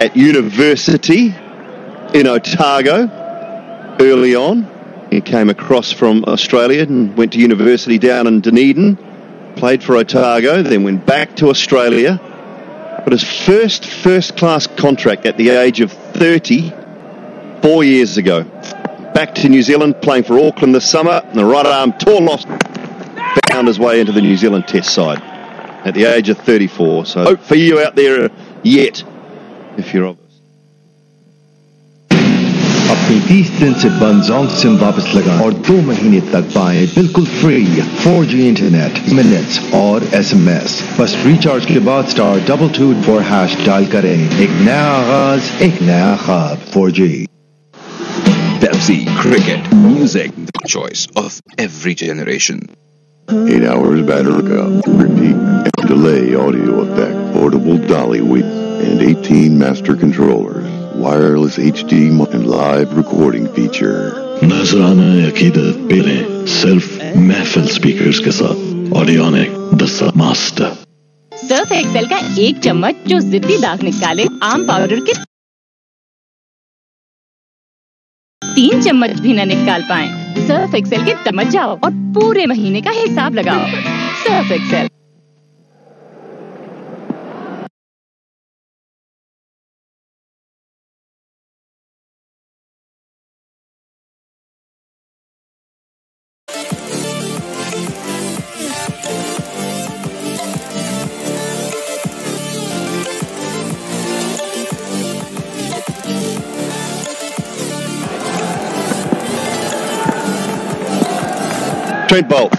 S3: at university in Otago early on. He came across from Australia and went to university down in Dunedin, played for Otago, then went back to Australia. But his first class contract at the age of 30, 4 years ago. Back to New Zealand, playing for Auckland this summer, and the right arm torn off, found his way into the New Zealand Test side at the age of 34. So hope for you out there yet, if you're of us.
S23: अपनी 30 दिन से बंद Jong SIM वापस लगाएं और 2 महीने तक पाएं बिल्कुल फ्री 4G इंटरनेट, मिनट्स और SMS। बस रिचार्ज के बाद स्टार 224 हैश डायल करें। एक नया आगाज, एक नया ख्वाब। 4G।
S17: Pepsi, cricket, music, the choice of every generation.
S1: 8 hours battery up, repeat, and delay audio effect, portable dolly wheel, and 18 master controllers, wireless HD and live recording feature.
S19: नजराना अकीदत पेरे सिर्फ महफिल स्पीकर्स के साथ Audionic the master.
S13: Surf Excel का 1 चम्मच जो जिद्दी दाग निकाले, आम पाउडर के 3 चम्मच भी न निकाल पाए। सर्फ एक्सेल के चम्मच जाओ और पूरे महीने का हिसाब लगाओ। Surf Excel.
S3: Trent Bolt.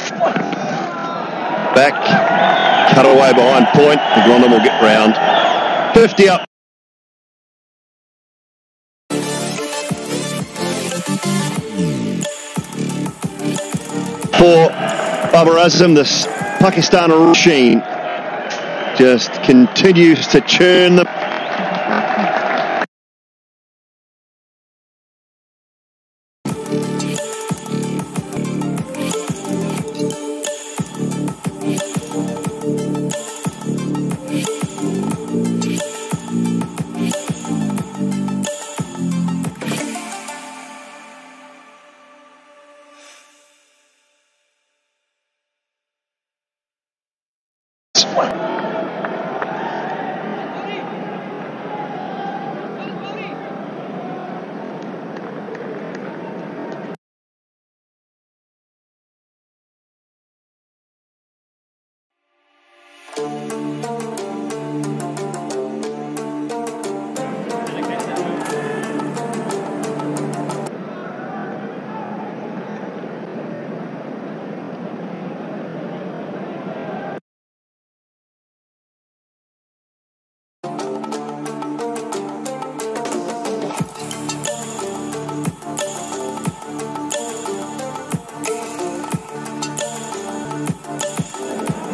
S3: Back, cut away behind point. The Grondon will get round. 50 up. For Babar Azam, this Pakistan machine just continues to churn them.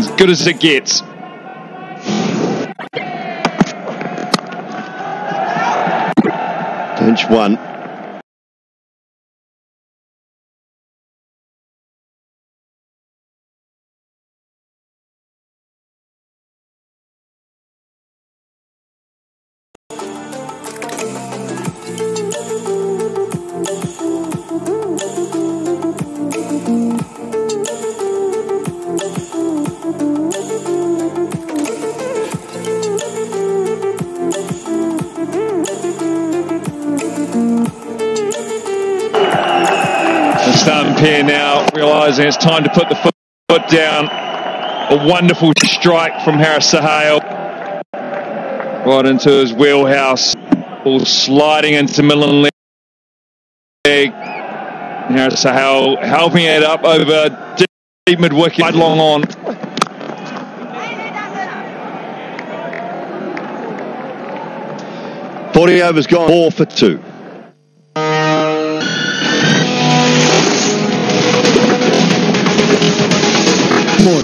S7: as good as it gets.
S3: Pinch one.
S7: Stump here now, realising it's time to put the foot down. A wonderful strike from Harris Sahale. Right into his wheelhouse. Ball sliding into middle leg. Harris Sahale helping it up over deep mid-wicket, right long on.
S3: Forty overs gone, 4 for 2.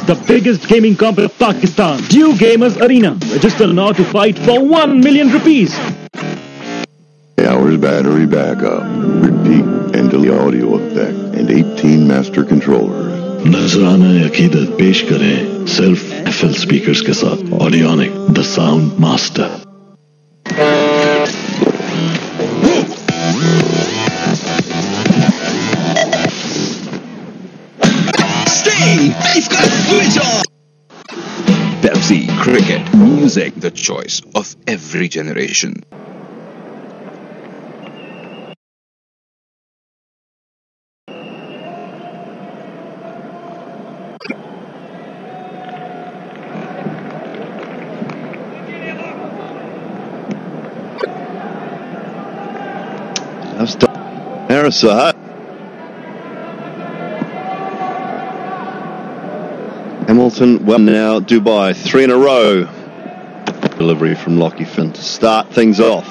S14: The biggest gaming competition of Pakistan, Dew Gamers Arena. Register now to fight for 1 million rupees.
S1: Hours battery backup, repeat and delay audio effect, and 18 master controllers.
S19: नजराना अकीदत पेश करें सिर्फ FL speakers के साथ Audionic the sound master.
S2: Life got switch on.
S17: Pepsi Cricket, music, the choice of every generation.
S3: Harris Hamilton, well now, Dubai, 3 in a row. Delivery from Lockie Finn to start things off.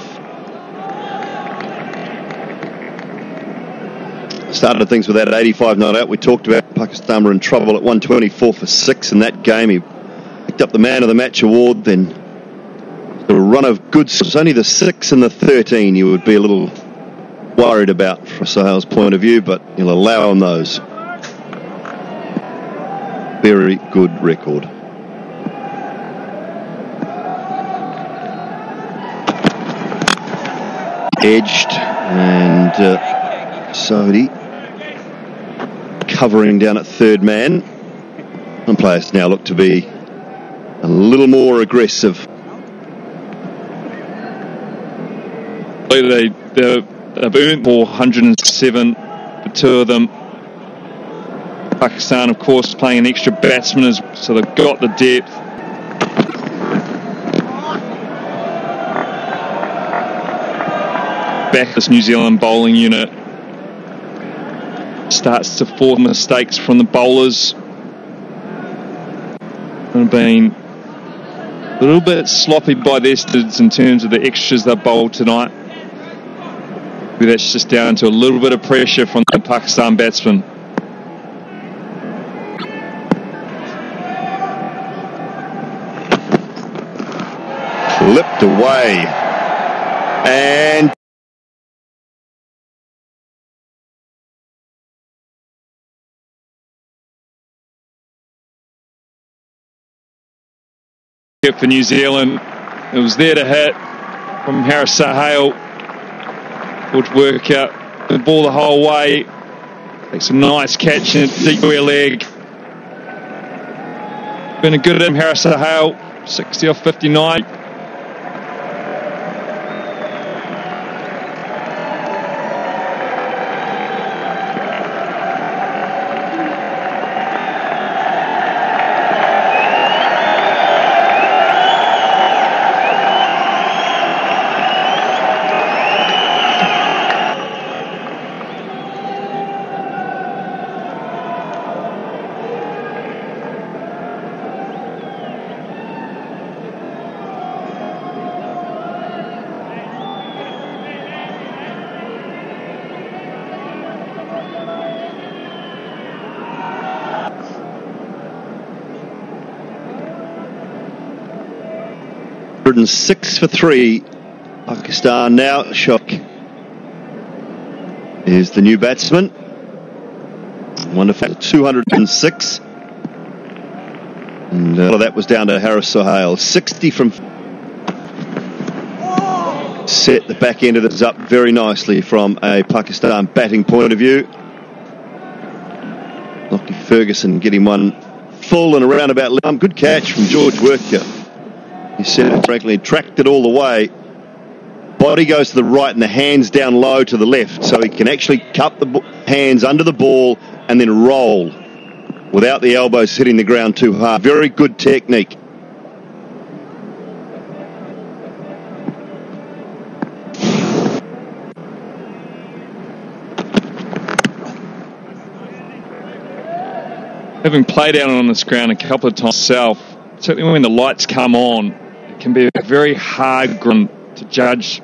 S3: Started things with that 85 not out. We talked about Pakistan were in trouble at 124 for 6 in that game. He picked up the Man of the Match award, then a run of good. It's only the 6 and the 13 you would be a little worried about from Sahale's point of view, but he'll allow on those. Very good record. Edged and Sodi covering down at third man. And players now look to be a little more aggressive.
S7: They've earned 407, the two of them. Pakistan, of course, playing an extra batsman, so they've got the depth. Back this New Zealand bowling unit starts to form mistakes from the bowlers. And being a little bit sloppy by their standards in terms of the extras they bowled tonight. Maybe that's just down to a little bit of pressure from the Pakistan batsmen.
S3: Flipped away and
S7: for New Zealand. It was there to hit from Harris Sahale. Would work out the ball the whole way. Takes a nice catch in deep square leg. Been a good at him, Harris Sahale. 60 off 59.
S3: 106 for 3. Pakistan now shock. Here's the new batsman. Wonderful. 206. And all of that was down to Haris Sohail. 60 from... Set the back end of this up very nicely from a Pakistan batting point of view. Lockie Ferguson getting one full and around about... Good catch from George Worker. He said it frankly, tracked it all the way. Body goes to the right and the hands down low to the left, so he can actually cup the hands under the ball and then roll without the elbows hitting the ground too hard. Very good technique.
S7: Having played out on this ground a couple of times myself, certainly when the lights come on, it can be a very hard ground to judge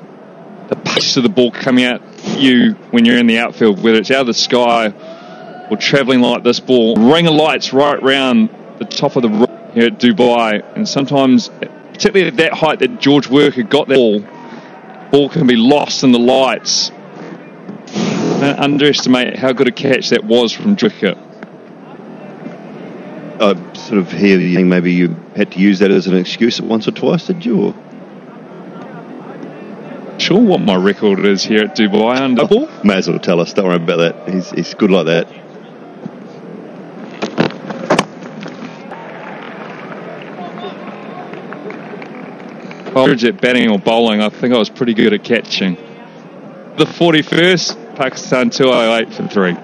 S7: the pace of the ball coming at you when you're in the outfield, whether it's out of the sky or travelling like this ball. Ring of lights right round the top of the roof here at Dubai, and sometimes, particularly at that height that George Worker got that ball can be lost in the lights. Don't underestimate how good a catch that was from Worker.
S3: I sort of hear you think maybe you had to use that as an excuse once or twice, did you? Or?
S7: Sure what my record is here at Dubai on double.
S3: May as well tell us, don't worry about that. He's good like that.
S7: Average at batting or bowling, I think I was pretty good at catching. The 41st, Pakistan 208 for 3.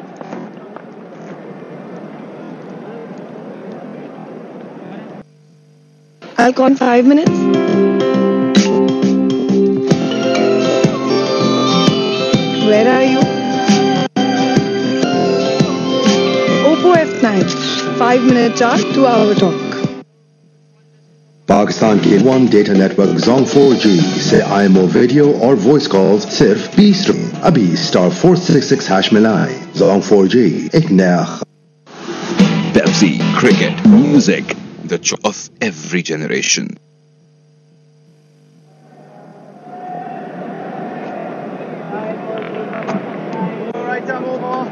S20: I'll call in 5 minutes. Where are you? Oppo F9. 5-minute charge, 2-hour talk.
S15: Pakistan के one data network Zong 4G से IMO video और voice calls सिर्फ 20 रुपए। अभी star 466 hash मिलाएं। Jong 4G एक नया
S17: Pepsi, cricket, music, the choice of every generation.
S16: Right down over.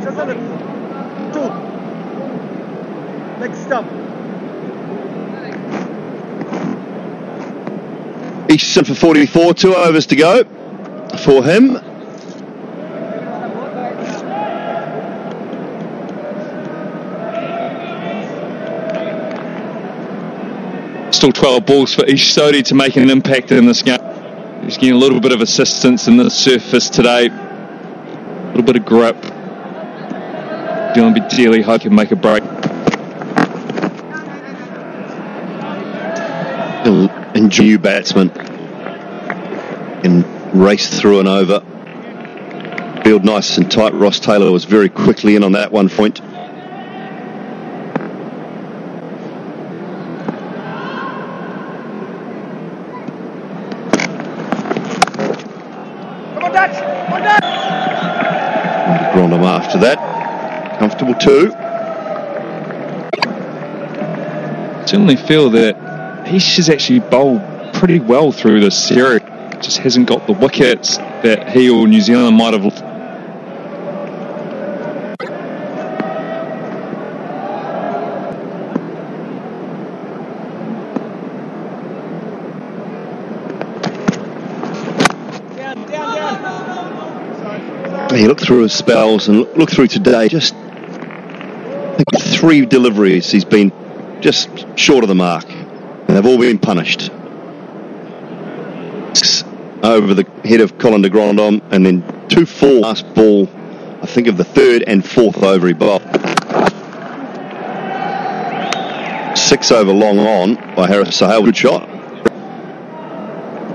S16: Just a little. 2. Next stop.
S3: Easton for 44, 2 overs to go for him.
S7: Still 12 balls for Ish Sodhi to make an impact in this game. He's getting a little bit of assistance in the surface today. A little bit of grip. Dylan Bideli hope can make a break.
S3: Enjoy you batsman and race through and over. Field nice and tight. Ross Taylor was very quickly in on that one point. Grondom after that. Comfortable too.
S7: Certainly feel that Ish has actually bowled pretty well through this series. Just hasn't got the wickets that he or New Zealand might have.
S3: He looked through his spells and looked through today. Just I think 3 deliveries he's been just short of the mark. And they've all been punished. Over the head of Colin de Grandhomme, and then 2 full last ball, I think of the 3rd and 4th over he bowled. 6 over long on by Haris Sohail. Good shot.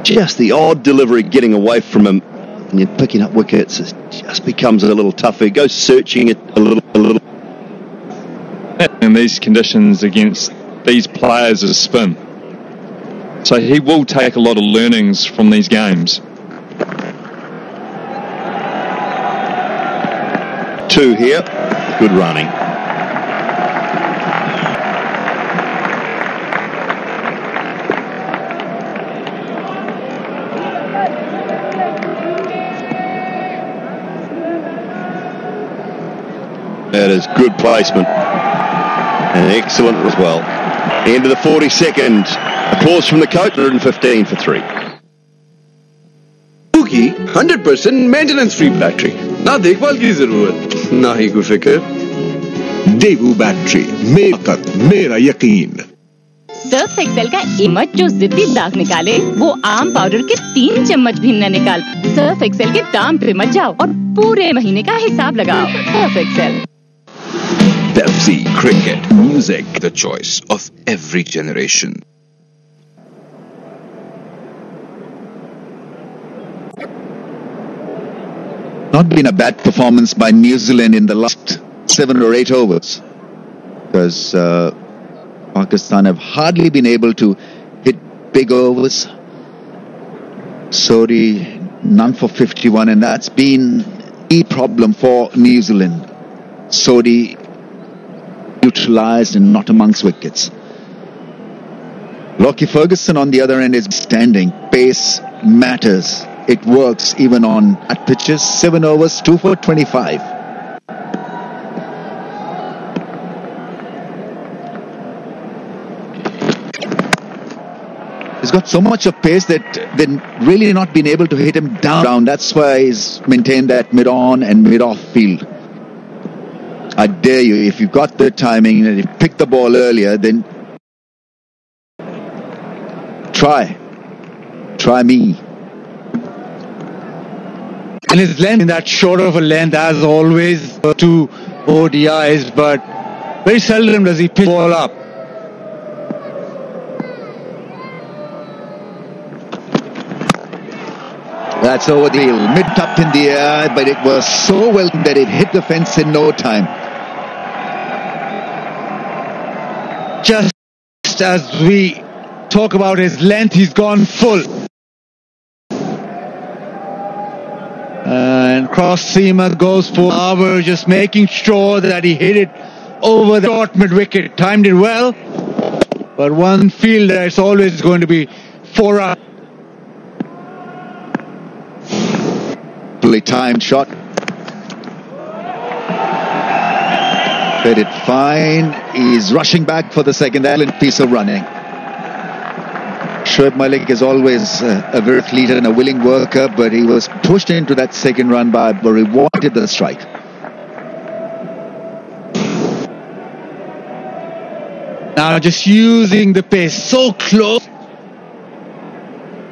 S3: Just the odd delivery getting away from him, and you're picking up wickets. It just becomes a little tougher. He goes searching it a little.
S7: In these conditions against these players is spin. So he will take a lot of learnings from these games.
S3: 2 here. Good running.
S11: That is good placement. And excellent as well. End of the 42nd. Applause from the coach. 115 for 3.
S18: की 100% maintenance free battery, ना देखभाल की जरूरत, ना ही कोई फिक्र।
S9: देवू battery, मेरी ताकत, मेरा यकीन।
S13: सर्फ एक्सेल का चम्मच जो जिद्दी दाग निकाले, वो आम पाउडर के 3 चम्मच भी न निकाल। सर्फ एक्सेल के दाम पे मत जाओ और पूरे महीने का हिसाब लगाओ। Surf Excel.
S17: Pepsi Cricket Music, the choice of every generation.
S6: Not been a bad performance by New Zealand in the last 7 or 8 overs, because Pakistan have hardly been able to hit big overs. Sodi none for 51, and that's been a problem for New Zealand. Sodi neutralized and not amongst wickets. Lockie Ferguson on the other end is standing. Pace matters. It works even on at pitches. 7 overs, 2 for 25. He's got so much of pace that they've really not been able to hit him down. That's why he's maintained that mid-on and mid-off field. I dare you, if you got the timing and you picked the ball earlier, then try me.
S12: And his length, in that short of a length, as always, to ODIs, but very seldom does he pitch the ball up.
S6: That's over the hill, mid-tucked in the air, but it was so well that it hit the fence in no time.
S12: Just as we talk about his length, he's gone full. And cross seamer goes for Harbour, just making sure that he hit it over the short mid-wicket. Timed it well, but one fielder is always going to be 4 out.
S6: Fully timed shot. Played it fine. He's rushing back for the second excellent piece of running. Shoaib Malik is always a very fleet and a willing worker, but he was pushed into that second run by Bury. Wanted the strike.
S12: Now just using the pace so close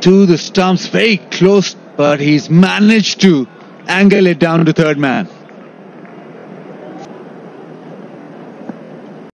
S12: to the stumps, very close, but he's managed to angle it down to third man.